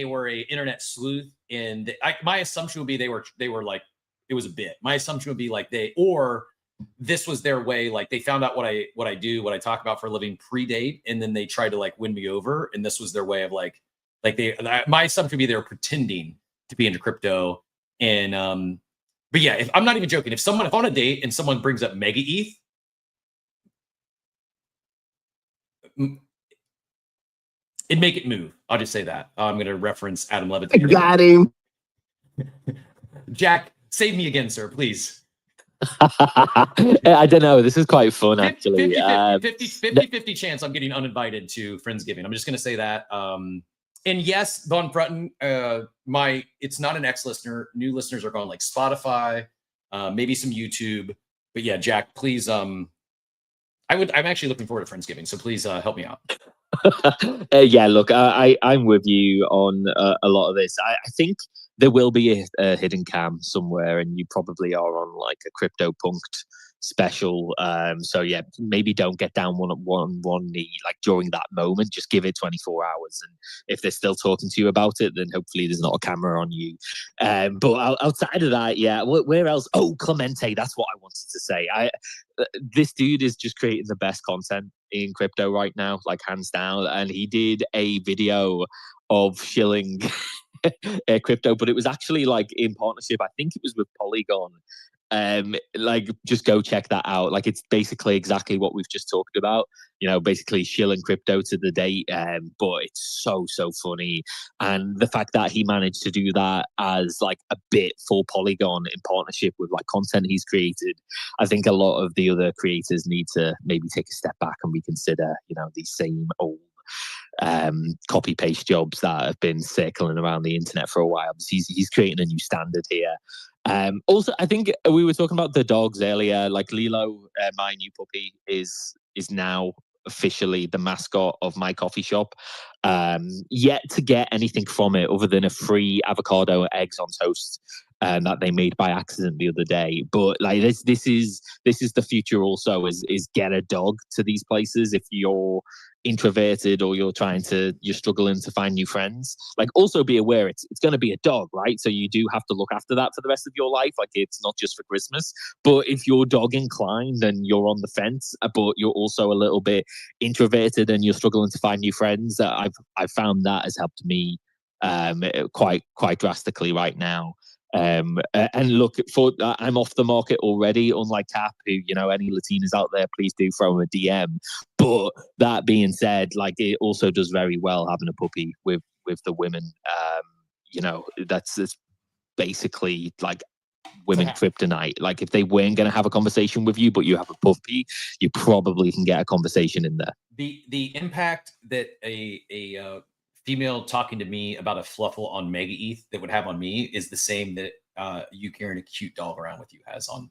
were a internet sleuth, and my assumption would be they were like it was a bit. My assumption would be like this was their way, like they found out what I do, what I talk about for a living pre-date, and then they tried to like win me over, and this was their way of my assumption would be they were pretending to be into crypto. And but yeah, if I'm not even joking, if I'm on a date and someone brings up MegaEth, it'd make it move. I'll just say that. I'm going to reference Adam Levitt. I got him. Jack, save me again, sir, please. I don't know. This is quite fun, actually. 50 chance I'm getting uninvited to Friendsgiving. I'm just going to say that. And yes, Von Frutton, it's not an ex-listener. New listeners are going like Spotify, maybe some YouTube. But yeah, Jack, please. I'm actually looking forward to Friendsgiving, so please help me out. Yeah, look, I'm with you on a lot of this. I think there will be a hidden cam somewhere, and you probably are on like a CryptoPunked special. So yeah, maybe don't get down one knee like during that moment. Just give it 24 hours, and if they're still talking to you about it, then hopefully there's not a camera on you. But outside of that, yeah, where else? Oh, Clemente, that's what I wanted to say. This dude is just creating the best content in crypto right now, like hands down. And he did a video of shilling crypto, but it was actually like in partnership. I think it was with Polygon. Like just go check that out. Like it's basically exactly what we've just talked about, you know, basically shilling crypto to the date. But it's so funny. And the fact that he managed to do that as like a bit for Polygon in partnership with like content he's created, I think a lot of the other creators need to maybe take a step back and reconsider, you know, these same old copy paste jobs that have been circling around the internet for a while. He's creating a new standard here. Also, I think we were talking about the dogs earlier. Like Lilo, my new puppy, is now officially the mascot of my coffee shop. Yet to get anything from it other than a free avocado eggs on toast that they made by accident the other day. But like this is the future. Also, is get a dog to these places if you're introverted or you're struggling to find new friends. Like also be aware it's going to be a dog, right? So you do have to look after that for the rest of your life. Like it's not just for Christmas. But if you're dog inclined and you're on the fence, but you're also a little bit introverted and you're struggling to find new friends, I've found that has helped me quite drastically right now. And look, I'm off the market already, unlike Cap, who, you know, any Latinas out there, please do throw him a DM. But that being said, like it also does very well having a puppy with the women. You know, that's basically like women kryptonite. Like if they weren't going to have a conversation with you, but you have a puppy, you probably can get a conversation in there. The impact that a female talking to me about a fluffle on MegaEth that would have on me is the same that you carrying a cute dog around with you has on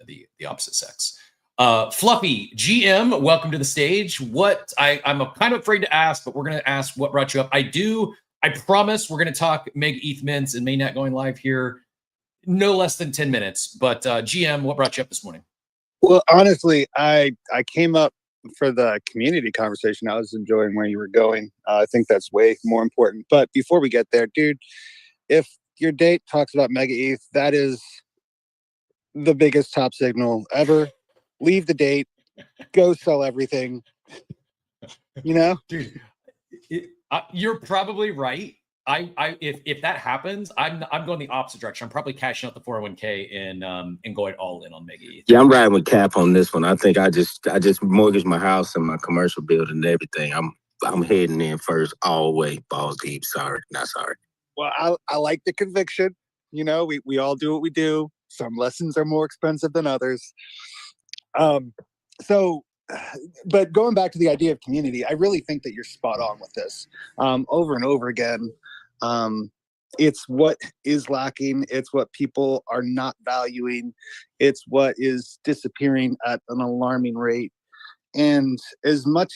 the opposite sex. Fluffy GM, welcome to the stage. I'm kind of afraid to ask, but we're going to ask what brought you up. I promise we're going to talk MegaEth mints and mainnet going live here no less than 10 minutes. But GM, what brought you up this morning? Well, honestly, I came up for the community conversation. I was enjoying where you were going. I think that's way more important. But before we get there, dude, if your date talks about MegaEth, that is the biggest top signal ever. Leave the date, go sell everything. You know, Dude, you're probably right. If that happens, I'm going the opposite direction. I'm probably cashing out the 401k and going all in on MegaEth. Yeah, I'm riding with Cap on this one. I think I just mortgaged my house and my commercial building and everything. I'm heading in first all the way, balls deep. Sorry, not sorry. Well, I like the conviction. You know, we all do what we do. Some lessons are more expensive than others. But going back to the idea of community, I really think that you're spot on with this. Over and over again, it's what is lacking. It's what people are not valuing. It's what is disappearing at an alarming rate. And as much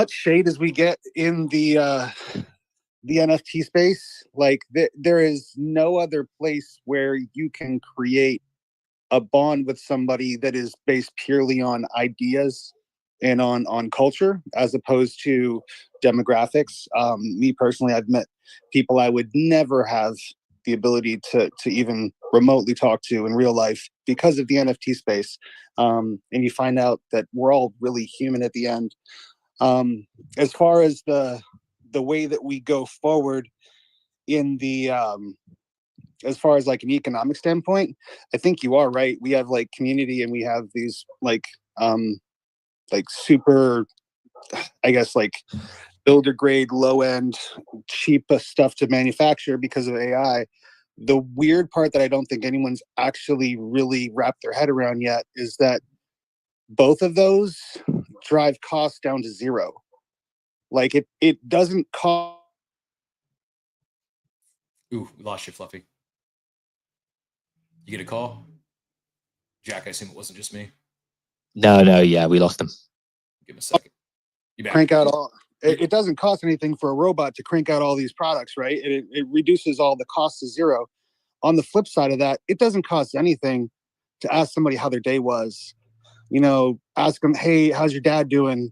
shade as we get in the NFT space, like there is no other place where you can create a bond with somebody that is based purely on ideas and on culture as opposed to demographics. Me personally, I've met people I would never have the ability to even remotely talk to in real life because of the NFT space. And you find out that we're all really human at the end. As far as the way that we go forward in the as far as like an economic standpoint, I think you are right. We have like community and we have these like super, I guess, like builder grade, low end, cheap stuff to manufacture because of AI. The weird part that I don't think anyone's actually really wrapped their head around yet is that both of those drive costs down to zero. Like it doesn't cost. Ooh, we lost you, Fluffy. You get a call? Jack, I assume it wasn't just me. No, yeah, we lost him. Give him a second. You back? Crank out all. It doesn't cost anything for a robot to crank out all these products, right? It reduces all the costs to zero. On the flip side of that, it doesn't cost anything to ask somebody how their day was. You know, ask them, hey, how's your dad doing?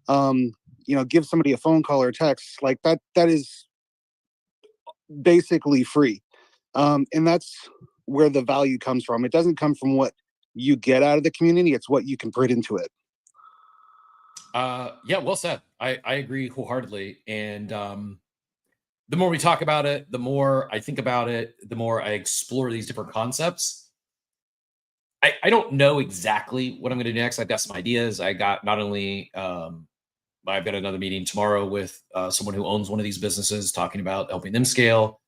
You know, give somebody a phone call or a text like that. That is basically free. And that's where the value comes from. It doesn't come from what you get out of the community. It's what you can put into it. Yeah, well said. I agree wholeheartedly. And the more we talk about it, the more I think about it, the more I explore these different concepts. I don't know exactly what I'm going to do next. I've got some ideas. I got not only I've got another meeting tomorrow with someone who owns one of these businesses talking about helping them scale.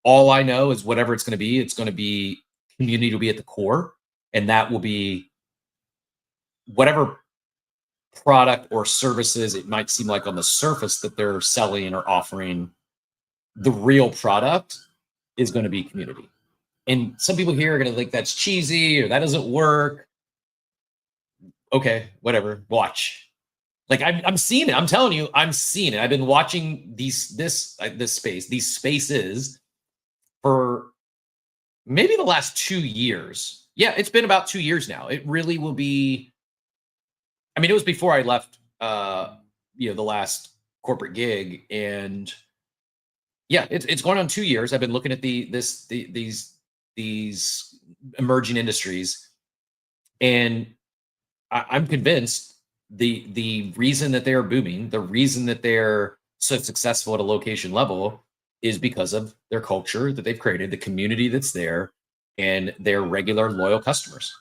All I know is whatever it's going to be community will be at the core. And that will be whatever product or services it might seem like on the surface that they're selling or offering. The real product is going to be community. And some people here are going to think that's cheesy or that doesn't work. Okay, whatever. Watch. Like I'm seeing it. I'm telling you, I'm seeing it. I've been watching these spaces for maybe the last 2 years. Yeah, it's been about 2 years now. It really will be. I mean, it was before I left, the last corporate gig, and yeah, it's going on 2 years. I've been looking at these emerging industries, and I'm convinced the reason that they are booming, the reason that they're so successful at a location level, is because of their culture that they've created, the community that's there, and their regular loyal customers.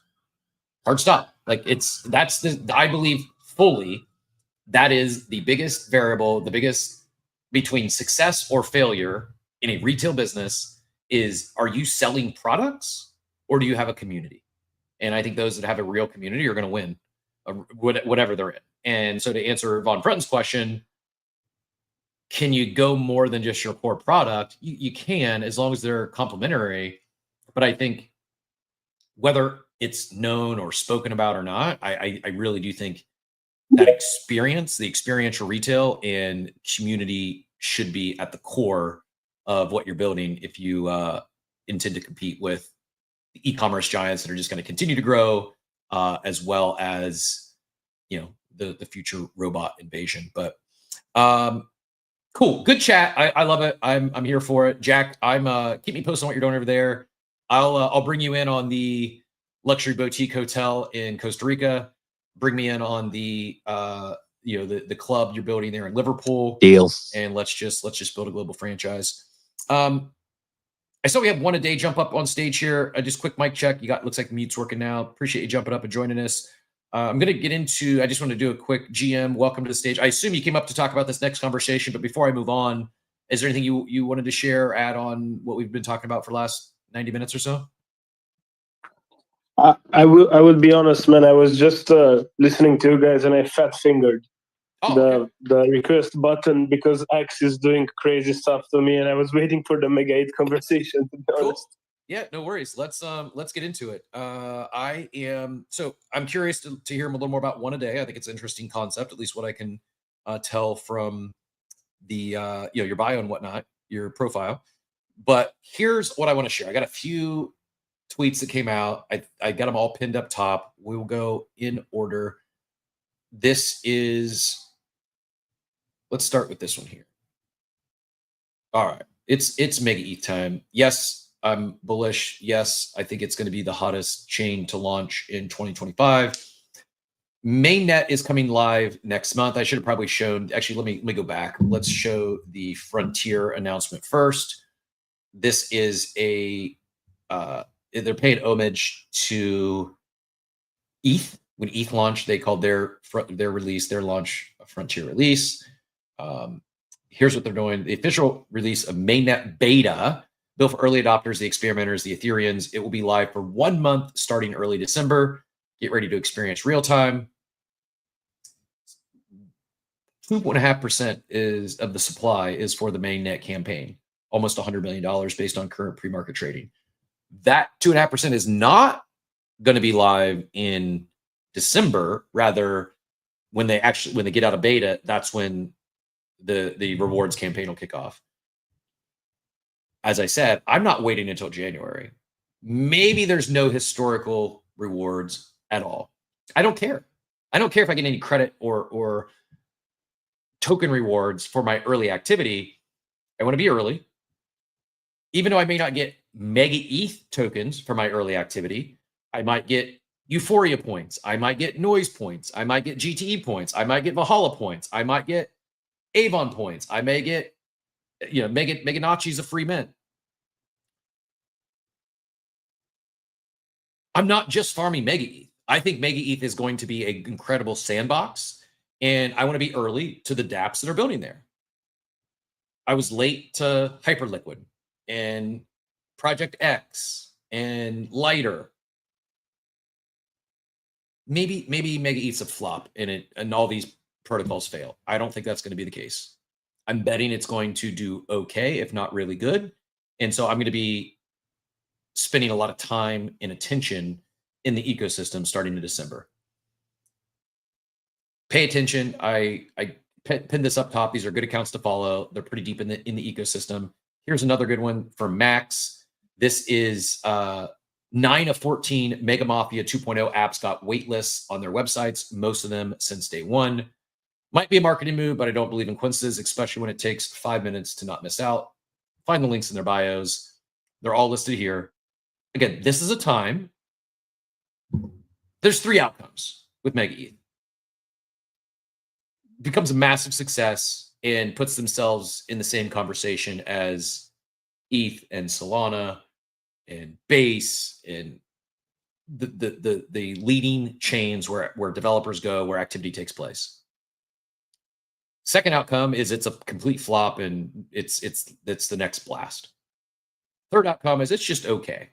Hard stop. Like I believe fully that is the biggest variable, the biggest between success or failure in a retail business is, are you selling products or do you have a community? And I think those that have a real community are going to win whatever they're in. And so to answer Von Fretten's question, can you go more than just your core product? You can, as long as they're complementary. But I think whether it's known or spoken about or not, I really do think that experience, the experiential retail and community should be at the core of what you're building if you intend to compete with the e-commerce giants that are just going to continue to grow, as well as, you know, the future robot invasion. But cool, good chat. I love it. I'm here for it. Jack, keep me posted on what you're doing over there. I'll bring you in on the luxury boutique hotel in Costa Rica. Bring me in on the the club you're building there in Liverpool. Deal. And let's just build a global franchise. I saw we have one a day jump up on stage here. Just quick mic check. Looks like the mute's working now. Appreciate you jumping up and joining us. I'm going to get into, I just want to do a quick GM. Welcome to the stage. I assume you came up to talk about this next conversation, but before I move on, is there anything you wanted to share or add on what we've been talking about for the last 90 minutes or so? I will be honest, man. I was just listening to you guys and I fat fingered the request button because X is doing crazy stuff to me, and I was waiting for the MegaEth conversation, to be honest. Yeah, no worries. Let's get into it. I'm curious to hear a little more about one a day. I think it's an interesting concept, at least what I can tell from the your bio and whatnot, your profile. But here's what I want to share. I got a few tweets that came out. I got them all pinned up top. We will go in order. Let's start with this one here. All right. It's MegaEth time. Yes, I'm bullish. Yes, I think it's going to be the hottest chain to launch in 2025. Mainnet is coming live next month. I should have probably shown, actually, let me go back. Let's show the Frontier announcement first. This is they're paying homage to ETH. When ETH launched, they called their launch a Frontier release. Here's what they're doing. The official release of Mainnet Beta, built for early adopters, the experimenters, the Ethereans. It will be live for 1 month starting early December. Get ready to experience real time. 2.5% of the supply is for the mainnet campaign, almost $100 million based on current pre-market trading. That 2.5% is not going to be live in December. Rather, when they get out of beta, that's when the rewards campaign will kick off. As I said, I'm not waiting until January. Maybe there's no historical rewards at all. I don't care. I don't care if I get any credit or token rewards for my early activity. I want to be early. Even though I may not get MegaEth tokens for my early activity, I might get Euphoria points. I might get Noise points. I might get GTE points. I might get Valhalla points. I might get Avon points. I may get, Meganachi's a free mint. I'm not just farming MegaEth. I think MegaEth is going to be an incredible sandbox, and I want to be early to the dApps that are building there. I was late to Hyperliquid and Project X and Lighter. Maybe MegaEth's a flop and all these protocols fail. I don't think that's going to be the case. I'm betting it's going to do okay, if not really good. And so I'm going to be spending a lot of time and attention in the ecosystem starting in December. Pay attention. I pinned this up top. These are good accounts to follow. They're pretty deep in the ecosystem. Here's another good one from Max. This is 9 of 14 Mega Mafia 2.0 apps got waitlists on their websites, most of them since day one. Might be a marketing move, but I don't believe in coincidences, especially when it takes 5 minutes to not miss out. Find the links in their bios. They're all listed here. Again, this is a time. There's 3 outcomes with MegaEth. Becomes a massive success and puts themselves in the same conversation as ETH and Solana and Base and the leading chains where developers go, where activity takes place. Second outcome is it's a complete flop and it's the next blast. Third outcome is it's just okay.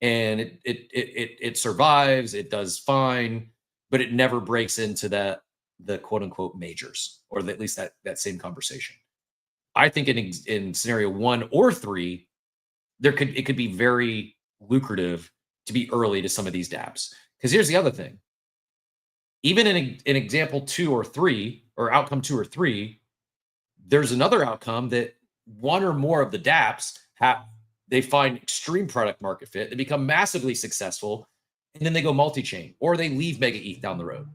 And it survives, it does fine, but it never breaks into the quote unquote majors, or at least that same conversation. I think in scenario 1 or 3, it could be very lucrative to be early to some of these dApps. Because here's the other thing. Even in example 2 or 3, or outcome 2 or 3, there's another outcome that one or more of the dApps they find extreme product market fit, they become massively successful, and then they go multi-chain, or they leave MegaEth down the road.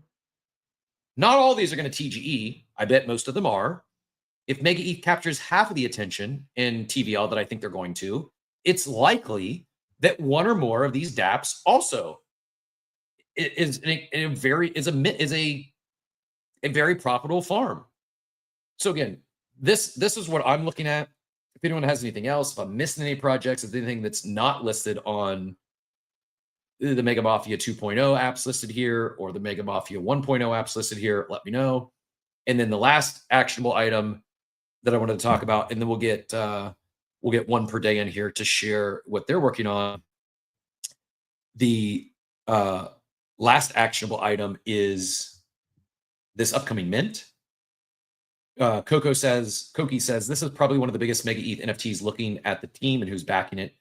Not all of these are going to TGE. I bet most of them are. If MegaEth captures half of the attention in TVL that I think they're going to, it's likely that one or more of these dApps also is a very profitable farm. So again, this is what I'm looking at. If anyone has anything else, if I'm missing any projects, if anything that's not listed on the Mega Mafia 2.0 apps listed here, or the Mega Mafia 1.0 apps listed here, let me know. And then the last actionable item that I wanted to talk about, and then we'll get one per day in here to share what they're working on. The last actionable item is this upcoming mint. Koki says this is probably one of the biggest MegaEth NFTs, looking at the team and who's backing it.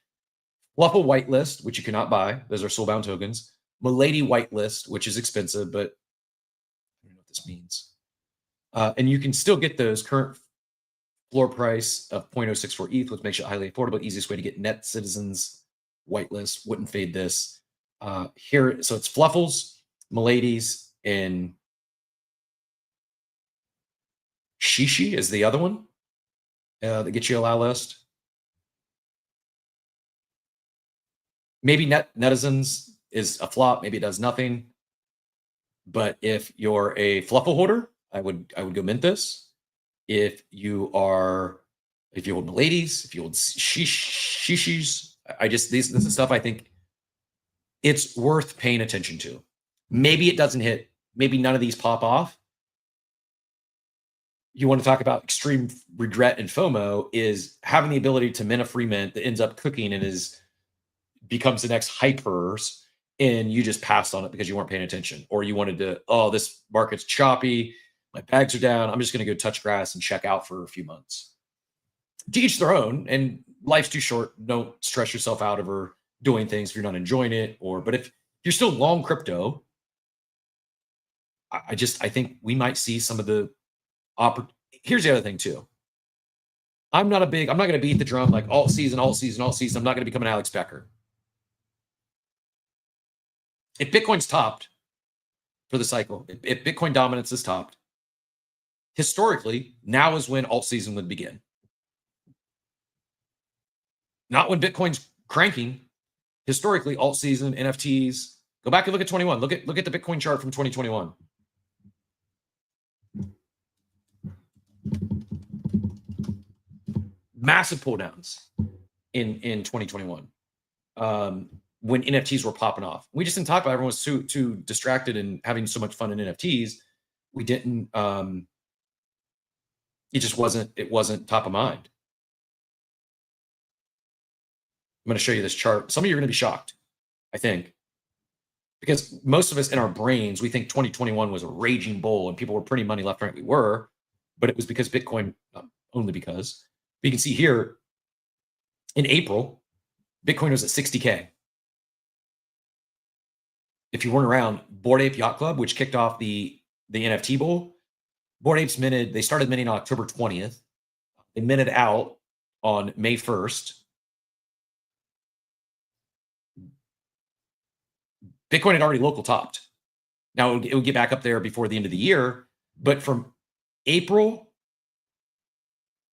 Fluffle whitelist, which you cannot buy. Those are soulbound tokens. Milady whitelist, which is expensive, but I don't know what this means. And you can still get those. Current floor price of 0.064 ETH, which makes it highly affordable. Easiest way to get Net Citizens whitelist. Wouldn't fade this. Here, so it's Fluffles, Miladies, and Shishi is the other one that gets you a allow list. Maybe Netizens is a flop. Maybe it does nothing. But if you're a Fluffle hoarder, I would go mint this. If you hold Miladies, if you hold Shishis, this is stuff I think it's worth paying attention to. Maybe it doesn't hit. Maybe none of these pop off. You want to talk about extreme regret and FOMO, is having the ability to mint a free mint that ends up cooking and becomes the next hypers, and you just passed on it because you weren't paying attention, or you wanted to, this market's choppy, my bags are down, I'm just going to go touch grass and check out for a few months. To each their own, and life's too short. Don't stress yourself out over doing things if you're not enjoying it. But if you're still long crypto, I think we might see some of the Here's the other thing too. I'm not going to beat the drum like all season. I'm not going to become an Alex Becker. If Bitcoin's topped for the cycle, if Bitcoin dominance is topped, historically, now is when alt season would begin. Not when Bitcoin's cranking. Historically, alt season, NFTs. Go back and look at 21. Look at the Bitcoin chart from 2021. Massive pull downs in 2021 when NFTs were popping off. We just didn't talk about it. Everyone was too distracted and having so much fun in NFTs. We didn't. It wasn't top of mind. I'm going to show you this chart. Some of you are going to be shocked, I think, because most of us in our brains, we think 2021 was a raging bull and people were printing money left and right. We were, but it was because Bitcoin, not only because. You can see here in April, Bitcoin was at 60K. If you weren't around, Bored Ape Yacht Club, which kicked off the NFT bull, Bored Apes they started minting on October 20th. They minted out on May 1st. Bitcoin had already local topped. Now it would get back up there before the end of the year, but from April,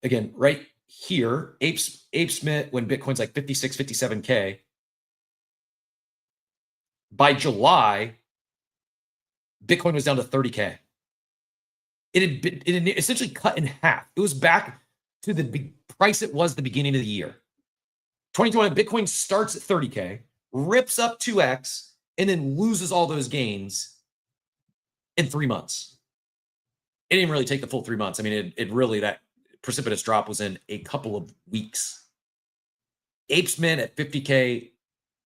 again, right here, Apes mint when Bitcoin's like 56, 57K. By July, Bitcoin was down to 30K. It had essentially cut in half. It was back to the price it was the beginning of the year. 2020, Bitcoin starts at 30K, rips up 2x, and then loses all those gains in 3 months. It didn't really take the full 3 months. I mean, it really, that precipitous drop was in a couple of weeks. Apes mint at 50K,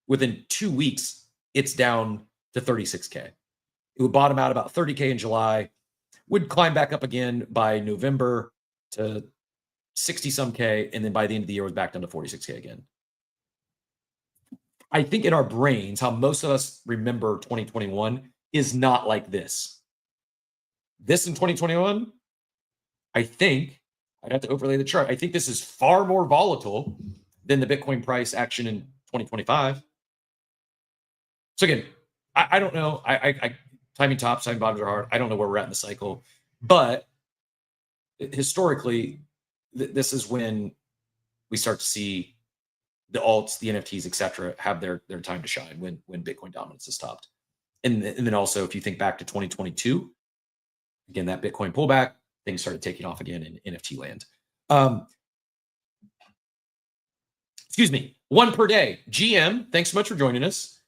within 2 weeks, it's down to 36K. It would bottom out about 30K in July, would climb back up again by November to 60 some K, and then by the end of the year was back down to 46K again. I think in our brains, how most of us remember 2021 is not like this. This in 2021, I think, I'd have to overlay the chart. I think this is far more volatile than the Bitcoin price action in 2025. So again, I don't know. I timing tops, timing bottoms are hard. I don't know where we're at in the cycle, but historically, this is when we start to see the alts, the NFTs, etc., have their time to shine when Bitcoin dominance is stopped. And then also, if you think back to 2022, again, that Bitcoin pullback, things started taking off again in NFT land. Excuse me, one per day. GM, thanks so much for joining us.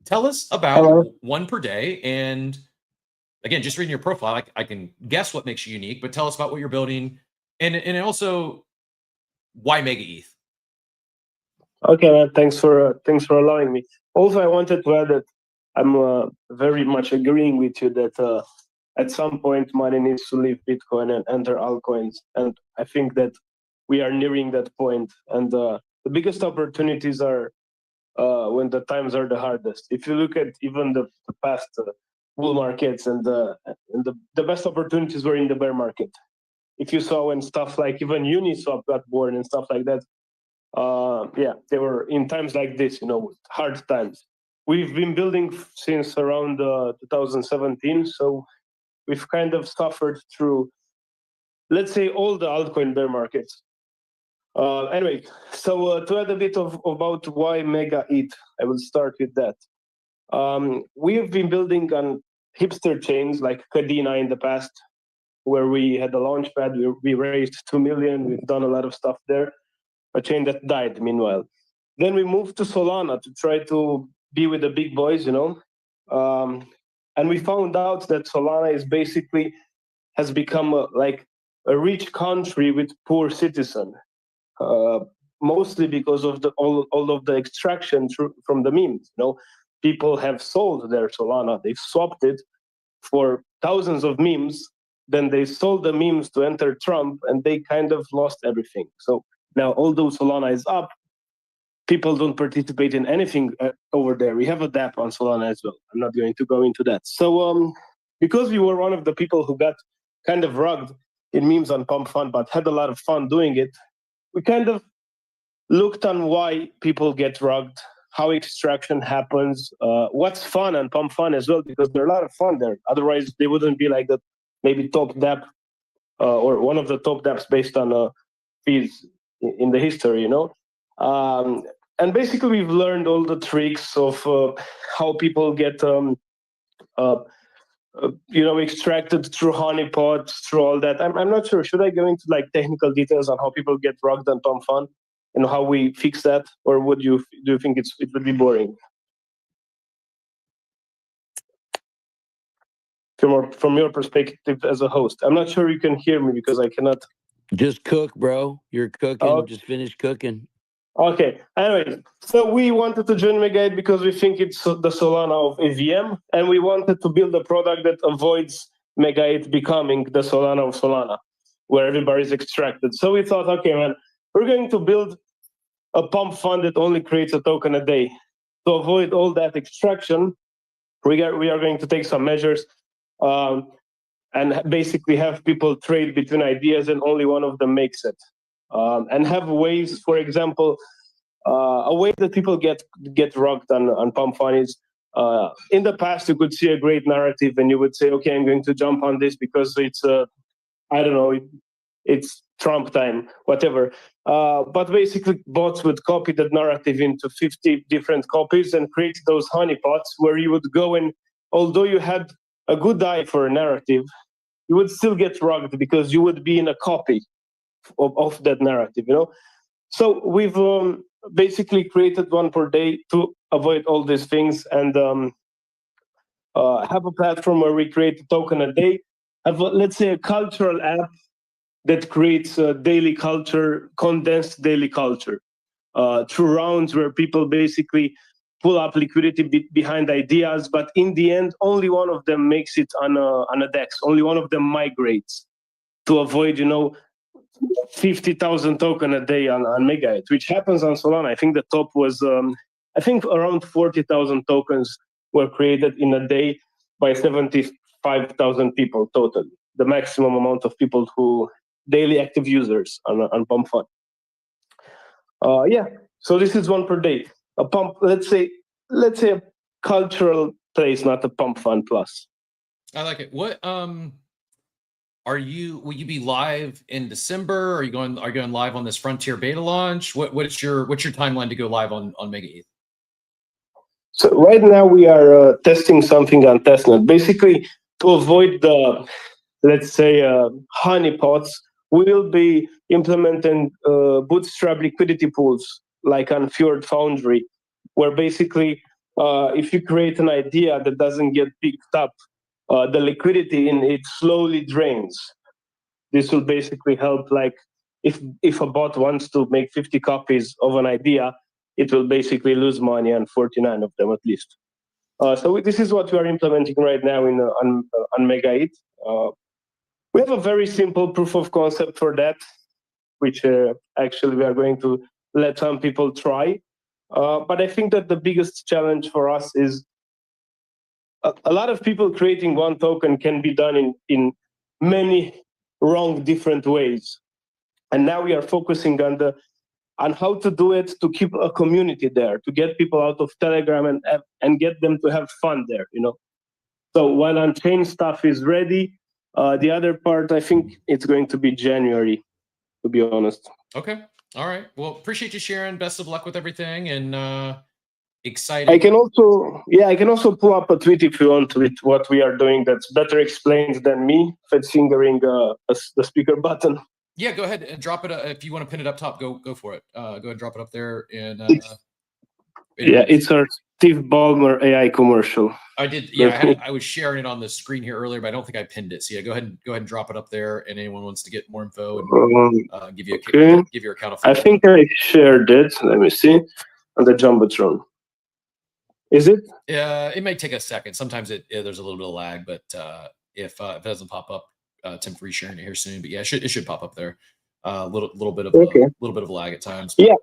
Tell us about one per day. And again, just reading your profile, I can guess what makes you unique, but tell us about what you're building and also why MegaEth. Okay, man. Thanks for allowing me. Also, I wanted to add that I'm very much agreeing with you that at some point money needs to leave Bitcoin and enter altcoins, and I think that we are nearing that point. And the biggest opportunities are when the times are the hardest. If you look at even the past bull markets, and the best opportunities were in the bear market. If you saw when stuff like even Uniswap got born and stuff like that, they were in times like this, hard times. We've been building since around 2017, so we've kind of suffered through, let's say, all the altcoin bear markets. Anyway, so to add a bit about why MegaEth, I will start with that. We have been building on hipster chains like Kadena in the past, where we had a launch pad. We raised 2 million. We've done a lot of stuff there. A chain that died meanwhile. Then we moved to Solana to try to be with the big boys, and we found out that Solana is basically has become like a rich country with poor citizen, mostly because of all of the extraction from the memes. People have sold their Solana, they've swapped it for thousands of memes. Then they sold the memes to enter Trump, and they kind of lost everything. So now, although Solana is up, people don't participate in anything over there. We have a DApp on Solana as well. I'm not going to go into that. So because we were one of the people who got kind of rugged in memes on Pump Fun, but had a lot of fun doing it, we kind of looked on why people get rugged, how extraction happens, what's fun on Pump Fun as well, because there's a lot of fun there. Otherwise, they wouldn't be like the maybe top DApp or one of the top DApps based on fees in the history, and basically we've learned all the tricks of how people get extracted through honeypots, through all that. I'm not sure, should I go into like technical details on how people get rugged on Pump Fun and how we fix that, or do you think it would be boring? From your perspective as a host, I'm not sure you can hear me because I cannot. Just cook, bro. You're cooking. Oh. Just finish cooking. Okay. Anyway, so we wanted to join MegaEth because we think it's the Solana of EVM, and we wanted to build a product that avoids MegaEth becoming the Solana of Solana, where everybody is extracted. So we thought, okay, man, we're going to build a pump fund that only creates a token a day. To avoid all that extraction, we are going to take some measures and basically have people trade between ideas, and only one of them makes it. And have ways, for example, a way that people get rugged on Pump Fun is, in the past, you could see a great narrative and you would say, okay, I'm going to jump on this because it's, I don't know, it's Trump time, whatever. But basically, bots would copy that narrative into 50 different copies and create those honeypots where you would go and, although you had a good eye for a narrative, you would still get rugged because you would be in a copy of that narrative, So we've basically created one per day to avoid all these things, and have a platform where we create a token a day, have, let's say, a cultural app that creates a daily culture, condensed daily culture, through rounds where people basically pull up liquidity behind ideas, but in the end, only one of them makes it on a DEX. Only one of them migrates to avoid, 50,000 token a day on MegaEth, which happens on Solana. I think the top was, around 40,000 tokens were created in a day by 75,000 people total. The maximum amount of people who daily active users on Pump Fun. So this is one per day. A pump, let's say a cultural place, not a pump fund plus. I like it. What will you be live in December? Are you going live on this Frontier beta launch? What's your timeline to go live on MegaEth? So right now we are testing something on testnet. Basically, to avoid the, let's say, honeypots, we'll be implementing bootstrap liquidity pools like on Fjord Foundry, where basically if you create an idea that doesn't get picked up, the liquidity in it slowly drains. This will basically help, like if a bot wants to make 50 copies of an idea, it will basically lose money on 49 of them at least. So this is what we are implementing right now on MegaEth. We have a very simple proof of concept for that, which actually we are going to let some people try. But I think that the biggest challenge for us is a lot of people creating one token can be done in many wrong different ways. And now we are focusing on how to do it to keep a community there, to get people out of Telegram and get them to have fun there, you know. So while on-chain stuff is ready, the other part, I think it's going to be January, to be honest. Okay. All right. Well, appreciate you sharing. Best of luck with everything, and excited. I can also pull up a tweet if you want with what we are doing that's better explained than me fat fingering the speaker button. Yeah, go ahead and drop it. If you want to pin it up top, go for it. Go ahead and drop it up there. And it's our Steve Ballmer AI commercial. I did. Yeah, I was sharing it on the screen here earlier, but I don't think I pinned it. So yeah, go ahead and drop it up there. And anyone wants to get more info and give you your account. I think I shared it. Let me see on the Jumbotron. Is it? It may take a second. Sometimes there's a little bit of lag, but if it doesn't pop up, Tim, for resharing it here soon. But yeah, it should pop up there. A little bit of lag at times. Yeah.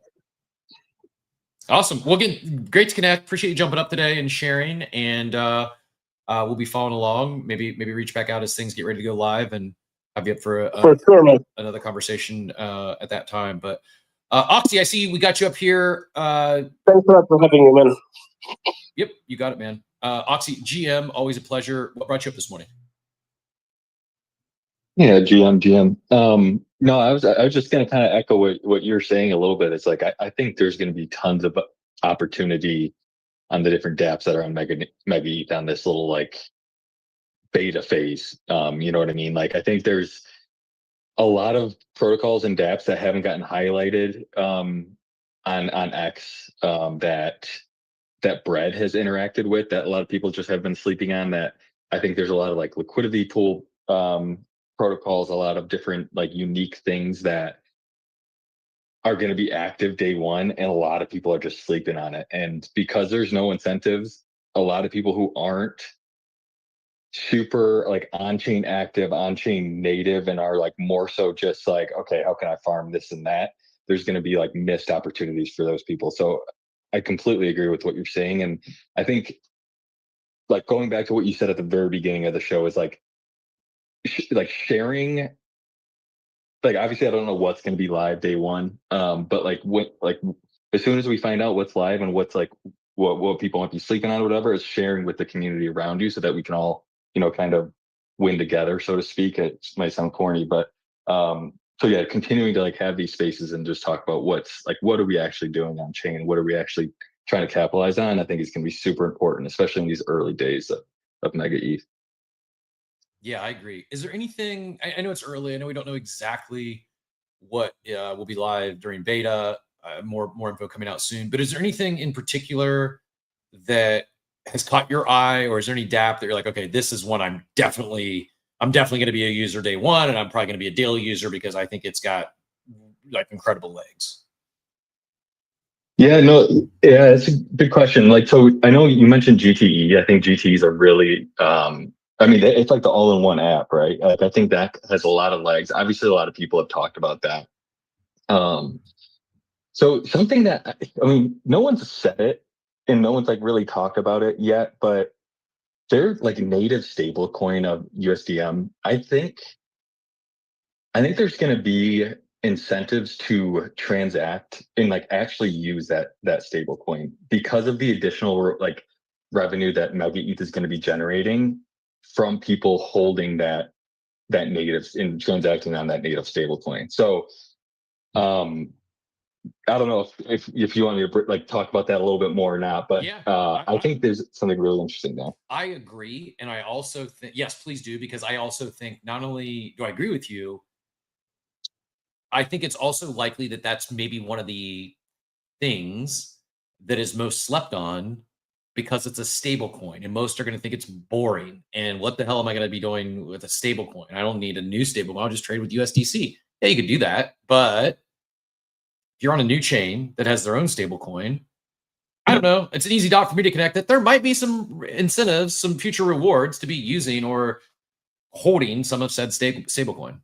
Awesome. Well, again, great to connect. Appreciate you jumping up today and sharing. And we'll be following along. Maybe reach back out as things get ready to go live and have you up for another conversation at that time. But Oxy, I see we got you up here. Thanks a lot for having me, man. Yep, you got it, man. Oxy, GM, always a pleasure. What brought you up this morning? Yeah, GM. No, I was just going to kind of echo what you're saying a little bit. It's like I think there's going to be tons of opportunity on the different dApps that are on MegaEth on this little like beta phase. You know what I mean? Like I think there's a lot of protocols and dApps that haven't gotten highlighted on X that Bread has interacted with, that a lot of people just have been sleeping on. That I think there's a lot of like liquidity pool protocols, a lot of different like unique things that are going to be active day one, and a lot of people are just sleeping on it. And because there's no incentives, a lot of people who aren't super like on-chain active, on-chain native, and are like more so just like, okay, how can I farm this and that? There's going to be like missed opportunities for those people. So I completely agree with what you're saying. And I think like going back to what you said at the very beginning of the show is like sharing, like obviously I don't know what's going to be live day one, but like as soon as we find out what's live and what's like what people might be sleeping on or whatever, is sharing with the community around you so that we can all, you know, kind of win together, so to speak. It might sound corny, but so yeah, continuing to like have these spaces and just talk about what are we actually doing on chain, what are we actually trying to capitalize on, I think is going to be super important, especially in these early days of MegaEth. Yeah, I agree. Is there anything, I know it's early, I know we don't know exactly what will be live during beta, more info coming out soon, but is there anything in particular that has caught your eye, or is there any dApp that you're like, okay, this is one I'm definitely going to be a user day one, and I'm probably going to be a daily user because I think it's got like incredible legs? Yeah, it's a good question. Like, so I know you mentioned GTE. I think GTEs are really, I mean, it's like the all-in-one app, right? Like, I think that has a lot of legs. Obviously, a lot of people have talked about that. So something that, I mean, no one's said it and no one's like really talked about it yet, but they're like native stablecoin of USDM. I think there's going to be incentives to transact and like actually use that stable coin because of the additional like revenue that MegaEth is going to be generating from people holding that native and transacting on that native stable coin. So I don't know if you want me to like talk about that a little bit more or not, but Yeah, I think there's something really interesting there. I agree. And I also think, yes, please do, because I also think not only do I agree with you, I think it's also likely that that's maybe one of the things that is most slept on because it's a stable coin and most are going to think it's boring. And what the hell am I going to be doing with a stable coin? I don't need a new stable coin. I'll just trade with USDC. Yeah, you could do that. But if you're on a new chain that has their own stable coin, I don't know. It's an easy dot for me to connect that there might be some incentives, some future rewards to be using or holding some of said stable coin.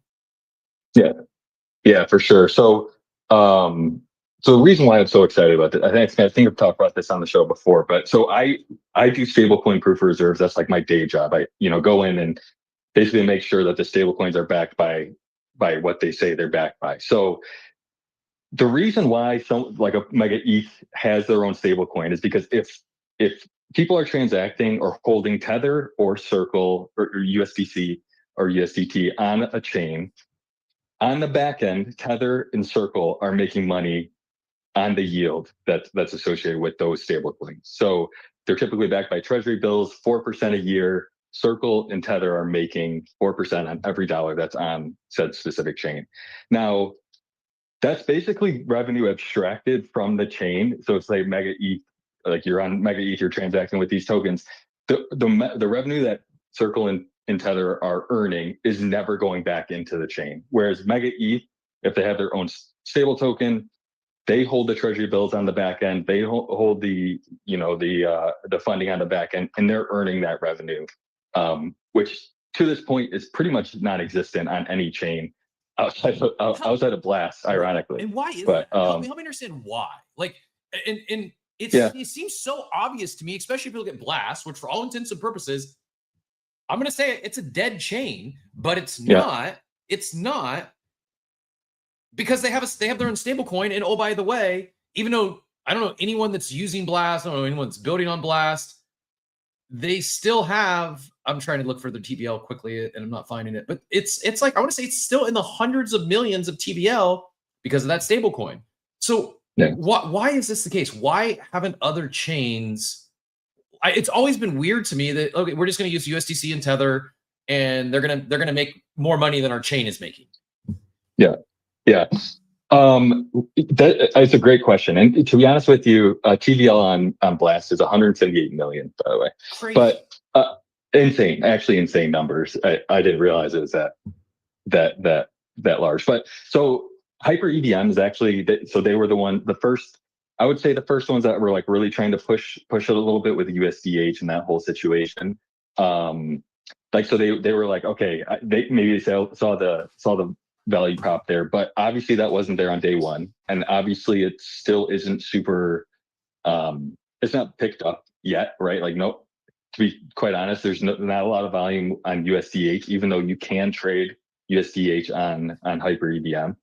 Yeah, for sure. So so the reason why I'm so excited about this, I think I've talked about this on the show before, but so I do stablecoin proof of reserves. That's like my day job. I go in and basically make sure that the stablecoins are backed by what they say they're backed by. So the reason why some like a MegaEth has their own stablecoin is because if people are transacting or holding Tether or Circle or USDC or USDT on a chain, on the back end, Tether and Circle are making money on the yield that's associated with those stablecoins. So they're typically backed by treasury bills, 4% a year. Circle and Tether are making 4% on every dollar that's on said specific chain. Now, that's basically revenue abstracted from the chain. So it's like MegaEth, like you're on MegaEth, you're transacting with these tokens. The revenue that Circle and Tether are earning is never going back into the chain. Whereas MegaEth, if they have their own stable token, they hold the treasury bills on the back end. They hold the the funding on the back end, and they're earning that revenue, which to this point is pretty much non-existent on any chain outside of Blast, ironically. And why is but, that? Help me understand why. Like, and it seems so obvious to me, especially if you look at Blast, which for all intents and purposes, I'm going to say it's a dead chain, but it's not. It's not. Because they have their own stable coin. And oh, by the way, even though I don't know anyone that's using Blast, I don't know anyone that's building on Blast, they still have, I'm trying to look for the TVL quickly and I'm not finding it, but it's like, I want to say it's still in the hundreds of millions of TVL because of that stable coin. So why is this the case? Why haven't other chains, it's always been weird to me that, okay, we're just going to use USDC and Tether and they're going to make more money than our chain is making. Yeah. It's a great question. And to be honest with you, TVL on Blast is 178 million, by the way. Crazy. But insane numbers. I didn't realize it was that large. But so Hyper EVM is actually, so they were the first, I would say the first ones that were like really trying to push it a little bit with the USDH and that whole situation. Like, so they were like, okay, they saw the value prop there, but obviously that wasn't there on day one, and obviously it still isn't super it's not picked up yet, right? Like, no, to be quite honest, there's not a lot of volume on USDH, even though you can trade USDH on Hyper EVM.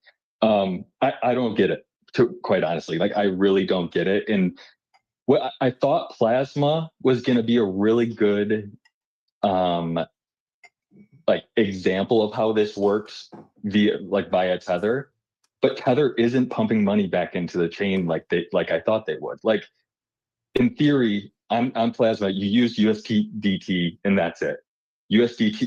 I don't get it, to quite honestly. Like, I really don't get it. And what I thought Plasma was going to be a really good like example of how this works via Tether, but Tether isn't pumping money back into the chain like I thought they would. Like, in theory, on Plasma, you use USDT and that's it.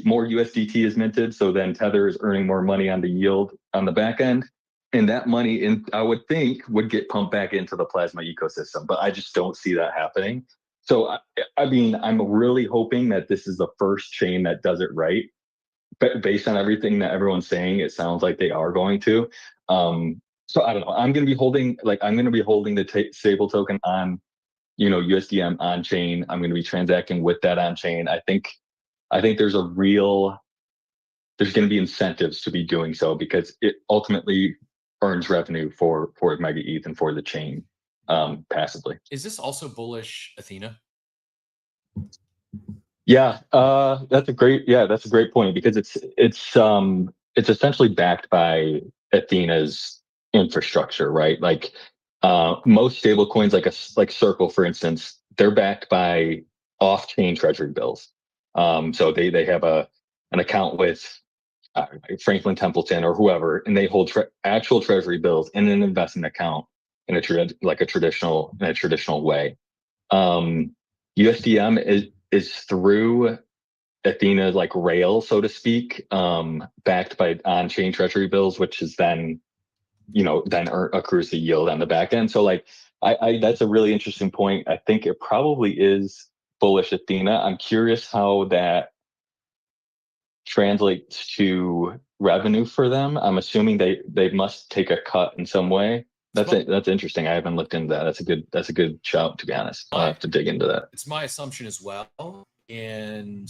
More USDT is minted, so then Tether is earning more money on the yield on the back end, and that money, I would think, would get pumped back into the Plasma ecosystem, but I just don't see that happening. So I mean, I'm really hoping that this is the first chain that does it right. But based on everything that everyone's saying, it sounds like they are going to. So I don't know. I'm going to be holding the stable token on, USDM on chain. I'm going to be transacting with that on chain. I think there's going to be incentives to be doing so because it ultimately earns revenue for MegaEth and for the chain passively. Is this also bullish Athena? Yeah, that's a great point because it's essentially backed by Athena's infrastructure, right? Like most stable coins, like Circle, for instance, they're backed by off-chain treasury bills. So they have an account with Franklin Templeton or whoever, and they hold actual treasury bills in an investment account in a traditional way. USDM is through Athena's like rail, so to speak, backed by on-chain treasury bills, which is then accrues the yield on the back end. So like I that's a really interesting point. I think it probably is bullish Athena. I'm curious how that translates to revenue for them. I'm assuming they must take a cut in some way. That's interesting. I haven't looked into that. That's a good shout, to be honest. I'll have to dig into that. It's my assumption as well. And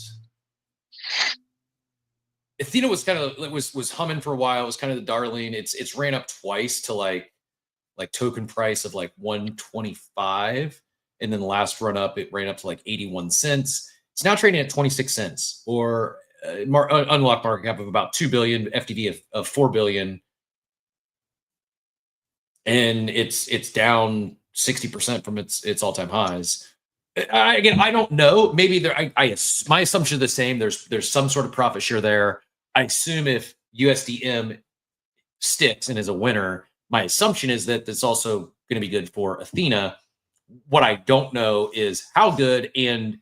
Athena was kind of was humming for a while. It was kind of the darling. It's ran up twice to like token price of like 125, and then the last run up it ran up to like 81 cents. It's now trading at 26 cents, or unlocked market cap of about 2 billion, FDV of 4 billion, and it's down 60% from its all-time highs. I don't know. Maybe my assumption is the same. There's some sort of profit share there. I assume if USDM sticks and is a winner, my assumption is that it's also going to be good for Athena. What I don't know is how good, and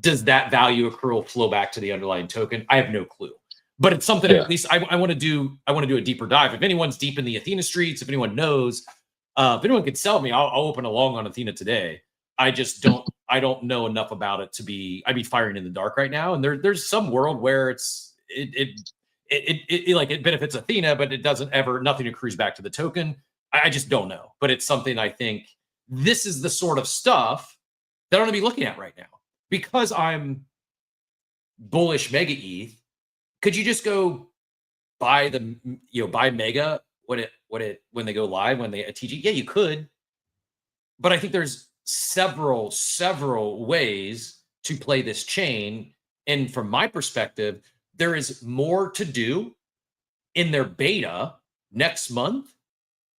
does that value accrual flow back to the underlying token? I have no clue. But it's something at least I want to do a deeper dive. If anyone's deep in the Athena streets, if anyone knows, if anyone could sell me, I'll open a long on Athena today. I just don't know enough about it I'd be firing in the dark right now. And there's some world where it benefits Athena, but it doesn't nothing accrues back to the token. I just don't know. But it's something I think this is the sort of stuff that I'm going to be looking at right now. Because I'm bullish MegaEth, could you just go buy buy Mega when they go live, when they at TG? Yeah, you could. But I think there's several ways to play this chain. And from my perspective, there is more to do in their beta next month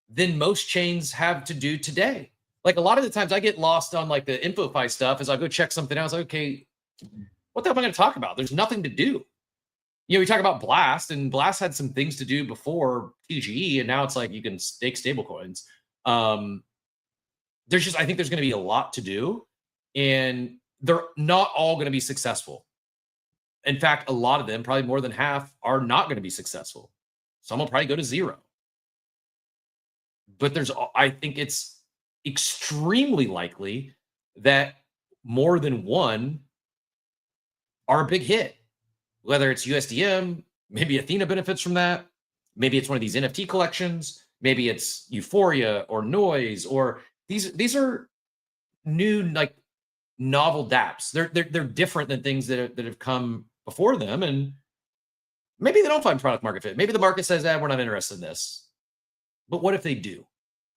than most chains have to do today. Like a lot of the times I get lost on like the InfoFi stuff as I go check something else. Like, okay, what the hell am I going to talk about? There's nothing to do. We talk about Blast, and Blast had some things to do before TGE, and now it's like you can stake stablecoins. I think there's going to be a lot to do, and they're not all going to be successful. In fact, a lot of them, probably more than half, are not going to be successful. Some will probably go to zero. But I think it's extremely likely that more than one are a big hit. Whether it's USDM, maybe Athena benefits from that. Maybe it's one of these NFT collections. Maybe it's Euphoria or Noise, or these are new, like novel dApps. They're different than things that have come before them, and maybe they don't find product market fit. Maybe the market says that we're not interested in this. But what if they do?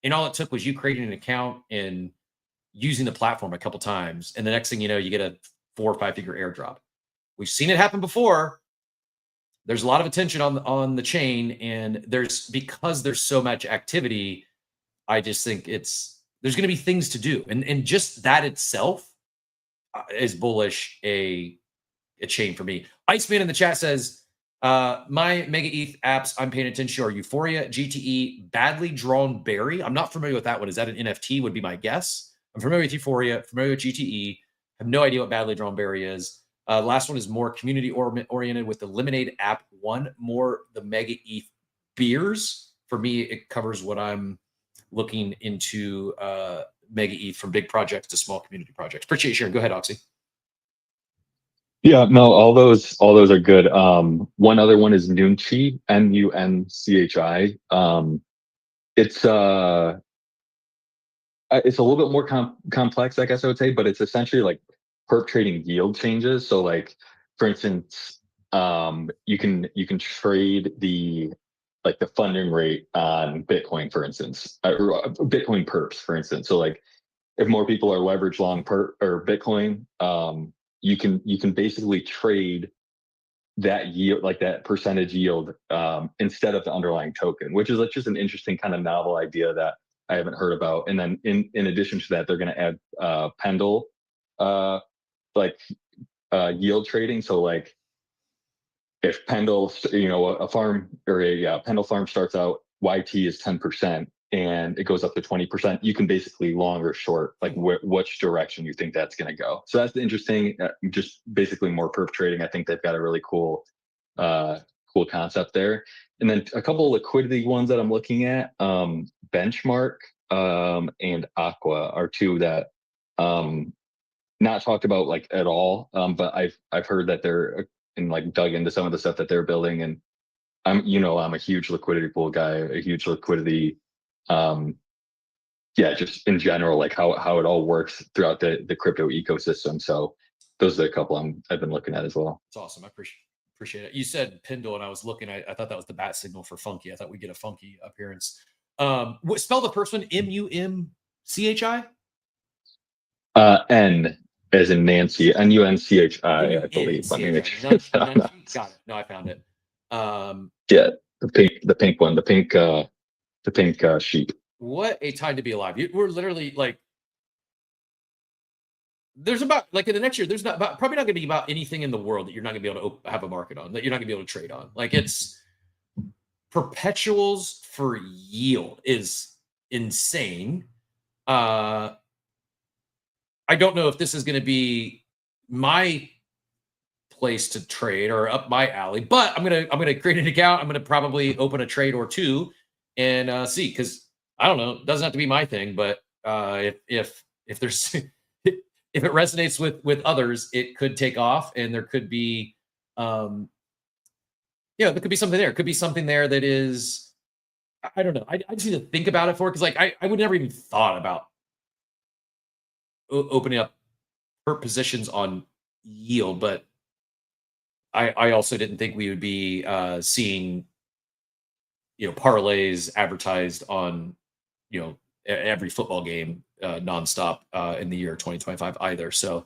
And all it took was you creating an account and using the platform a couple times, and the next thing you know, you get a 4 or 5 figure airdrop. We've seen it happen before. There's a lot of attention on the chain, and because there's so much activity, I just think there's going to be things to do, and just that itself is bullish a chain for me. Iceman in the chat says, my MegaEth apps I'm paying attention to are Euphoria, GTE, Badly Drawn Berry. I'm not familiar with that one. Is that an NFT? Would be my guess. I'm familiar with Euphoria, familiar with GTE. Have no idea what Badly Drawn Berry is. The last one is more community oriented with the Lemonade app. One more the MegaEth beers. For me, it covers what I'm looking into MegaEth, from big projects to small community projects. Appreciate you sharing. Go ahead, Oxy. Yeah, no, all those are good. One other one is Nunchi, Nunchi. It's a little bit more complex, I guess I would say, but it's essentially like perp trading yield changes. So like, for instance, you can trade the funding rate on Bitcoin, for instance, or Bitcoin perps, for instance. So like, if more people are leveraged long perp or Bitcoin, you can basically trade that yield, like that percentage yield, instead of the underlying token, which is like just an interesting kind of novel idea that I haven't heard about. And then in addition to that, they're going to add Pendle, yield trading. So like if Pendle, a farm or a Pendle farm starts out, YT is 10% and it goes up to 20%, you can basically long or short, like which direction you think that's going to go. So that's the interesting, just basically more perp trading. I think they've got a really cool concept there. And then a couple of liquidity ones that I'm looking at, Benchmark and Aqua are two that not talked about like at all. But I've heard that they're and like dug into some of the stuff that they're building. And I'm a huge liquidity pool guy, a huge liquidity, just in general, like how it all works throughout the crypto ecosystem. So those are a couple I've been looking at as well. It's awesome. I appreciate it. You said Pendle, and I was looking. I thought that was the bat signal for Funky. I thought we'd get a Funky appearance. Spell the first one. MUMCHI. N as in Nancy. NUNCHI, I believe. Let me make sure. Got it. No, I found it. Yeah, the pink one, the pink sheep. What a time to be alive! We're literally like, there's about like in the next year, there's probably not going to be about anything in the world that you're not going to be able to have a market on, that you're not going to be able to trade on. Like it's perpetuals for yield is insane. I don't know if this is going to be my place to trade or up my alley, but I'm gonna create an account. I'm gonna probably open a trade or two and see, because I don't know, it doesn't have to be my thing, but if there's if it resonates with others, it could take off, and there could be there could be something there. It could be something there that is, I don't know. I just need to think about it because like I would never even thought about opening up per positions on yield, but I also didn't think we would be seeing parlays advertised on every football game nonstop in the year 2025 either. So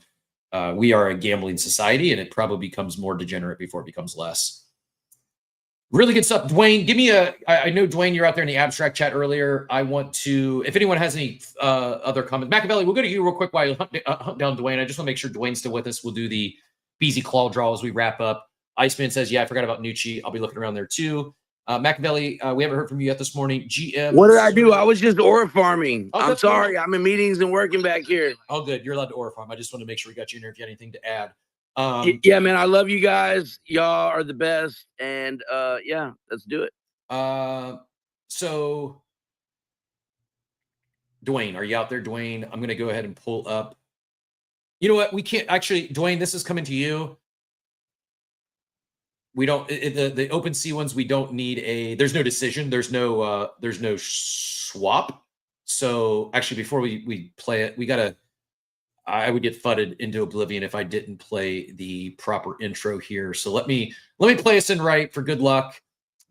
we are a gambling society, and it probably becomes more degenerate before it becomes less. Really good stuff. Dwayne, give me I know, Dwayne, you're out there in the abstract chat earlier. I want to, if anyone has any other comments. Machiavelli, we'll go to you real quick while you hunt down Dwayne. I just want to make sure Dwayne's still with us. We'll do the BZ claw draw as we wrap up. Iceman says, yeah, I forgot about Nucci. I'll be looking around there too. Machiavelli, we haven't heard from you yet this morning. GM. What did I do? I was just aura farming. Oh, I'm sorry. I'm in meetings and working back here. Oh, good. You're allowed to aura farm. I just want to make sure we got you in there if you had anything to add. Yeah, man, I love you guys. Y'all are the best. And yeah, let's do it. So Dwayne, are you out there, Dwayne? I'm going to go ahead and pull up. You know what? We can't actually, Dwayne, this is coming to you. We don't, the OpenSea ones, we don't need there's no decision. There's no swap. So actually, before we play it, I would get fudded into oblivion if I didn't play the proper intro here. So let me play us in right for good luck.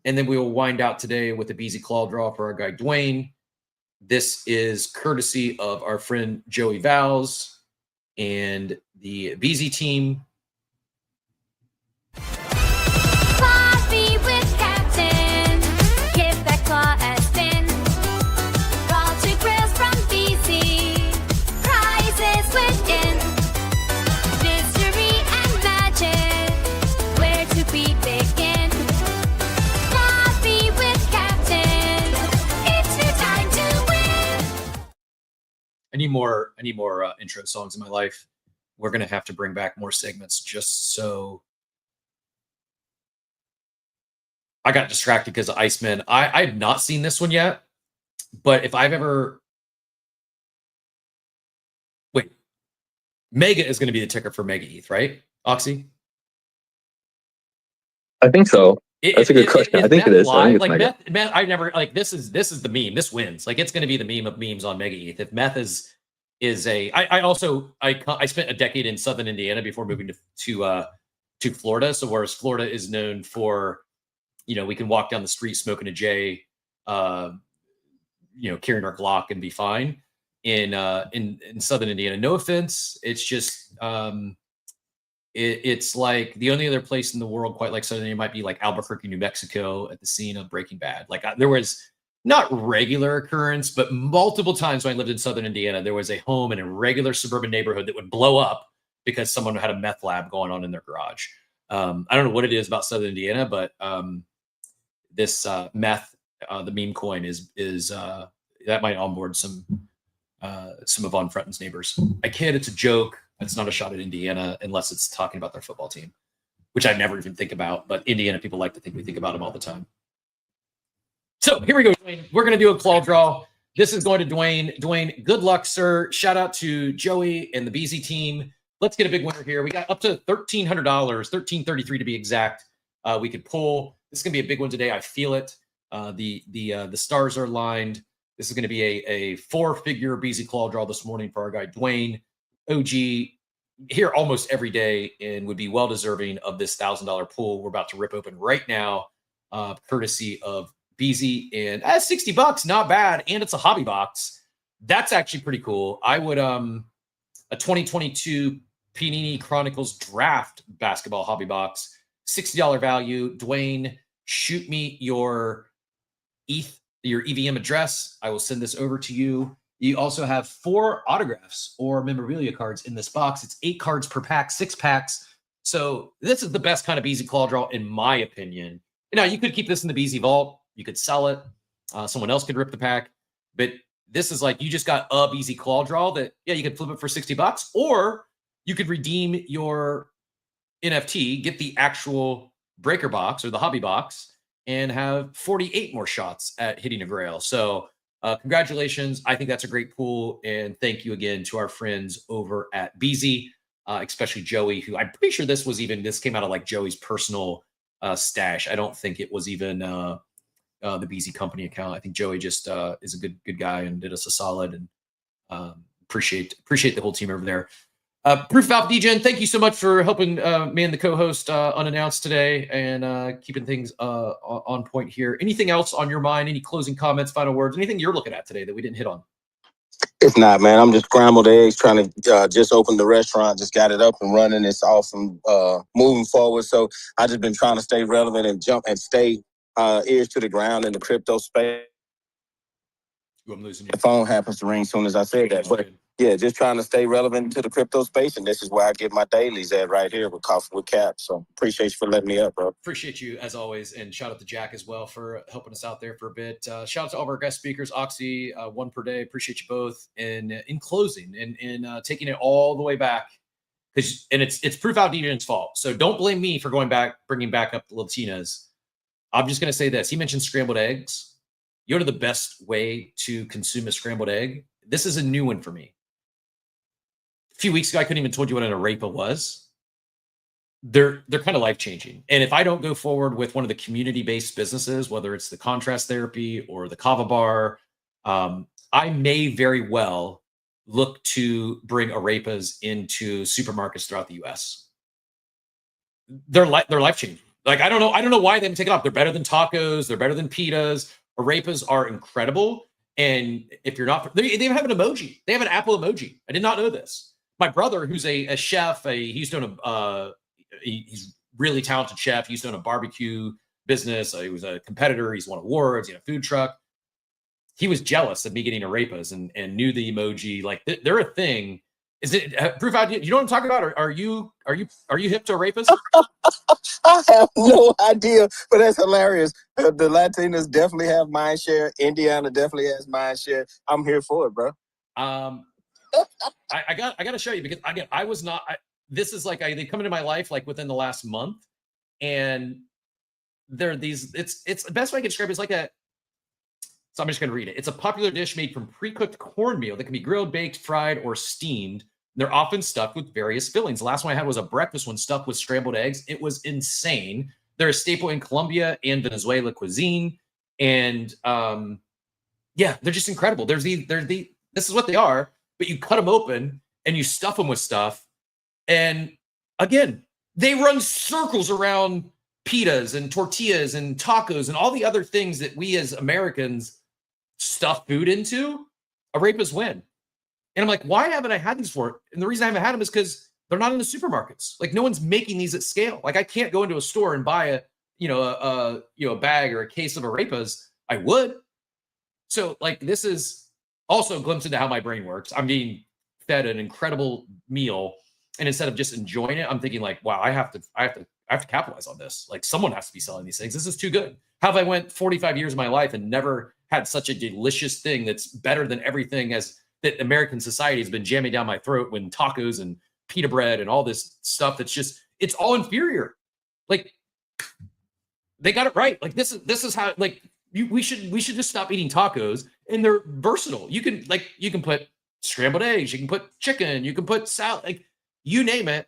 And then we will wind out today with a BZ claw draw for our guy, Dwayne. This is courtesy of our friend Joey Vowles and the BZ team. Coffee with Captain. Give that claw a spin. Raw to grills from BC. Prizes within. Mystery and magic. Where to begin? Coffee with Captain. It's your time to win. I need more intro songs in my life. We're going to have to bring back more segments just so. I got distracted because of Iceman. I have not seen this one yet, but if I've ever... Wait. Mega is going to be the ticker for MegaEth, right, Oxy? I think so. That's a good question. I think it is. I think it's Meth, I never this is the meme. This wins. Like, it's going to be the meme of memes on MegaEth. If Meth is I spent a decade in Southern Indiana before moving to Florida. So whereas Florida is known for, we can walk down the street smoking a J, carrying our Glock and be fine. In Southern Indiana, no offense, it's just it's like the only other place in the world quite like Southern Indiana might be like Albuquerque, New Mexico, at the scene of Breaking Bad. Like there was not regular occurrence, but multiple times when I lived in Southern Indiana, there was a home in a regular suburban neighborhood that would blow up because someone had a meth lab going on in their garage. I don't know what it is about Southern Indiana, but this meth, the meme coin is that might onboard some of Von Frutten's neighbors. I kid, it's a joke. It's not a shot at Indiana unless it's talking about their football team, which I never even think about. But Indiana people like to think we think about them all the time. So here we go, Dwayne. We're going to do a claw draw. This is going to Dwayne. Dwayne, good luck, sir. Shout out to Joey and the BZ team. Let's get a big winner here. We got up to $1,300, $1,333 to be exact. We could pull. This is going to be a big one today. I feel it. The stars are aligned. This is going to be a 4-figure BZ claw draw this morning for our guy Dwayne. OG here almost every day and would be well deserving of this $1,000 pool we're about to rip open right now, courtesy of BZ. And $60, not bad, and it's a hobby box. That's actually pretty cool. I would a 2022 Panini Chronicles Draft basketball hobby box, $60 value. Dwayne, shoot me your EVM address. I will send this over to you. You also have 4 autographs or memorabilia cards in this box. It's 8 cards per pack, 6 packs. So this is the best kind of BZ claw draw, in my opinion. Now, you could keep this in the BZ vault. You could sell it. Someone else could rip the pack. But this is like you just got a BZ claw draw that, yeah, you could flip it for $60, or you could redeem your NFT, get the actual breaker box or the hobby box, and have 48 more shots at hitting a grail. So congratulations. I think that's a great pool. And thank you again to our friends over at BZ, especially Joey, who I'm pretty sure this came out of like Joey's personal stash. I don't think it was even the BZ company account. I think Joey just is a good guy and did us a solid, and appreciate the whole team over there. Proof of Alpha DGen, thank you so much for helping man the co-host unannounced today and keeping things on point here. Anything else on your mind? Any closing comments, final words, anything you're looking at today that we didn't hit on? It's not, man. I'm just scrambled eggs trying to just open the restaurant, just got it up and running. It's awesome moving forward. So I just been trying to stay relevant and jump and stay ears to the ground in the crypto space. I'm losing you. The phone happens to ring as soon as I say that. But yeah, just trying to stay relevant to the crypto space. And this is where I get my dailies at right here with Coffee with Cap. So appreciate you for letting me up, bro. Appreciate you as always. And shout out to Jack as well for helping us out there for a bit. Shout out to all of our guest speakers, Oxy, one per day. Appreciate you both. And in closing and taking it all the way back, because it's Proof Out DJ's fault. So don't blame me for bringing back up the Latinas. I'm just going to say this. He mentioned scrambled eggs. You know the best way to consume a scrambled egg? This is a new one for me. A few weeks ago, I couldn't even told you what an arepa was. They're kind of life-changing. And if I don't go forward with one of the community-based businesses, whether it's the contrast therapy or the kava bar, I may very well look to bring arepas into supermarkets throughout the U.S. They're life-changing. Like, I don't know why they haven't taken off. They're better than tacos. They're better than pitas. Arepas are incredible. And if you're not, they even have an emoji. They have an apple emoji. I did not know this. My brother, who's a chef, he's really talented chef. He used to own a barbecue business. He was a competitor. He's won awards. He had a food truck. He was jealous of me getting arepas and knew the emoji. Like they're a thing. Is it Proof Out? You know what I'm talking about? Are you hip to arepas? I have no idea, but that's hilarious. The Latinas definitely have mind share. Indiana definitely has mind share. I'm here for it, bro. I got to show you, because again, I was not. This is like they come into my life like within the last month, and they're these. It's the best way I can describe it is like a. So I'm just going to read it. It's a popular dish made from pre-cooked cornmeal that can be grilled, baked, fried, or steamed. They're often stuffed with various fillings. The last one I had was a breakfast one stuffed with scrambled eggs. It was insane. They're a staple in Colombia and Venezuela cuisine. And yeah, they're just incredible. This is what they are, but you cut them open and you stuff them with stuff. And again, they run circles around pitas and tortillas and tacos and all the other things that we as Americans stuff food into. Arepas win. And I'm like, why haven't I had these before? And the reason I haven't had them is because They're not in the supermarkets. Like no one's making these at scale. Like I can't go into a store and buy a bag or a case of arepas. I would. So like this is also a glimpse into how my brain works. I'm being fed an incredible meal, and instead of just enjoying it, I'm thinking like, wow, I have to capitalize on this. Like someone has to be selling these things. This is too good. How have I went 45 years of my life and never had such a delicious thing that's better than everything that American society has been jamming down my throat when tacos and pita bread and all this stuff that's just, it's all inferior. Like they got it right. Like this is how, like we should just stop eating tacos, and they're versatile. You can put scrambled eggs, you can put chicken, you can put salad, like you name it.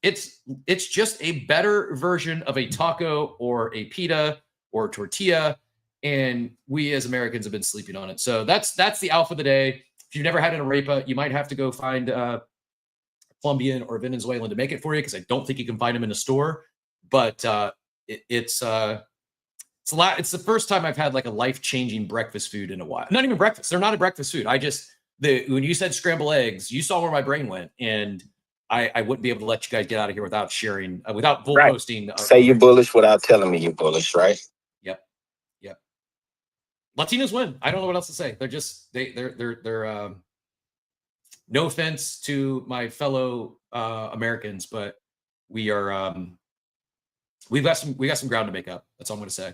It's just a better version of a taco or a pita or a tortilla. And we as Americans have been sleeping on it. So that's the alpha of the day. If you've never had an arepa, you might have to go find Colombian or Venezuelan to make it for you, because I don't think you can find them in a store. But it's a lot. It's the first time I've had like a life-changing breakfast food in a while. Not even breakfast. They're not a breakfast food. When you said scrambled eggs, you saw where my brain went, and I wouldn't be able to let you guys get out of here without sharing, without bull posting. Say you're bullish without telling me you're bullish, right? Yep. Latinos win. I don't know what else to say. They're just they're no offense to my fellow Americans, but we've got some ground to make up. That's all I'm going to say.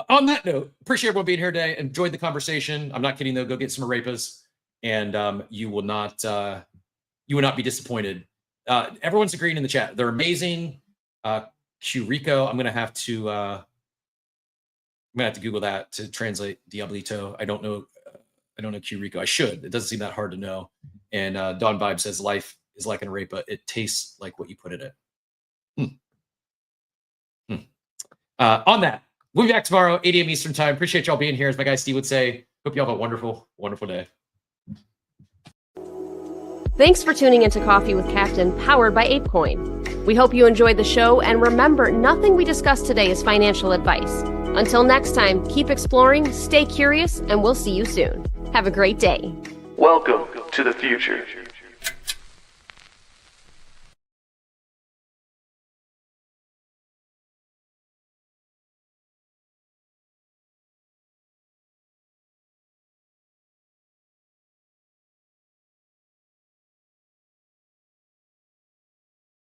On that note, appreciate everyone being here today. Enjoyed the conversation. I'm not kidding though. Go get some arepas, and you will not be disappointed. Everyone's agreeing in the chat. They're amazing. Currico. I'm gonna have to Google that to translate Diablito. I don't know Currico. I should. It doesn't seem that hard to know. And Don Vibe says life is like an arepa. It tastes like what you put it in. On that, we'll be back tomorrow, 8 a.m. Eastern time. Appreciate y'all being here. As my guy Steve would say, hope y'all have a wonderful, wonderful day. Thanks for tuning into Coffee with Captain, powered by ApeCoin. We hope you enjoyed the show, and remember, nothing we discussed today is financial advice. Until next time, keep exploring, stay curious, and we'll see you soon. Have a great day. Welcome to the future.